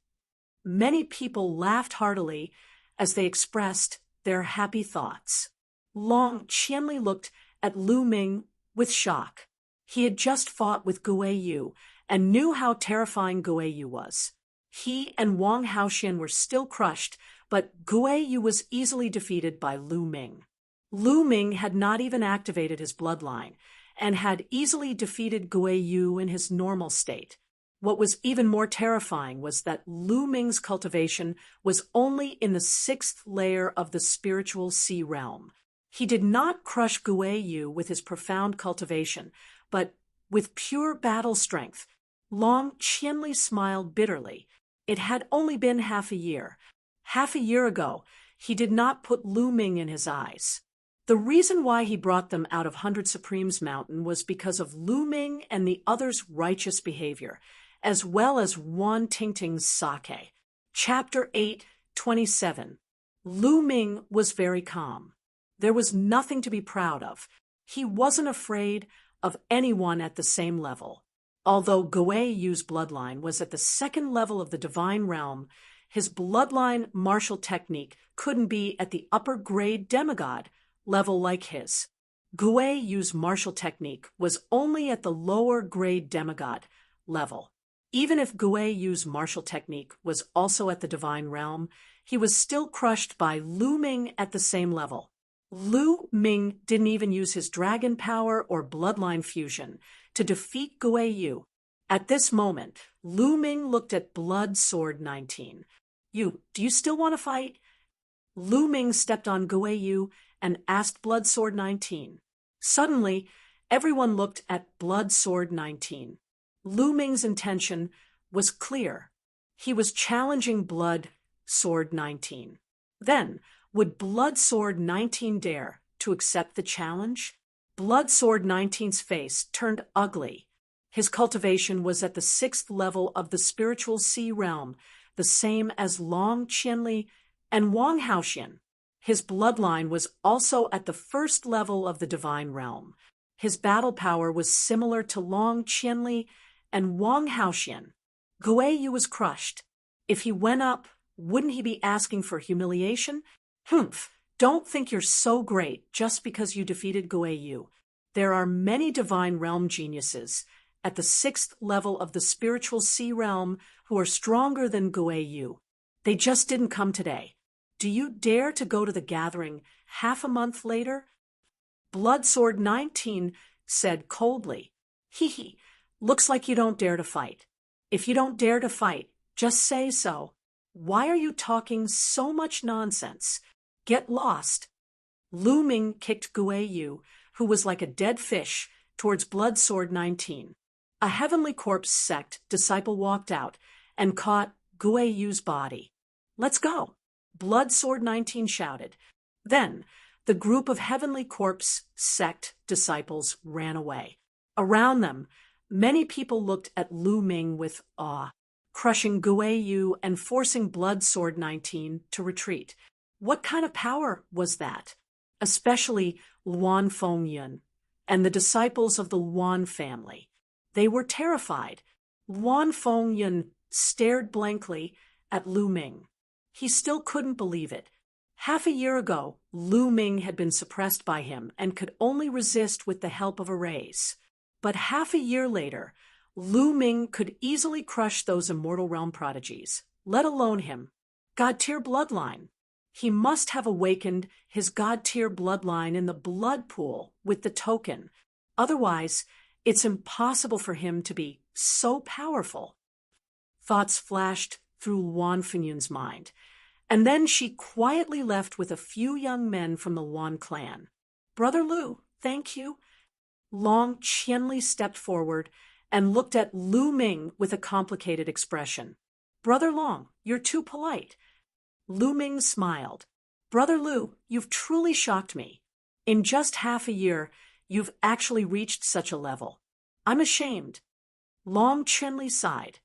Many people laughed heartily as they expressed their happy thoughts. Long Qianli looked at Lu Ming with shock. He had just fought with Gui Yu and knew how terrifying Gui Yu was. He and Wang Haoxian were still crushed, but Gui Yu was easily defeated by Lu Ming. Lu Ming had not even activated his bloodline, and had easily defeated Gui Yu in his normal state. What was even more terrifying was that Lu Ming's cultivation was only in the 6th layer of the spiritual sea realm. He did not crush Gui Yu with his profound cultivation, but with pure battle strength. Long Qianli smiled bitterly. It had only been half a year. Half a year ago, he did not put Lu Ming in his eyes. The reason why he brought them out of 100 Supremes Mountain was because of Lu Ming and the others' righteous behavior, as well as Wan Tingting's sake. Chapter 8:27. Lu Ming was very calm. There was nothing to be proud of. He wasn't afraid of anyone at the same level. Although Gui Yu's bloodline was at the 2nd level of the divine realm, his bloodline martial technique couldn't be at the upper grade demigod level like his. Gui Yu's martial technique was only at the lower grade demigod level. Even if Gui Yu's martial technique was also at the divine realm, he was still crushed by Lu Ming at the same level. Lu Ming didn't even use his dragon power or bloodline fusion to defeat Gui Yu. At this moment, Lu Ming looked at Blood Sword 19. Do you still want to fight? Lu Ming stepped on Gui Yu and asked Blood Sword 19. Suddenly, everyone looked at Blood Sword 19. Lu Ming's intention was clear. He was challenging Blood Sword 19. Then, would Blood Sword 19 dare to accept the challenge? Blood Sword 19's face turned ugly. His cultivation was at the 6th level of the spiritual sea realm, the same as Long Qianli and Wang Haoxian. His bloodline was also at the 1st level of the divine realm. His battle power was similar to Long Qianli and Wang Haoxian. Gui Yu was crushed. If he went up, wouldn't he be asking for humiliation? Humph, don't think you're so great just because you defeated Gui Yu. There are many divine realm geniuses at the 6th level of the spiritual sea realm who are stronger than Gui Yu. They just didn't come today. Do you dare to go to the gathering half a month later? Blood Sword 19 said coldly, Hee, looks like you don't dare to fight. If you don't dare to fight, just say so. Why are you talking so much nonsense? Get lost. Lu Ming kicked Gui Yu, who was like a dead fish, towards Blood Sword 19. A Heavenly Corpse sect disciple walked out and caught Gui Yu's body. Let's go, Blood Sword 19 shouted. Then, the group of Heavenly Corpse sect disciples ran away. Around them, many people looked at Lu Ming with awe, crushing Gui Yu and forcing Blood Sword 19 to retreat. What kind of power was that? Especially Luan Fengyun and the disciples of the Luan family. They were terrified. Luan Fengyun stared blankly at Lu Ming. He still couldn't believe it. Half a year ago, Lu Ming had been suppressed by him and could only resist with the help of a raise. But half a year later, Lu Ming could easily crush those Immortal Realm prodigies, let alone him. God-tier bloodline. He must have awakened his God-tier bloodline in the blood pool with the token. Otherwise, it's impossible for him to be so powerful. Thoughts flashed through Luan Fengyun's mind, and then she quietly left with a few young men from the Luan clan. Brother Lu, thank you. Long Qianli stepped forward and looked at Lu Ming with a complicated expression. Brother Long, you're too polite. Lu Ming smiled. Brother Lu, you've truly shocked me. In just half a year, you've actually reached such a level. I'm ashamed. Long Qianli sighed.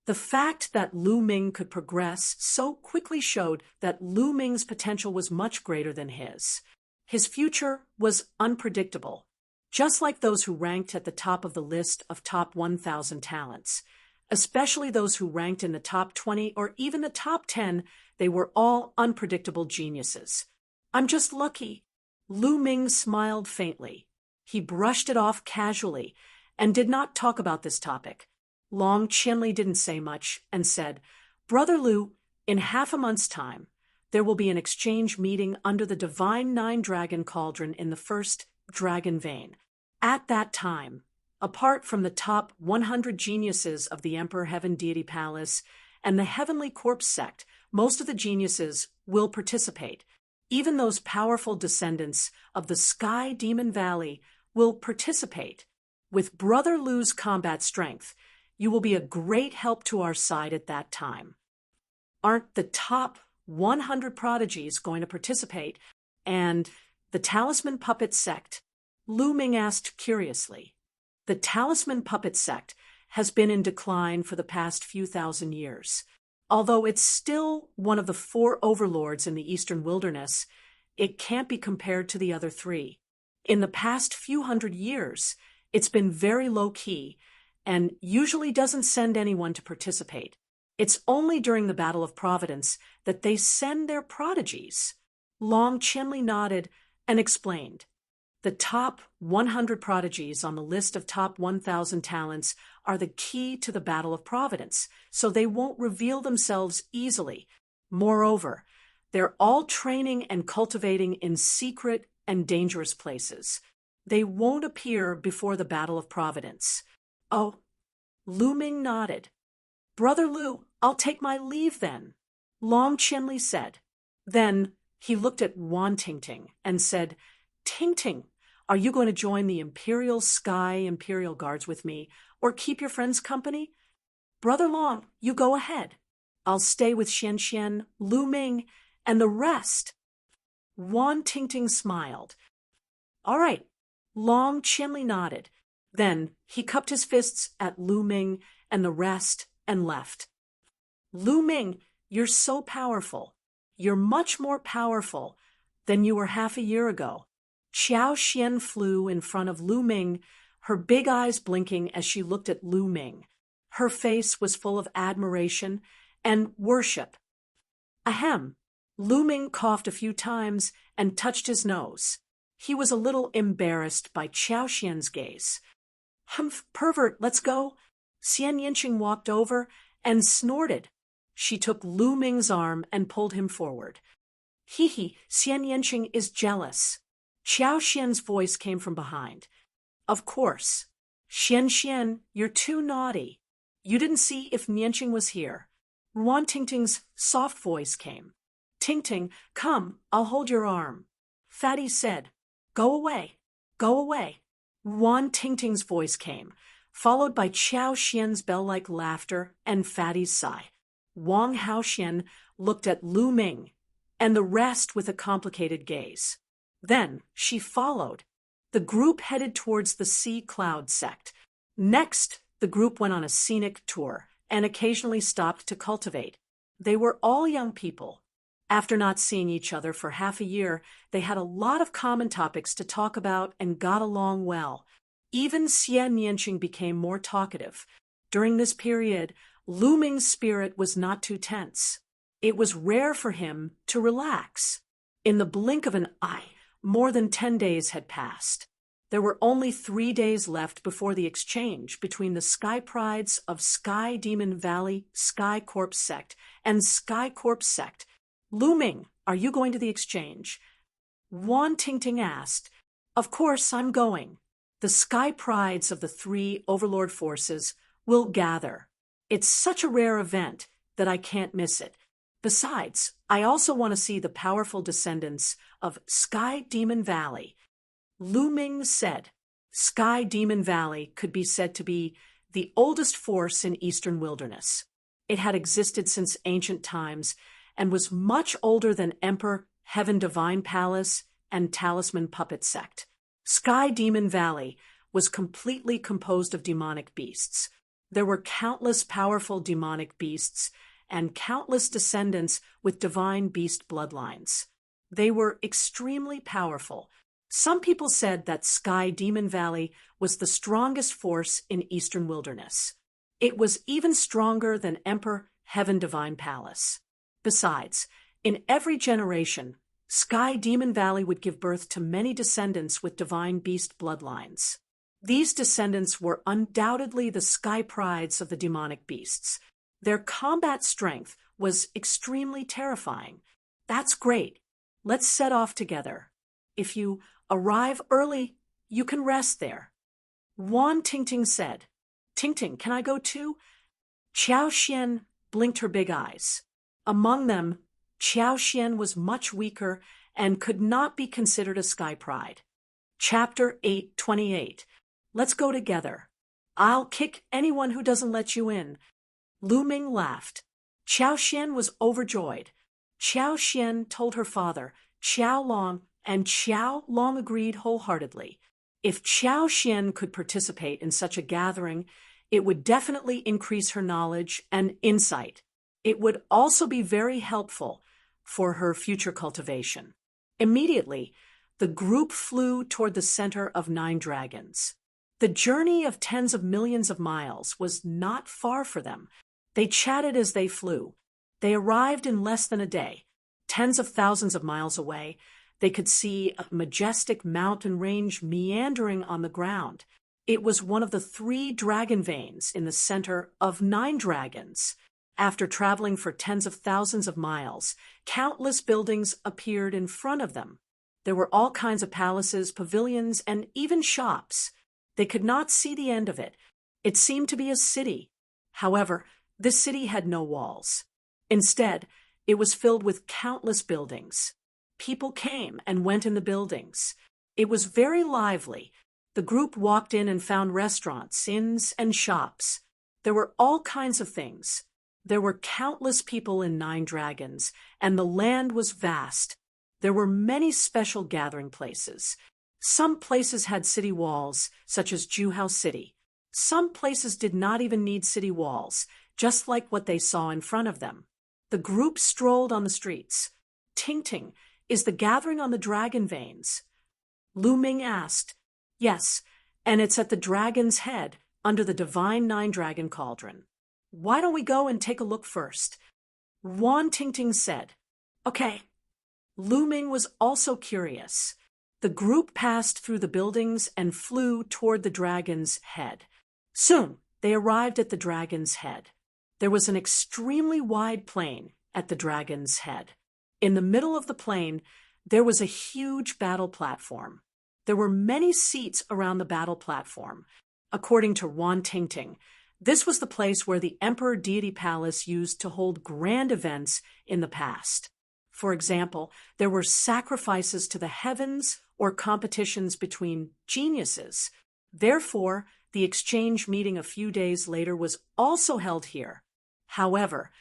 The fact that Lu Ming could progress so quickly showed that Lu Ming's potential was much greater than his. His future was unpredictable. Just like those who ranked at the top of the list of top 1,000 talents, especially those who ranked in the top 20 or even the top 10, they were all unpredictable geniuses. I'm just lucky. Lu Ming smiled faintly. He brushed it off casually and did not talk about this topic. Long Qianli didn't say much and said, Brother Lu, in half a month's time, there will be an exchange meeting under the Divine Nine Dragon Cauldron in the first Dragon Vein. At that time, apart from the top 100 geniuses of the Emperor Heaven Deity Palace and the Heavenly Corpse sect, most of the geniuses will participate. Even those powerful descendants of the Sky Demon Valley will participate. With Brother Lu's combat strength, you will be a great help to our side at that time. Aren't the top 100 prodigies going to participate? And the Talisman Puppet sect? Lu Ming asked curiously. The Talisman Puppet sect has been in decline for the past few thousand years. Although it's still one of the 4 overlords in the Eastern Wilderness, it can't be compared to the other 3. In the past few hundred years, it's been very low-key and usually doesn't send anyone to participate. It's only during the Battle of Providence that they send their prodigies. Long Chenli nodded and explained. The top 100 prodigies on the list of top 1,000 talents are the key to the Battle of Providence, so they won't reveal themselves easily. Moreover, they're all training and cultivating in secret and dangerous places. They won't appear before the Battle of Providence. Oh, Lu Ming nodded. Brother Lu, I'll take my leave then, Long Chenli said. Then he looked at Wan Tingting and said, Tingting, are you going to join the Imperial Guards with me, or keep your friends company? Brother Long, you go ahead. I'll stay with Xian Xian, Lu Ming, and the rest. Wan Tingting smiled. All right. Long Chenli nodded. Then he cupped his fists at Lu Ming and the rest and left. Lu Ming, you're so powerful. You're much more powerful than you were half a year ago. Xiao Xian flew in front of Lu Ming, her big eyes blinking as she looked at Lu Ming. Her face was full of admiration and worship. Ahem. Lu Ming coughed a few times and touched his nose. He was a little embarrassed by Xiao Xian's gaze. Humph, pervert, let's go. Xian Yinqing walked over and snorted. She took Lu Ming's arm and pulled him forward. Hee, Xian Yinqing is jealous. Xiao Xian's voice came from behind. Of course. Xian Xian, you're too naughty. You didn't see if Nianqing was here. Wan Tingting's soft voice came. Tingting, come, I'll hold your arm. Fatty said, Go away, go away. Wan Tingting's voice came, followed by Xiao Xian's bell-like laughter and Fatty's sigh. Wang Haoxian looked at Lu Ming and the rest with a complicated gaze. Then she followed. The group headed towards the Sea Cloud sect. Next, the group went on a scenic tour and occasionally stopped to cultivate. They were all young people. After not seeing each other for half a year, they had a lot of common topics to talk about and got along well. Even Xian Yanqing became more talkative. During this period, Lu Ming's spirit was not too tense. It was rare for him to relax. In the blink of an eye, more than 10 days had passed. There were only 3 days left before the exchange between the Sky Prides of Sky Demon Valley, Sky Corpse sect, and Sky Corpse sect. Lu Ming, are you going to the exchange? Wan Tingting asked. Of course, I'm going. The Sky Prides of the 3 Overlord forces will gather. It's such a rare event that I can't miss it. Besides, I also want to see the powerful descendants of Sky Demon Valley. Lu Ming said, Sky Demon Valley could be said to be the oldest force in Eastern Wilderness. It had existed since ancient times and was much older than Emperor Heaven Divine Palace and Talisman Puppet sect. Sky Demon Valley was completely composed of demonic beasts. There were countless powerful demonic beasts and countless descendants with divine beast bloodlines. They were extremely powerful. Some people said that Sky Demon Valley was the strongest force in Eastern Wilderness. It was even stronger than Emperor Heaven Divine Palace. Besides, in every generation, Sky Demon Valley would give birth to many descendants with divine beast bloodlines. These descendants were undoubtedly the Sky Prides of the demonic beasts. Their combat strength was extremely terrifying. That's great. Let's set off together. If you arrive early, You can rest there. Wan Tingting said. Tingting, can I go too? Qiao Xian blinked her big eyes. Among them, Qiao Xian was much weaker and could not be considered a sky pride. Chapter 8:28. Let's go together. I'll kick anyone who doesn't let you in. Lu Ming laughed. Qiao Xian was overjoyed. Qiao Xian told her father, Qiao Long, and Qiao Long agreed wholeheartedly. If Qiao Xian could participate in such a gathering, it would definitely increase her knowledge and insight. It would also be very helpful for her future cultivation. Immediately, the group flew toward the center of 9 dragons. The journey of tens of millions of miles was not far for them. They chatted as they flew. They arrived in less than a day. Tens of thousands of miles away, they could see a majestic mountain range meandering on the ground. It was one of the 3 dragon veins in the center of 9 dragons. After traveling for tens of thousands of miles, countless buildings appeared in front of them. There were all kinds of palaces, pavilions, and even shops. They could not see the end of it. It seemed to be a city. However, this city had no walls. Instead, it was filled with countless buildings. People came and went in the buildings. It was very lively. The group walked in and found restaurants, inns, and shops. There were all kinds of things. There were countless people in 9 dragons, and the land was vast. There were many special gathering places. Some places had city walls, such as Juhao City. Some places did not even need city walls, just like what they saw in front of them. The group strolled on the streets. Tingting, is the gathering on the dragon veins? Lu Ming asked. Yes, and it's at the dragon's head, under the divine 9-dragon cauldron. Why don't we go and take a look first? Wan Tingting said. Okay. Lu Ming was also curious. The group passed through the buildings and flew toward the dragon's head. Soon, they arrived at the dragon's head. There was an extremely wide plain at the dragon's head. In the middle of the plain, there was a huge battle platform. There were many seats around the battle platform. According to Wan Tingting, this was the place where the Emperor Deity Palace used to hold grand events in the past. For example, there were sacrifices to the heavens or competitions between geniuses. Therefore, the exchange meeting a few days later was also held here. However,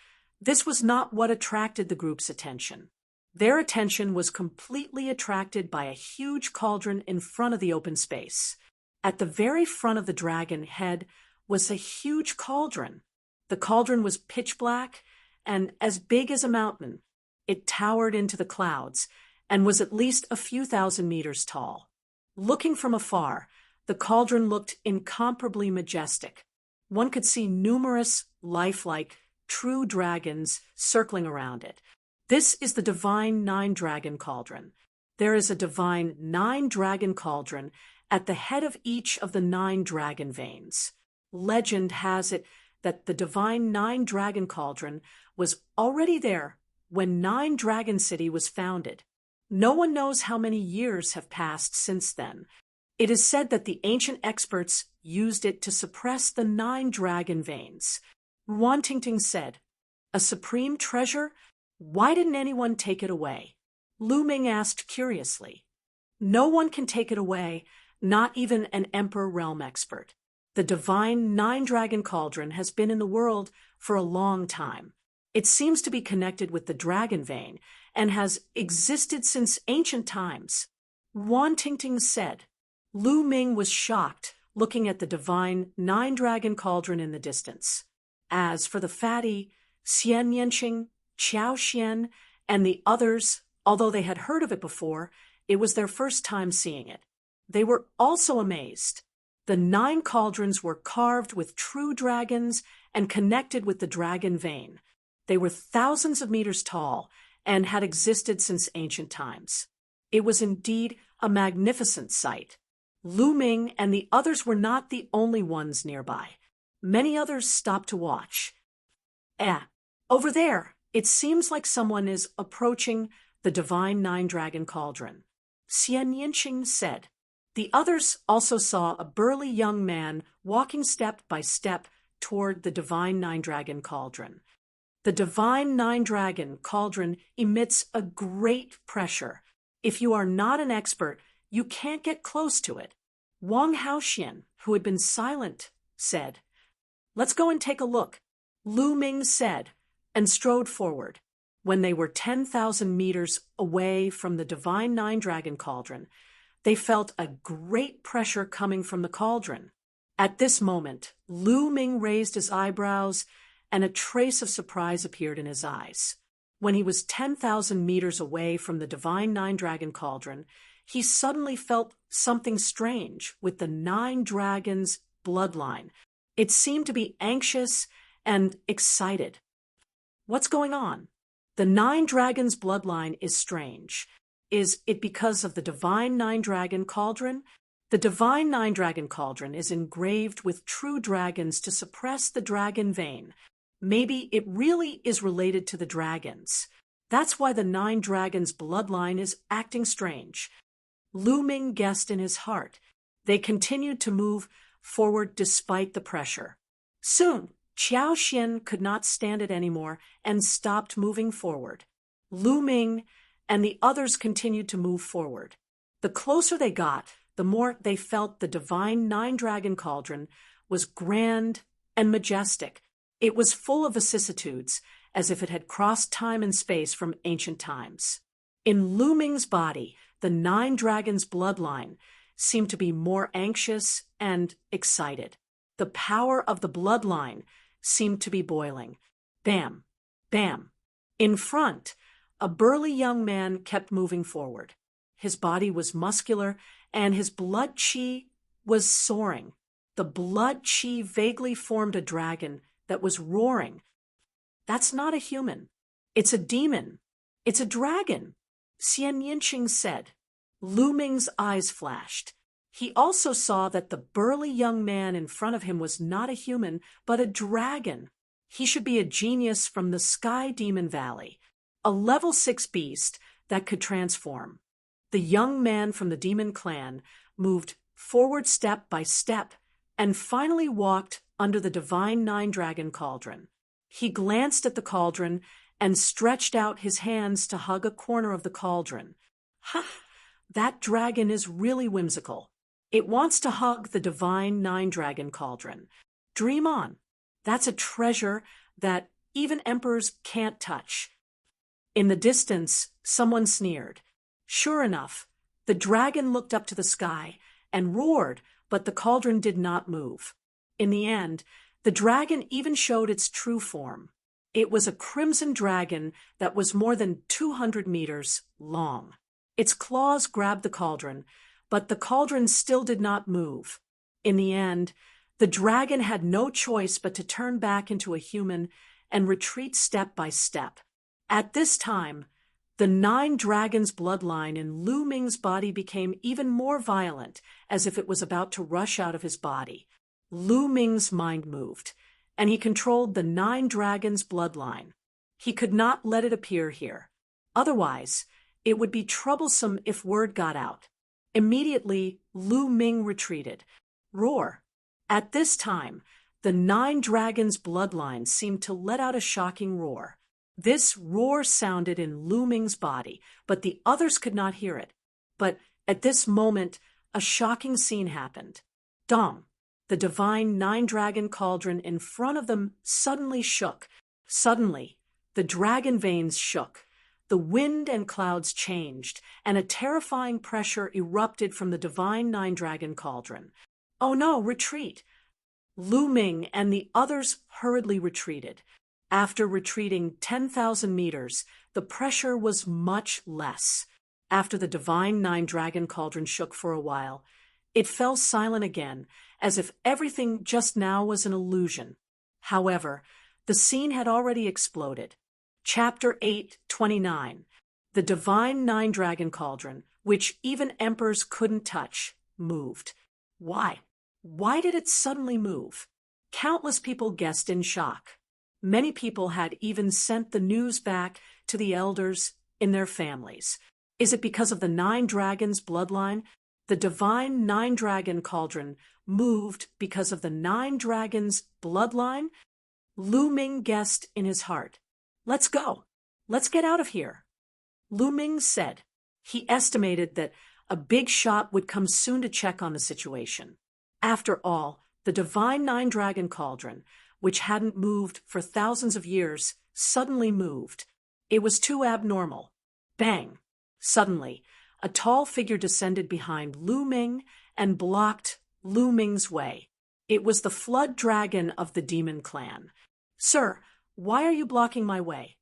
this was not what attracted the group's attention. Their attention was completely attracted by a huge cauldron in front of the open space. At the very front of the dragon head was a huge cauldron. The cauldron was pitch black and as big as a mountain. It towered into the clouds and was at least a few thousand meters tall. Looking from afar, the cauldron looked incomparably majestic. One could see numerous, lifelike, true dragons circling around it. This is the divine 9-dragon cauldron. There is a divine 9-dragon cauldron at the head of each of the 9 dragon veins. Legend has it that the divine 9-dragon cauldron was already there when 9 Dragon City was founded. No one knows how many years have passed since then. It is said that the ancient experts used it to suppress the 9 dragon veins. Wan Tingting said, A supreme treasure? Why didn't anyone take it away? Lu Ming asked curiously. No one can take it away, not even an Emperor realm expert. The divine 9-dragon cauldron has been in the world for a long time. It seems to be connected with the dragon vein and has existed since ancient times. Wan Tingting said. Lu Ming was shocked looking at the divine 9-dragon cauldron in the distance. As for the fatty, Xian Yanqing, Qiao Xian, and the others, although they had heard of it before, it was their first time seeing it. They were also amazed. The 9 cauldrons were carved with true dragons and connected with the dragon vein. They were thousands of meters tall and had existed since ancient times. It was indeed a magnificent sight. Lu Ming and the others were not the only ones nearby. Many others stopped to watch. Over there, it seems like someone is approaching the divine 9-dragon cauldron. Xian Yanqing said. The others also saw a burly young man walking step by step toward the divine nine-dragon cauldron. The divine nine-dragon cauldron emits a great pressure. If you are not an expert, you can't get close to it. Wang Haoxian, who had been silent, said, "Let's go and take a look," Lu Ming said, and strode forward. When they were 10,000 meters away from the divine nine-dragon cauldron, they felt a great pressure coming from the cauldron. At this moment, Lu Ming raised his eyebrows, and a trace of surprise appeared in his eyes. When he was 10,000 meters away from the divine nine-dragon cauldron, he suddenly felt something strange with the nine dragons' bloodline. It seemed to be anxious and excited. What's going on? The nine dragons' bloodline is strange. Is it because of the divine nine-dragon cauldron? The divine nine-dragon cauldron is engraved with true dragons to suppress the dragon vein. Maybe it really is related to the dragons. That's why the nine dragons' bloodline is acting strange. Lu Ming guessed in his heart. They continued to move forward despite the pressure. Soon, Qiao Xin could not stand it anymore and stopped moving forward. Lu Ming and the others continued to move forward. The closer they got, the more they felt the divine nine-dragon cauldron was grand and majestic. It was full of vicissitudes, as if it had crossed time and space from ancient times. In Lu Ming's body, the nine dragons' bloodline seemed to be more anxious and excited. The power of the bloodline seemed to be boiling. Bam, bam. In front, a burly young man kept moving forward. His body was muscular, and his blood chi was soaring. The blood chi vaguely formed a dragon that was roaring. That's not a human. It's a demon. It's a dragon, Xian Yinqing said. Lu Ming's eyes flashed. He also saw that the burly young man in front of him was not a human, but a dragon. He should be a genius from the Sky Demon Valley, a level 6 beast that could transform. The young man from the demon clan moved forward step by step and finally walked under the divine nine-dragon cauldron. He glanced at the cauldron and stretched out his hands to hug a corner of the cauldron. Ha! That dragon is really whimsical. It wants to hug the divine nine-dragon cauldron. Dream on. That's a treasure that even emperors can't touch. In the distance, someone sneered. Sure enough, the dragon looked up to the sky and roared, but the cauldron did not move. In the end, the dragon even showed its true form. It was a crimson dragon that was more than 200 meters long. Its claws grabbed the cauldron, but the cauldron still did not move. In the end, the dragon had no choice but to turn back into a human and retreat step by step. At this time, the nine dragons' bloodline in Lu Ming's body became even more violent, as if it was about to rush out of his body. Lu Ming's mind moved, and he controlled the nine dragons' bloodline. He could not let it appear here. Otherwise, it would be troublesome if word got out. Immediately, Lu Ming retreated. Roar. At this time, the nine dragons' bloodline seemed to let out a shocking roar. This roar sounded in Lu Ming's body, but the others could not hear it. But at this moment, a shocking scene happened. Dong! The divine nine-dragon cauldron in front of them suddenly shook. Suddenly, the dragon veins shook. The wind and clouds changed, and a terrifying pressure erupted from the divine nine-dragon cauldron. Oh no, retreat! Lu Ming and the others hurriedly retreated. After retreating 10,000 meters, the pressure was much less. After the divine nine-dragon cauldron shook for a while, it fell silent again, as if everything just now was an illusion. However, the scene had already exploded. Chapter 8:29. The divine nine-dragon cauldron, which even emperors couldn't touch, moved. Why? Why did it suddenly move? Countless people guessed in shock. Many people had even sent the news back to the elders in their families. Is it because of the nine dragons' bloodline? The divine nine-dragon cauldron moved because of the nine dragons' bloodline. Lu Ming guessed in his heart, "Let's go. Let's get out of here." Lu Ming said he estimated that a big shot would come soon to check on the situation. After all, the divine nine-dragon cauldron, which hadn't moved for thousands of years, suddenly moved. It was too abnormal. Bang! Suddenly, a tall figure descended behind Lu Ming and blocked Lu Ming's way. It was the flood dragon of the demon clan. "Sir, why are you blocking my way?"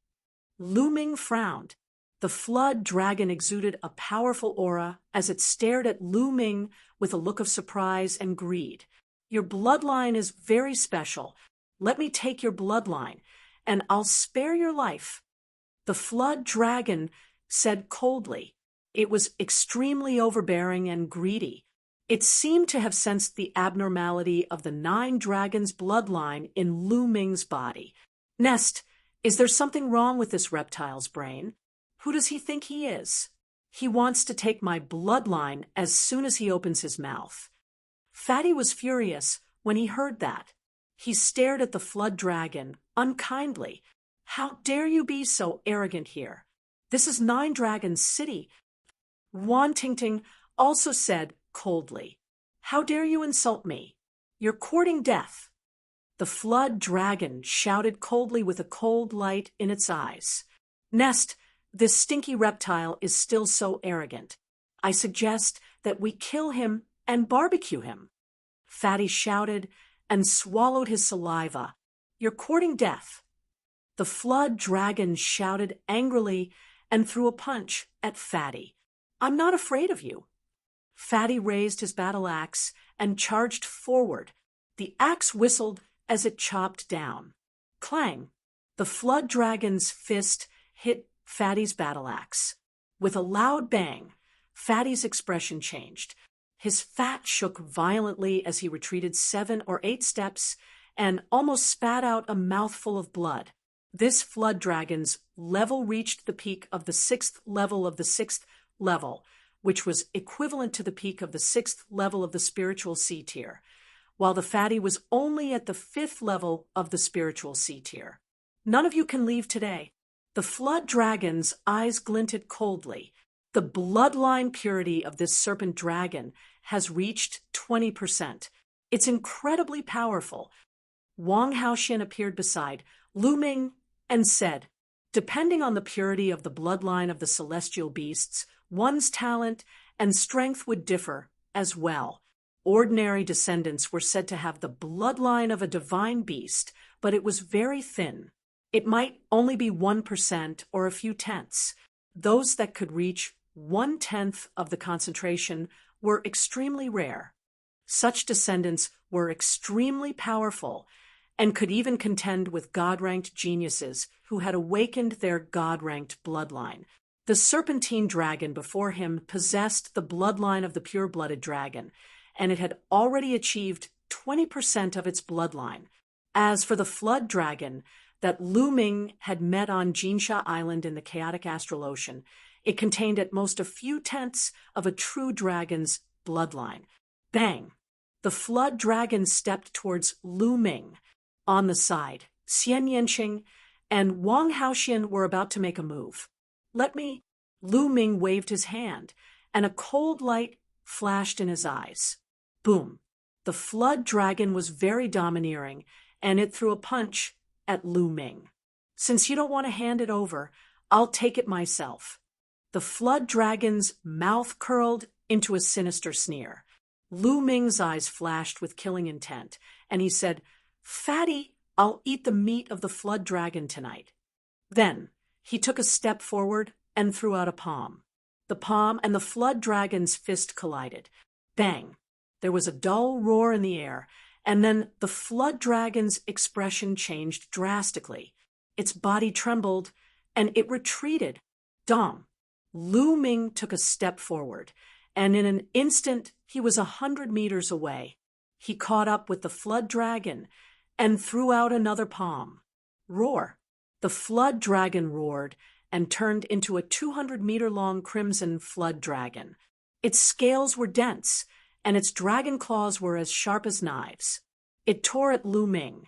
Lu Ming frowned. The flood dragon exuded a powerful aura as it stared at Lu Ming with a look of surprise and greed. "Your bloodline is very special. Let me take your bloodline, and I'll spare your life." The flood dragon said coldly. It was extremely overbearing and greedy. It seemed to have sensed the abnormality of the nine dragons' bloodline in Lu Ming's body. "Nest, is there something wrong with this reptile's brain? Who does he think he is? He wants to take my bloodline as soon as he opens his mouth." Fatty was furious when he heard that. He stared at the flood dragon unkindly. "How dare you be so arrogant here? This is Nine Dragons City." Wan Tingting also said coldly, "How dare you insult me? You're courting death." The flood dragon shouted coldly with a cold light in its eyes, "Nest, this stinky reptile is still so arrogant. I suggest that we kill him and barbecue him." Fatty shouted and swallowed his saliva. "You're courting death." The flood dragon shouted angrily and threw a punch at Fatty. "I'm not afraid of you." Fatty raised his battle axe and charged forward. The axe whistled as it chopped down. Clang! The flood dragon's fist hit Fatty's battle axe. With a loud bang, Fatty's expression changed. His fat shook violently as he retreated 7 or 8 steps and almost spat out a mouthful of blood. This flood dragon's level reached the peak of the 6th level of the 6th level, which was equivalent to the peak of the 6th level of the spiritual C tier, while the Fatty was only at the 5th level of the spiritual C tier. "None of you can leave today." The flood dragon's eyes glinted coldly. The bloodline purity of this serpent dragon has reached 20%. It's incredibly powerful. Wang Haoxian appeared beside Lu Ming and said, "Depending on the purity of the bloodline of the celestial beasts, one's talent and strength would differ as well. Ordinary descendants were said to have the bloodline of a divine beast, but it was very thin. It might only be 1% or a few tenths. Those that could reach 1/10 of the concentration were extremely rare. Such descendants were extremely powerful and could even contend with God-ranked geniuses who had awakened their God-ranked bloodline. The serpentine dragon before him possessed the bloodline of the pure-blooded dragon, and it had already achieved 20% of its bloodline. As for the flood dragon that Lu Ming had met on Jinsha Island in the chaotic astral ocean, it contained at most a few tenths of a true dragon's bloodline. Bang! The flood dragon stepped towards Lu Ming. On the side, Xian Yanqing and Wang Haoxian were about to make a move. "Let me—" Lu Ming waved his hand, and a cold light flashed in his eyes. Boom! The flood dragon was very domineering, and it threw a punch at Lu Ming. "Since you don't want to hand it over, I'll take it myself." The flood dragon's mouth curled into a sinister sneer. Lu Ming's eyes flashed with killing intent, and he said, "Fatty, I'll eat the meat of the flood dragon tonight." Then he took a step forward and threw out a palm. The palm and the flood dragon's fist collided. Bang! There was a dull roar in the air, and then the flood dragon's expression changed drastically. Its body trembled, and it retreated. Dom! Lu Ming took a step forward, and in an instant he was 100 meters away. He caught up with the flood dragon and threw out another palm. Roar! The flood dragon roared and turned into a 200-meter-long crimson flood dragon. Its scales were dense, and its dragon claws were as sharp as knives. It tore at Lu Ming.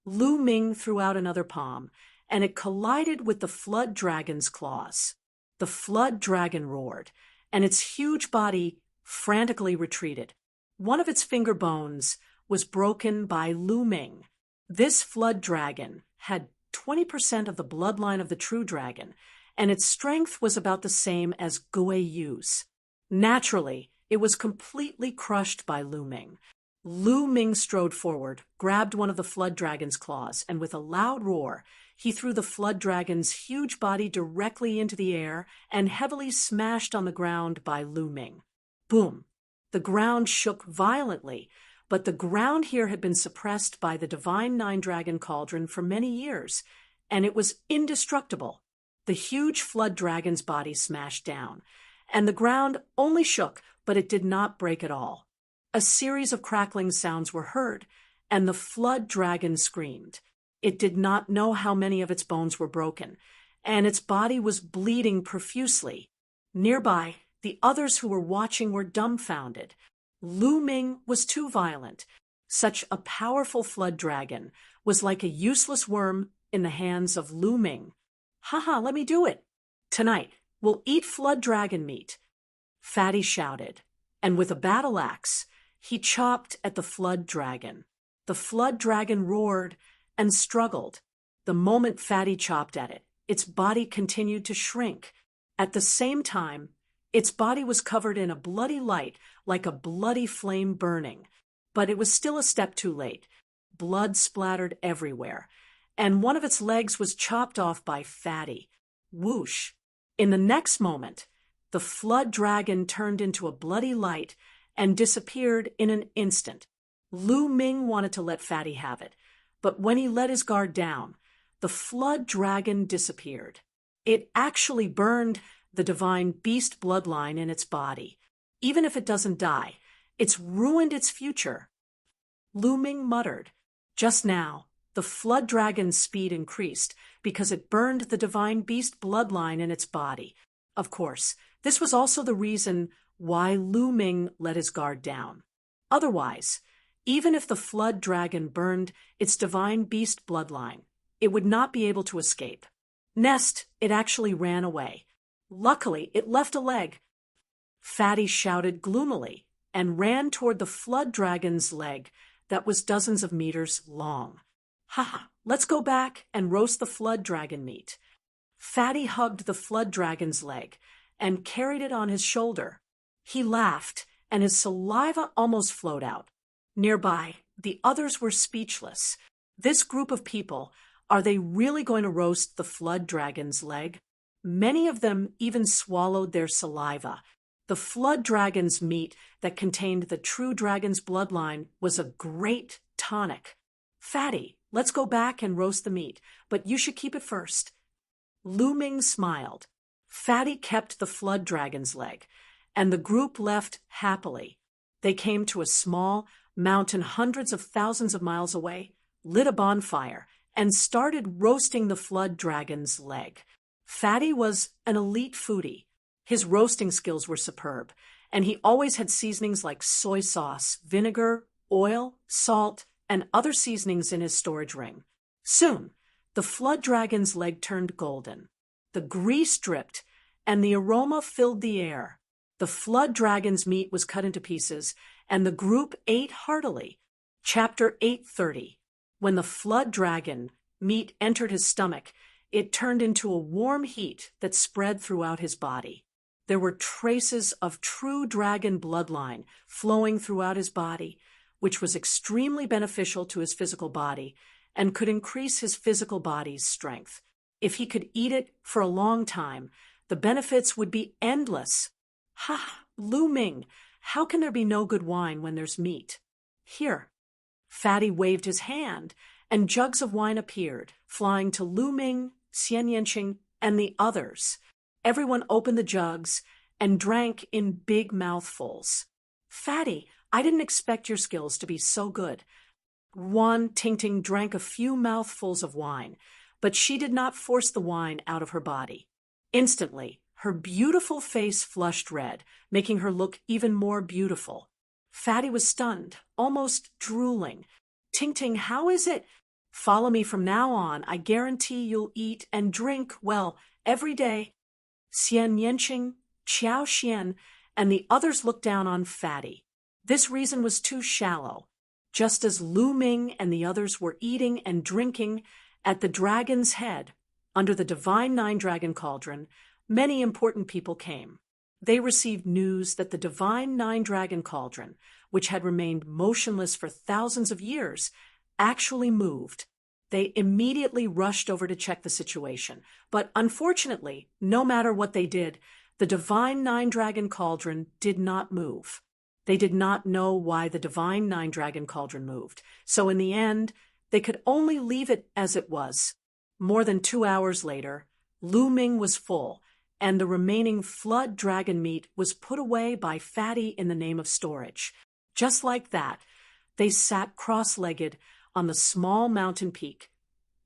Lu Ming threw out another palm, and it collided with the flood dragon's claws. The flood dragon roared, and its huge body frantically retreated. One of its finger bones was broken by Lu Ming. This flood dragon had 20% of the bloodline of the true dragon, and its strength was about the same as Gui Yu's. Naturally, it was completely crushed by Lu Ming. Lu Ming strode forward, grabbed one of the flood dragon's claws, and with a loud roar, he threw the flood dragon's huge body directly into the air and heavily smashed on the ground by Lu Ming. Boom! The ground shook violently, but the ground here had been suppressed by the divine nine-dragon cauldron for many years, and it was indestructible. The huge flood dragon's body smashed down, and the ground only shook, but it did not break at all. A series of crackling sounds were heard, and the flood dragon screamed. It did not know how many of its bones were broken, and its body was bleeding profusely. Nearby, the others who were watching were dumbfounded. Lu Ming was too violent. Such a powerful flood dragon was like a useless worm in the hands of Lu Ming. "Haha, let me do it. Tonight, we'll eat flood dragon meat," Fatty shouted, and with a battle axe, he chopped at the flood dragon. The flood dragon roared and struggled. The moment Fatty chopped at it, its body continued to shrink. At the same time, its body was covered in a bloody light, like a bloody flame burning. But it was still a step too late. Blood splattered everywhere, and one of its legs was chopped off by Fatty. Whoosh! In the next moment, the flood dragon turned into a bloody light and disappeared in an instant. Lu Ming wanted to let Fatty have it, but when he let his guard down, the flood dragon disappeared. It actually burned the divine beast bloodline in its body. Even if it doesn't die, it's ruined its future. Lu Ming muttered. Just now, the flood dragon's speed increased because it burned the divine beast bloodline in its body. Of course, this was also the reason why Lu Ming let his guard down. Otherwise, even if the flood dragon burned its divine beast bloodline, it would not be able to escape. Next, it actually ran away. Luckily, it left a leg. Fatty shouted gloomily and ran toward the flood dragon's leg that was dozens of meters long. "Ha! Let's go back and roast the flood dragon meat." Fatty hugged the flood dragon's leg and carried it on his shoulder. He laughed, and his saliva almost flowed out. Nearby, the others were speechless. This group of people, are they really going to roast the flood dragon's leg? Many of them even swallowed their saliva. The flood dragon's meat that contained the true dragon's bloodline was a great tonic. "Fatty, let's go back and roast the meat, but you should keep it first." Lu Ming smiled. Fatty kept the flood dragon's leg, and the group left happily. They came to a small mountain hundreds of thousands of miles away, lit a bonfire, and started roasting the flood dragon's leg. Fatty was an elite foodie. His roasting skills were superb, and he always had seasonings like soy sauce, vinegar, oil, salt, and other seasonings in his storage ring. Soon, the flood dragon's leg turned golden. The grease dripped, and the aroma filled the air. The flood dragon's meat was cut into pieces, and the group ate heartily. Chapter 830. When the flood dragon meat entered his stomach, it turned into a warm heat that spread throughout his body. There were traces of true dragon bloodline flowing throughout his body, which was extremely beneficial to his physical body and could increase his physical body's strength. If he could eat it for a long time, the benefits would be endless. "Ha! Lu Ming, how can there be no good wine when there's meat? Here." Fatty waved his hand, and jugs of wine appeared, flying to Lu Ming, Xian Yanqing, and the others. Everyone opened the jugs and drank in big mouthfuls. "Fatty, I didn't expect your skills to be so good." Wan Tingting drank a few mouthfuls of wine, but she did not force the wine out of her body. Instantly, Her beautiful face flushed red, making her look even more beautiful. Fatty was stunned, almost drooling. Ting Ting, how is it? Follow me from now on. I guarantee you'll eat and drink, well, every day. Xian Yanqing, Qiao Xian, and the others looked down on Fatty. This reason was too shallow. Just as Lu Ming and the others were eating and drinking at the dragon's head, under the divine nine-dragon cauldron, many important people came. They received news that the divine nine-dragon cauldron, which had remained motionless for thousands of years, actually moved. They immediately rushed over to check the situation, but unfortunately, no matter what they did, the divine nine-dragon cauldron did not move. They did not know why the divine nine-dragon cauldron moved, so in the end, they could only leave it as it was. More than 2 hours later, Lu Ming was full, and the remaining flood dragon meat was put away by Fatty in the name of storage. Just like that, they sat cross-legged on the small mountain peak,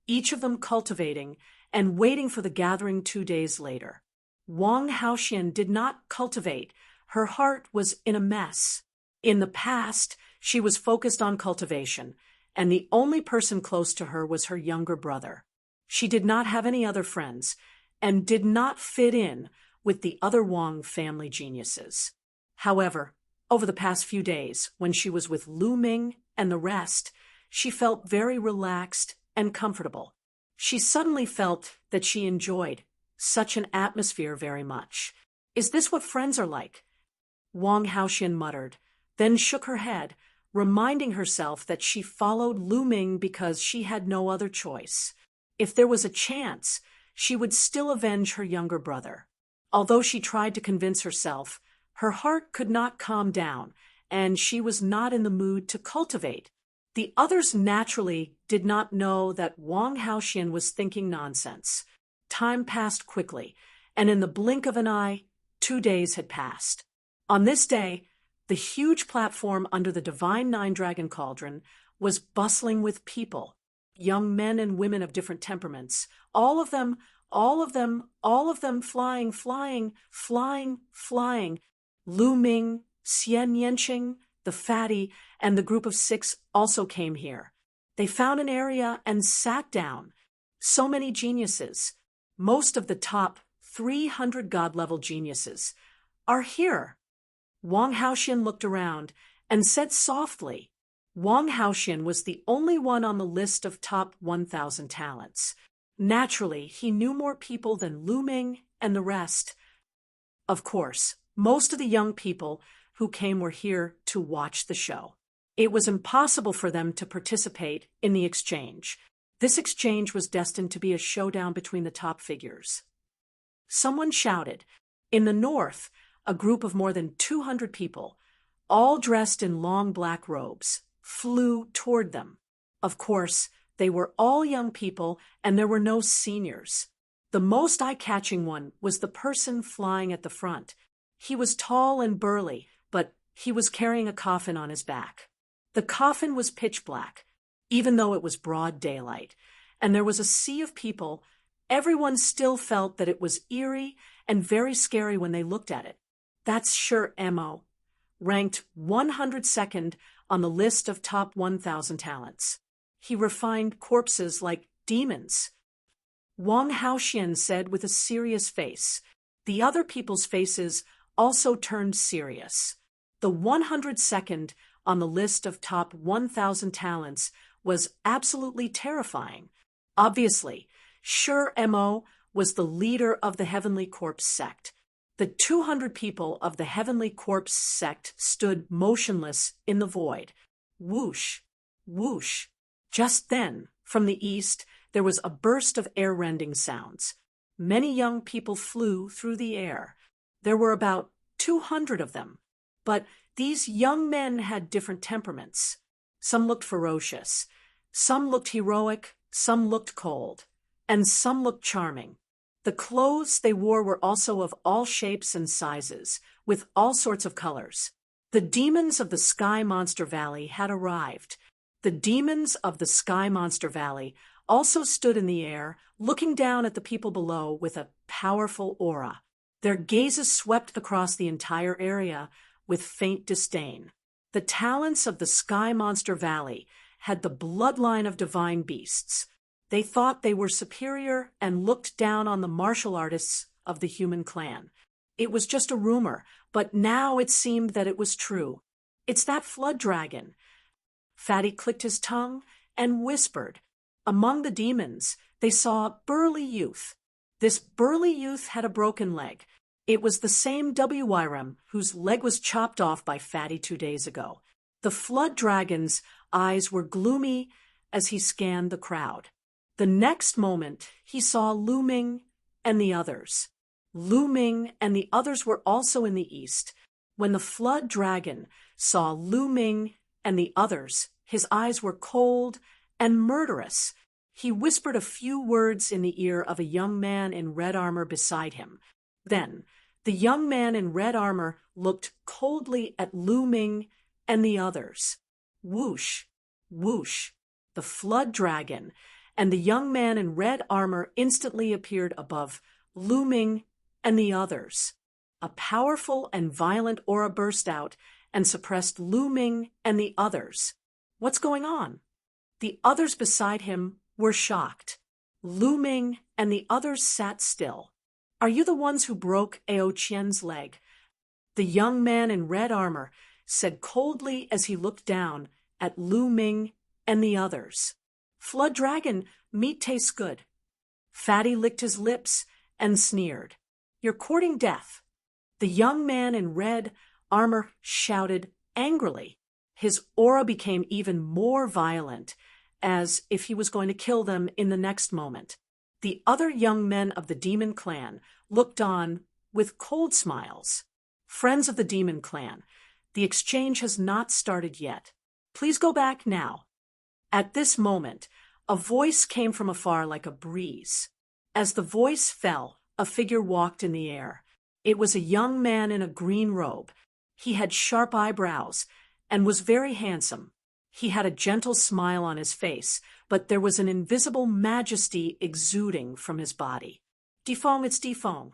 each of them cultivating and waiting for the gathering 2 days later. Wang Haoxian did not cultivate. Her heart was in a mess. In the past, she was focused on cultivation, and the only person close to her was her younger brother. She did not have any other friends, and did not fit in with the other Wang family geniuses. However, over the past few days, when she was with Lu Ming and the rest, she felt very relaxed and comfortable. She suddenly felt that she enjoyed such an atmosphere very much. Is this what friends are like? Wang Haoxian muttered, then shook her head, reminding herself that she followed Lu Ming because she had no other choice. If there was a chance, she would still avenge her younger brother. Although she tried to convince herself, her heart could not calm down, and she was not in the mood to cultivate. The others naturally did not know that Wang Haoxian was thinking nonsense. Time passed quickly, and in the blink of an eye, 2 days had passed. On this day, the huge platform under the divine nine-dragon cauldron was bustling with people, young men and women of different temperaments, all of them flying. Lu Ming, Xian Yanqing, the Fatty, and the group of 6 also came here. They found an area and sat down. So many geniuses, most of the top 300 god-level geniuses, are here. Wang Haoxian looked around and said softly. Wang Haoxian was the only one on the list of top 1,000 talents. Naturally, he knew more people than Lu Ming and the rest. Of course, most of the young people who came were here to watch the show. It was impossible for them to participate in the exchange. This exchange was destined to be a showdown between the top figures. Someone shouted. In the north, a group of more than 200 people, all dressed in long black robes, flew toward them. Of course, they were all young people, and there were no seniors. The most eye-catching one was the person flying at the front. He was tall and burly, but he was carrying a coffin on his back. The coffin was pitch black, even though it was broad daylight, and there was a sea of people. Everyone still felt that it was eerie and very scary when they looked at it. That's Shi Mo, ranked 102nd on the list of top 1,000 talents. He refined corpses like demons. Wang Haoxian said with a serious face. The other people's faces also turned serious. The 102nd on the list of top 1,000 talents was absolutely terrifying. Obviously, Shi Mo was the leader of the Heavenly Corpse sect. The 200 people of the Heavenly Corpse sect stood motionless in the void. Whoosh, whoosh. Just then, from the east, there was a burst of air-rending sounds. Many young people flew through the air. There were about 200 of them. But these young men had different temperaments. Some looked ferocious. Some looked heroic. Some looked cold. And some looked charming. The clothes they wore were also of all shapes and sizes, with all sorts of colors. The demons of the Sky Monster Valley had arrived. The demons of the Sky Monster Valley also stood in the air, looking down at the people below with a powerful aura. Their gazes swept across the entire area with faint disdain. The talents of the Sky Monster Valley had the bloodline of divine beasts. They thought they were superior and looked down on the martial artists of the human clan. It was just a rumor, but now it seemed that it was true. It's that flood dragon. Fatty clicked his tongue and whispered. Among the demons, they saw a burly youth. This burly youth had a broken leg. It was the same WYRM whose leg was chopped off by Fatty 2 days ago. The flood dragon's eyes were gloomy as he scanned the crowd. The next moment, he saw Lu Ming and the others. Lu Ming and the others were also in the east. When the flood dragon saw Lu Ming and the others, his eyes were cold and murderous. He whispered a few words in the ear of a young man in red armor beside him. Then, the young man in red armor looked coldly at Lu Ming and the others. Whoosh, whoosh. The flood dragon and the young man in red armor instantly appeared above Lu Ming and the others. A powerful and violent aura burst out and suppressed Lu Ming and the others. What's going on? The others beside him were shocked. Lu Ming and the others sat still. Are you the ones who broke Ao Qian's leg? The young man in red armor said coldly as he looked down at Lu Ming and the others. Flood dragon, meat tastes good. Fatty licked his lips and sneered. You're courting death. The young man in red armor shouted angrily. His aura became even more violent, as if he was going to kill them in the next moment. The other young men of the demon clan looked on with cold smiles. Friends of the demon clan, the exchange has not started yet. Please go back now. At this moment, a voice came from afar like a breeze. As the voice fell, a figure walked in the air. It was a young man in a green robe. He had sharp eyebrows and was very handsome. He had a gentle smile on his face, but there was an invisible majesty exuding from his body. Difeng, it's Difeng.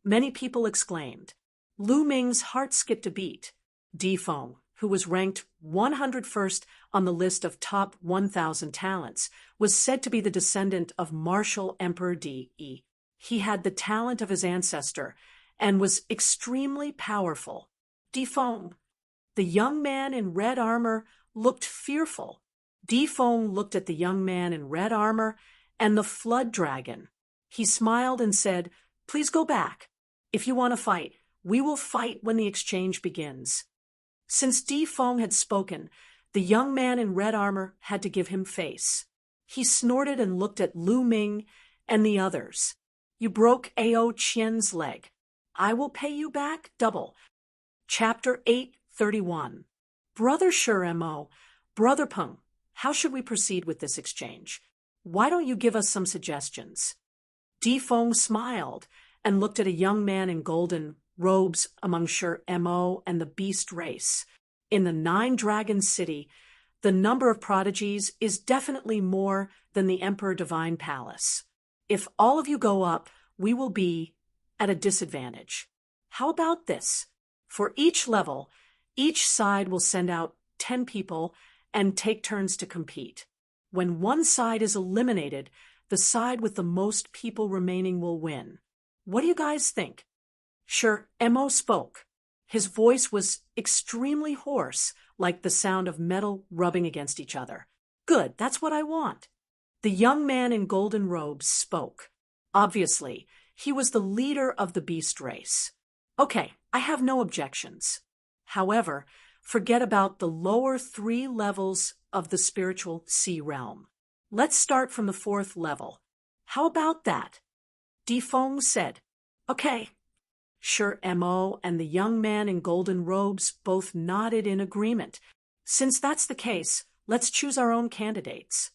Many people exclaimed. Lu Ming's heart skipped a beat. Difeng, who was ranked 101st on the list of top 1,000 talents, was said to be the descendant of martial Emperor Di. He had the talent of his ancestor and was extremely powerful. Difeng. The young man in red armor looked fearful. Difeng looked at the young man in red armor and the flood dragon. He smiled and said, Please go back. If you want to fight, we will fight when the exchange begins. Since Difeng had spoken, the young man in red armor had to give him face. He snorted and looked at Lu Ming and the others. You broke Ao Qian's leg. I will pay you back double. Chapter 831. Brother Mo, Brother Peng, how should we proceed with this exchange? Why don't you give us some suggestions? Difeng smiled and looked at a young man in golden robes among Mo and the beast race. In the 9 Dragon City, the number of prodigies is definitely more than the Emperor Divine Palace. If all of you go up, we will be at a disadvantage. How about this? For each level, each side will send out 10 people and take turns to compete. When one side is eliminated, the side with the most people remaining will win. What do you guys think? Mo spoke. His voice was extremely hoarse, like the sound of metal rubbing against each other. Good, that's what I want. The young man in golden robes spoke. Obviously, he was the leader of the beast race. Okay, I have no objections. However, forget about the lower 3 levels of the spiritual sea realm. Let's start from the 4th level. How about that? Difeng said. Okay. Mo and the young man in golden robes both nodded in agreement. Since that's the case, let's choose our own candidates.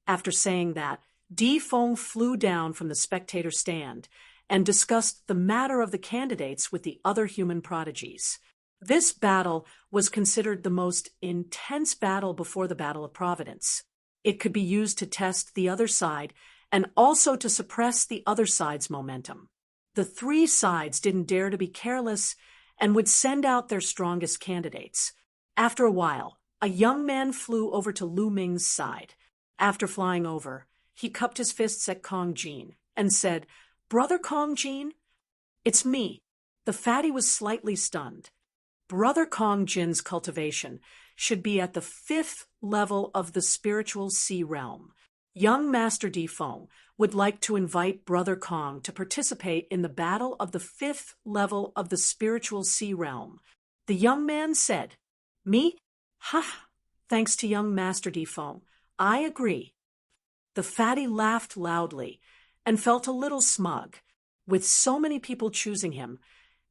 After saying that, Difeng flew down from the spectator stand and discussed the matter of the candidates with the other human prodigies. This battle was considered the most intense battle before the Battle of Providence. It could be used to test the other side and also to suppress the other side's momentum. The three sides didn't dare to be careless and would send out their strongest candidates. After a while, a young man flew over to Lu Ming's side. After flying over, he cupped his fists at Kong Jin and said, "Brother Kong Jin?" "It's me." The fatty was slightly stunned. Brother Kong Jin's cultivation should be at the 5th level of the spiritual sea realm. Young Master Di Feng would like to invite Brother Kong to participate in the battle of the 5th level of the spiritual sea realm. The young man said, "Me? Ha! Thanks to young Master Di Feng, I agree." The fatty laughed loudly and felt a little smug. With so many people choosing him,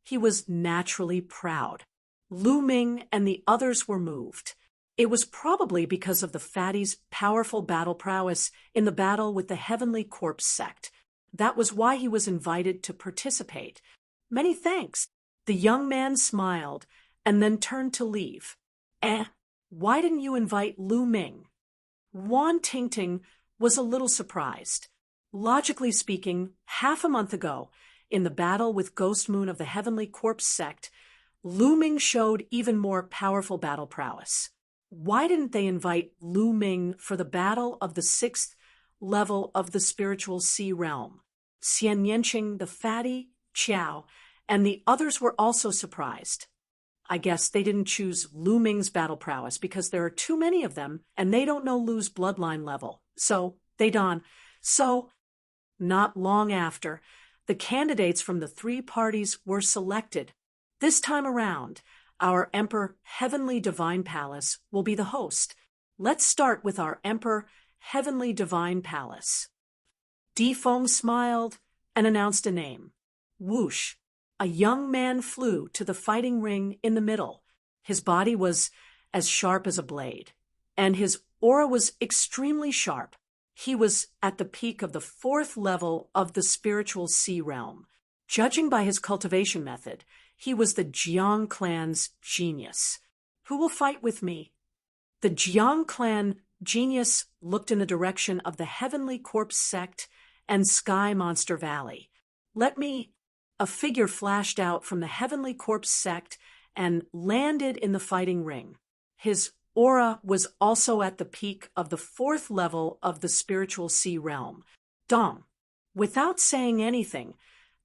he was naturally proud. Lu Ming and the others were moved. It was probably because of the fatty's powerful battle prowess in the battle with the Heavenly Corpse sect. That was why he was invited to participate. "Many thanks." The young man smiled and then turned to leave. Why didn't you invite Lu Ming?" Wan Tingting was a little surprised. Logically speaking, half a month ago, in the battle with Ghost Moon of the Heavenly Corpse sect, Lu Ming showed even more powerful battle prowess. Why didn't they invite Lu Ming for the battle of the 6th level of the spiritual sea realm? Xian Yanqing, the fatty, Qiao, and the others were also surprised. I guess they didn't choose Lu Ming's battle prowess because there are too many of them and they don't know Lu's bloodline level. So, not long after, the candidates from the three parties were selected. This time around, our Emperor Heavenly Divine Palace will be the host. Let's start with our Emperor Heavenly Divine Palace. Di Feng smiled and announced a name. Whoosh! A young man flew to the fighting ring in the middle. His body was as sharp as a blade, and his aura was extremely sharp. He was at the peak of the 4th level of the spiritual sea realm. Judging by his cultivation method, he was the Jiang clan's genius. "Who will fight with me?" The Jiang clan genius looked in the direction of the Heavenly Corpse sect and Sky Monster Valley. A figure flashed out from the Heavenly Corpse sect and landed in the fighting ring. His aura was also at the peak of the 4th level of the spiritual sea realm. Dong. Without saying anything,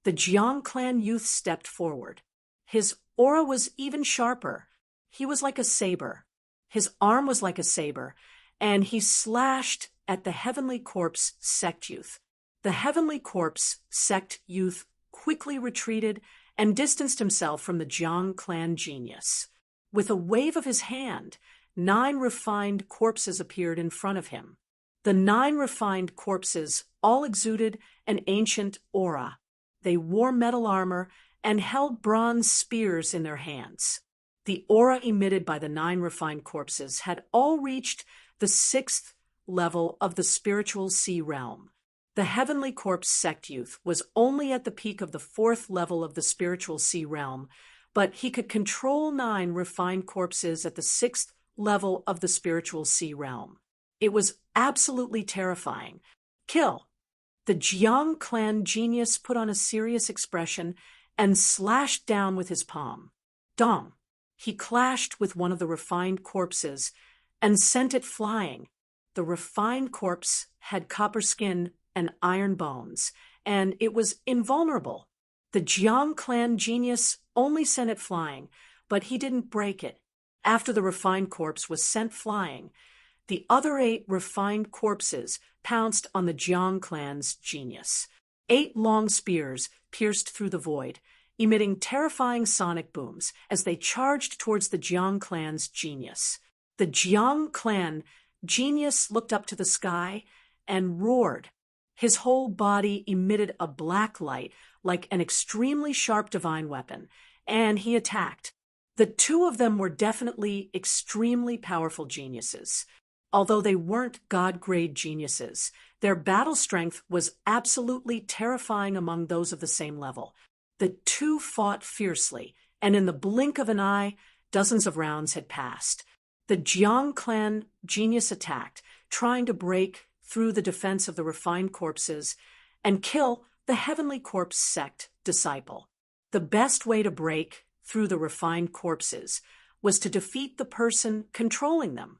the Jiang clan youth stepped forward. His aura was even sharper. He was like a saber. His arm was like a saber, and he slashed at the Heavenly Corpse sect youth. The Heavenly Corpse sect youth quickly retreated and distanced himself from the Jiang clan genius. With a wave of his hand, 9 refined corpses appeared in front of him. The 9 refined corpses all exuded an ancient aura. They wore metal armor and held bronze spears in their hands. The aura emitted by the 9 refined corpses had all reached the 6th level of the spiritual sea realm. The Heavenly Corpse sect youth was only at the peak of the 4th level of the spiritual sea realm, but he could control 9 refined corpses at the 6th level of the spiritual sea realm. It was absolutely terrifying. "Kill!" The Jiang clan genius put on a serious expression and slashed down with his palm. Dong! He clashed with one of the refined corpses and sent it flying. The refined corpse had copper skin and iron bones, and it was invulnerable. The Jiang clan genius only sent it flying, but he didn't break it. After the refined corpse was sent flying, the other 8 refined corpses pounced on the Jiang clan's genius. 8 long spears pierced through the void, emitting terrifying sonic booms as they charged towards the Jiang clan's genius. The Jiang clan genius looked up to the sky and roared. His whole body emitted a black light like an extremely sharp divine weapon, and he attacked. The 2 of them were definitely extremely powerful geniuses. Although they weren't god-grade geniuses, their battle strength was absolutely terrifying among those of the same level. The 2 fought fiercely, and in the blink of an eye, dozens of rounds had passed. The Jiang clan genius attacked, trying to break through the defense of the refined corpses and kill the Heavenly Corpse sect disciple. The best way to break through the refined corpses was to defeat the person controlling them.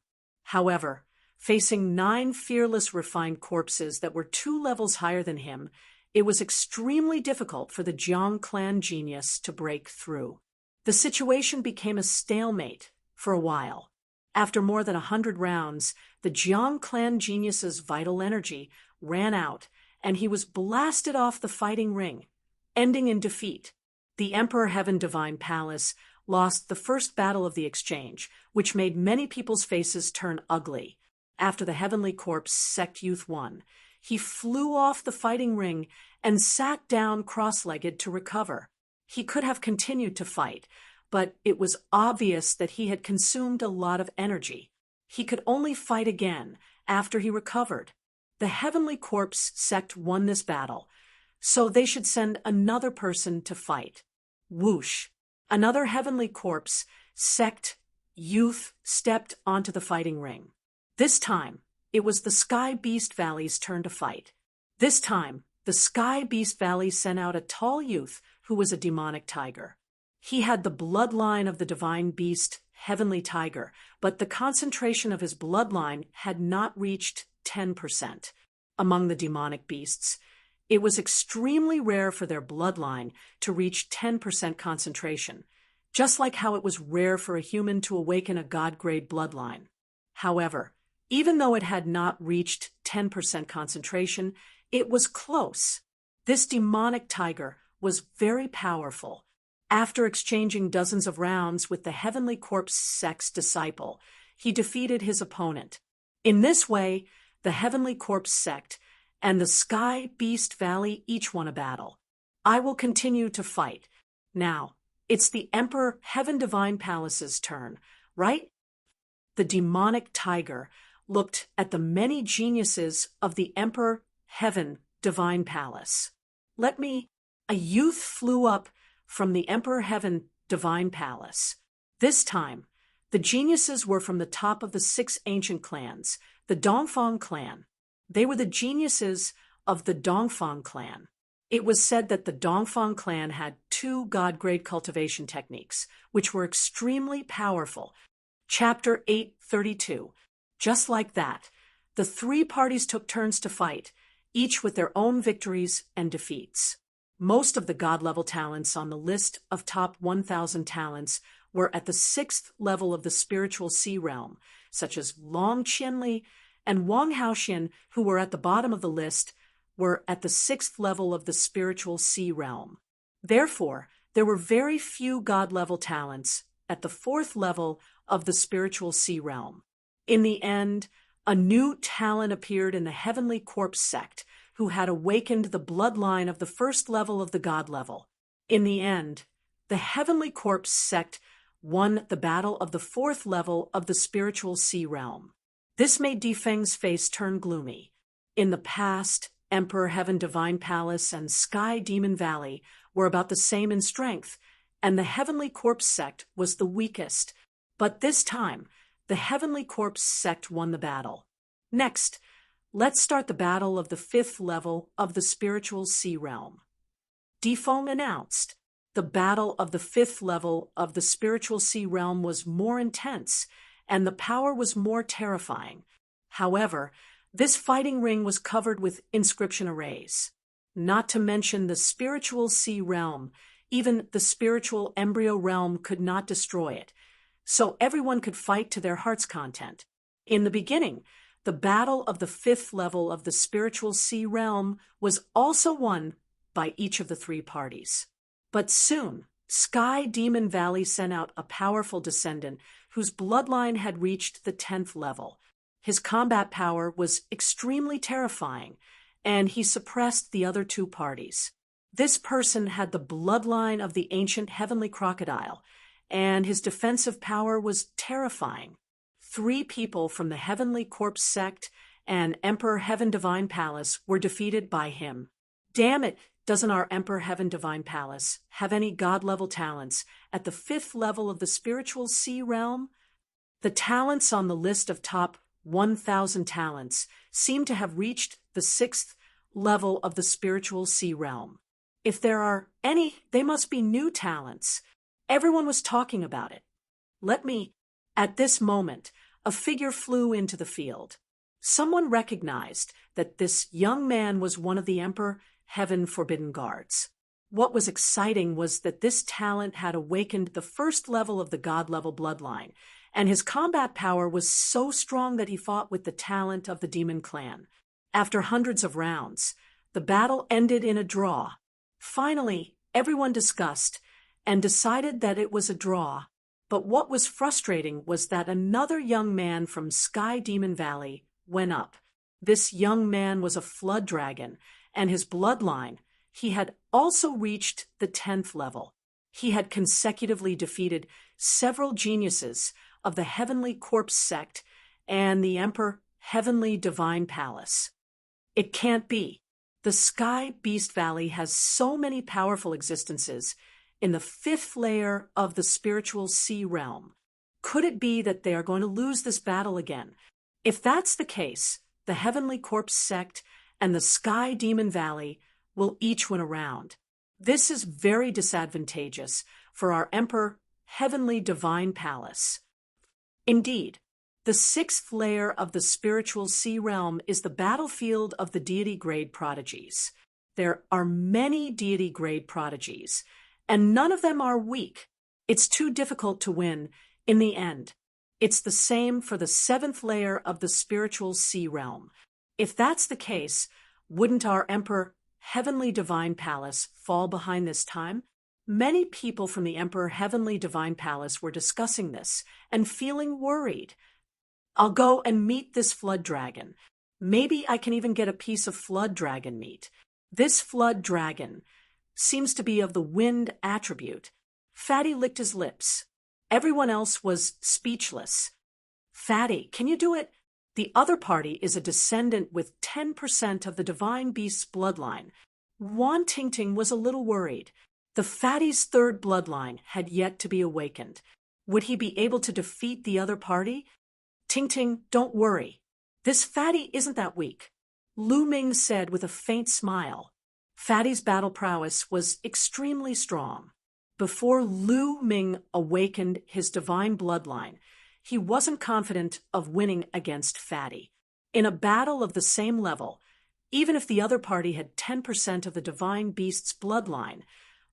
However, facing 9 fearless refined corpses that were 2 levels higher than him, it was extremely difficult for the Jiang clan genius to break through. The situation became a stalemate for a while. After more than 100 rounds, the Jiang clan genius's vital energy ran out, and he was blasted off the fighting ring, ending in defeat. The Emperor Heaven Divine Palace lost the first battle of the exchange, which made many people's faces turn ugly. After the Heavenly Corpse Sect Youth won, he flew off the fighting ring and sat down cross-legged to recover. He could have continued to fight, but it was obvious that he had consumed a lot of energy. He could only fight again after he recovered. The Heavenly Corpse Sect won this battle, so they should send another person to fight. Whoosh! Another Heavenly Corpse Sect youth stepped onto the fighting ring. This time, it was the Sky Beast Valley's turn to fight. This time, the Sky Beast Valley sent out a tall youth who was a demonic tiger. He had the bloodline of the divine beast, Heavenly Tiger, but the concentration of his bloodline had not reached 10%. Among the demonic beasts, it was extremely rare for their bloodline to reach 10% concentration, just like how it was rare for a human to awaken a god-grade bloodline. However, even though it had not reached 10% concentration, it was close. This demonic tiger was very powerful. After exchanging dozens of rounds with the Heavenly Corpse Sect's disciple, he defeated his opponent. In this way, the Heavenly Corpse Sect and the Sky Beast Valley each won a battle. I will continue to fight. Now, it's the Emperor Heaven Divine Palace's turn, right? The demonic tiger looked at the many geniuses of the Emperor Heaven Divine Palace. A youth flew up from the Emperor Heaven Divine Palace. This time, the geniuses were from the top of the 6 ancient clans, the Dongfang clan. They were the geniuses of the Dongfang clan. It was said that the Dongfang clan had 2 god-grade cultivation techniques, which were extremely powerful. Chapter 832. Just like that, the 3 parties took turns to fight, each with their own victories and defeats. Most of the god-level talents on the list of top 1,000 talents were at the 6th level of the spiritual sea realm, such as Long Qianli and Wang Haoxian, who were at the bottom of the list, were at the 6th level of the spiritual sea realm. Therefore, there were very few god-level talents at the 4th level of the spiritual sea realm. In the end, a new talent appeared in the Heavenly Corpse Sect, who had awakened the bloodline of the 1st level of the god level. In the end, the Heavenly Corpse Sect won the battle of the 4th level of the spiritual sea realm. This made Difeng's face turn gloomy. In the past, Emperor Heaven Divine Palace and Sky Demon Valley were about the same in strength, and the Heavenly Corpse Sect was the weakest. But this time, the Heavenly Corpse Sect won the battle. Next, let's start the battle of the 5th level of the spiritual sea realm. Difeng announced. The battle of the 5th level of the spiritual sea realm was more intense, and the power was more terrifying. However, this fighting ring was covered with inscription arrays. Not to mention the spiritual sea realm, even the spiritual embryo realm could not destroy it, so everyone could fight to their heart's content. In the beginning, the battle of the 5th level of the spiritual sea realm was also won by each of the 3 parties. But soon, Sky Demon Valley sent out a powerful descendant whose bloodline had reached the 10th level. His combat power was extremely terrifying, and he suppressed the other 2 parties. This person had the bloodline of the ancient heavenly crocodile, and his defensive power was terrifying. 3 people from the Heavenly Corpse Sect and Emperor Heaven Divine Palace were defeated by him. Damn it, doesn't our Emperor Heaven Divine Palace have any god-level talents at the 5th level of the spiritual sea realm? The talents on the list of top 1,000 talents seem to have reached the 6th level of the spiritual sea realm. If there are any, they must be new talents. Everyone was talking about it. At this moment, a figure flew into the field. Someone recognized that this young man was one of the Emperor Heaven Forbidden Guards. What was exciting was that this talent had awakened the first level of the god-level bloodline, and his combat power was so strong that he fought with the talent of the demon clan. After hundreds of rounds, the battle ended in a draw. Finally, everyone discussed and decided that it was a draw. But what was frustrating was that another young man from Sky Demon Valley went up. This young man was a flood dragon, and his bloodline, he had also reached the 10th level. He had consecutively defeated several geniuses of the Heavenly Corpse sect and the Emperor Heavenly Divine Palace. It can't be. The Sky Beast Valley has so many powerful existences in the 5th layer of the spiritual sea realm. Could it be that they are going to lose this battle again? If that's the case, the Heavenly Corpse sect and the Sky Demon Valley will each win a round. This is very disadvantageous for our Emperor Heavenly Divine Palace. Indeed, the 6th layer of the spiritual sea realm is the battlefield of the deity grade prodigies. There are many deity grade prodigies, and none of them are weak. It's too difficult to win in the end. It's the same for the 7th layer of the spiritual sea realm. If that's the case, wouldn't our Emperor Heavenly Divine Palace fall behind this time? Many people from the Emperor Heavenly Divine Palace were discussing this and feeling worried. I'll go and meet this flood dragon. Maybe I can even get a piece of flood dragon meat. This flood dragon seems to be of the wind attribute. Fatty licked his lips. Everyone else was speechless. Fatty, can you do it? The other party is a descendant with 10% of the divine beast's bloodline. Wan Tingting was a little worried. The Fatty's 3rd bloodline had yet to be awakened. Would he be able to defeat the other party? Tingting, don't worry. This Fatty isn't that weak. Lu Ming said with a faint smile. Fatty's battle prowess was extremely strong. Before Lu Ming awakened his divine bloodline, he wasn't confident of winning against Fatty. In a battle of the same level, even if the other party had 10% of the divine beast's bloodline,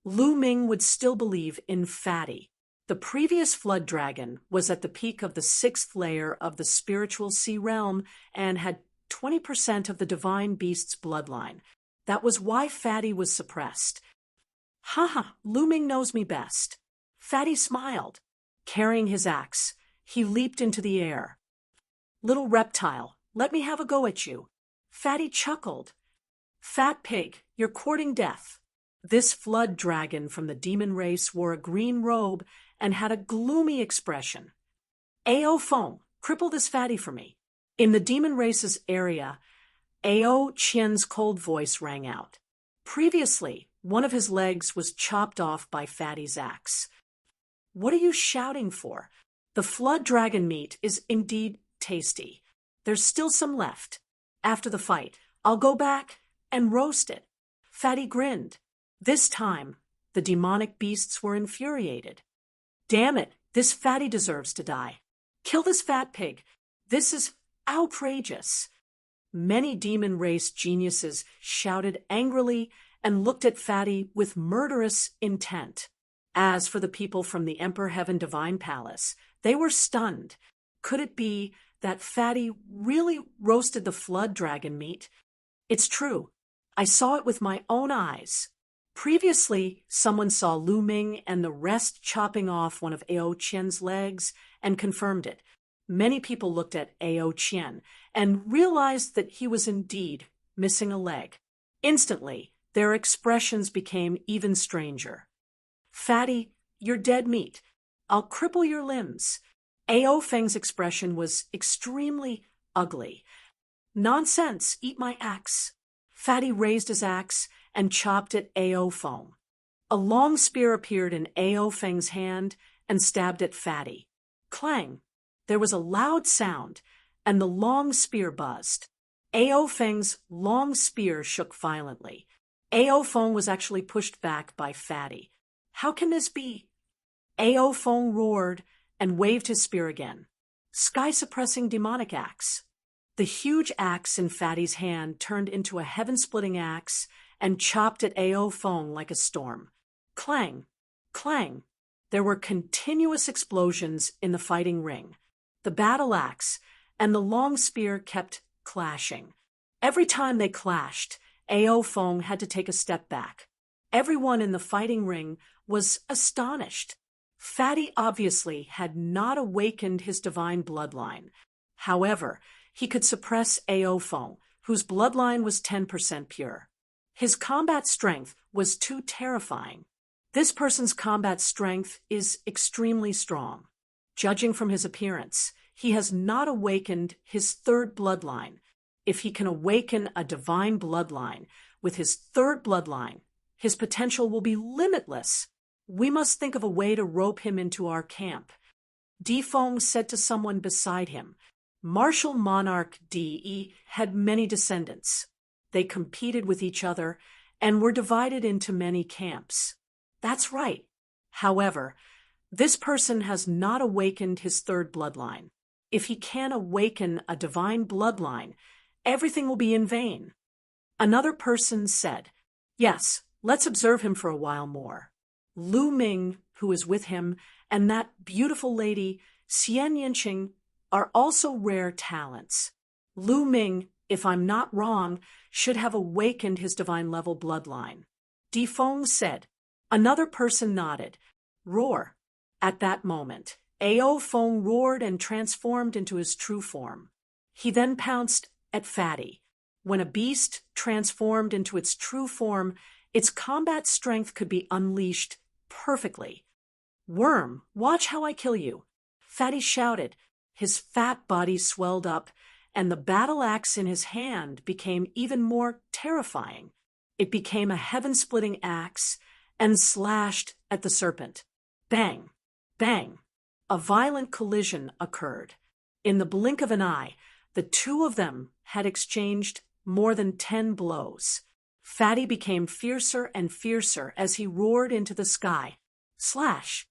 Lu Ming would still believe in Fatty. The previous flood dragon was at the peak of the 6th layer of the spiritual sea realm and had 20% of the divine beast's bloodline. That was why Fatty was suppressed. Haha, Lu Ming knows me best. Fatty smiled. Carrying his axe, he leaped into the air. Little reptile, let me have a go at you. Fatty chuckled. Fat pig, you're courting death. This flood dragon from the demon race wore a green robe and had a gloomy expression. Ao Feng, cripple this Fatty for me. In the demon race's area, Ao Qian's cold voice rang out. Previously, one of his legs was chopped off by Fatty's axe. What are you shouting for? The flood dragon meat is indeed tasty. There's still some left. After the fight, I'll go back and roast it. Fatty grinned. This time, the demonic beasts were infuriated. Damn it, this Fatty deserves to die. Kill this fat pig. This is outrageous. Many demon race geniuses shouted angrily and looked at Fatty with murderous intent. As for the people from the Emperor Heaven Divine Palace, they were stunned. Could it be that Fatty really roasted the flood dragon meat? It's true. I saw it with my own eyes. Previously, someone saw Lu Ming and the rest chopping off one of Ao Qian's legs and confirmed it. Many people looked at Ao Qian and realized that he was indeed missing a leg. Instantly, their expressions became even stranger. Fatty, you're dead meat. I'll cripple your limbs. Ao Feng's expression was extremely ugly. Nonsense, eat my axe. Fatty raised his axe and chopped at Ao Feng. A long spear appeared in Ao Feng's hand and stabbed at Fatty. Clang! There was a loud sound, and the long spear buzzed. Ao Feng's long spear shook violently. Ao Fong was actually pushed back by Fatty. How can this be? Ao Fong roared and waved his spear again. Sky-suppressing demonic axe. The huge axe in Fatty's hand turned into a heaven-splitting axe and chopped at Ao Fong like a storm. Clang! Clang! There were continuous explosions in the fighting ring. The battle axe and the long spear kept clashing. Every time they clashed, Ao Fong had to take a step back. Everyone in the fighting ring was astonished. Fatty obviously had not awakened his divine bloodline. However, he could suppress Ao Fong, whose bloodline was 10% pure. His combat strength was too terrifying. This person's combat strength is extremely strong. Judging from his appearance, he has not awakened his third bloodline. If he can awaken a divine bloodline with his third bloodline, his potential will be limitless. We must think of a way to rope him into our camp. Di Fong said to someone beside him. Martial monarch Di had many descendants. They competed with each other and were divided into many camps. That's right. However, this person has not awakened his third bloodline. If he can awaken a divine bloodline, everything will be in vain. Another person said, Yes, let's observe him for a while more. Lu Ming, who is with him, and that beautiful lady, Xian Yinqing, are also rare talents. Lu Ming, if I'm not wrong, should have awakened his divine level bloodline. Di Fong said. Another person nodded. Roar. At that moment, Ao Fong roared and transformed into his true form. He then pounced at Fatty. When a beast transformed into its true form, its combat strength could be unleashed perfectly. Worm, watch how I kill you. Fatty shouted. His fat body swelled up, and the battle axe in his hand became even more terrifying. It became a heaven-splitting axe and slashed at the serpent. Bang! Bang! A violent collision occurred. In the blink of an eye, the two of them had exchanged more than 10 blows. Fatty became fiercer and fiercer as he roared into the sky. Slash!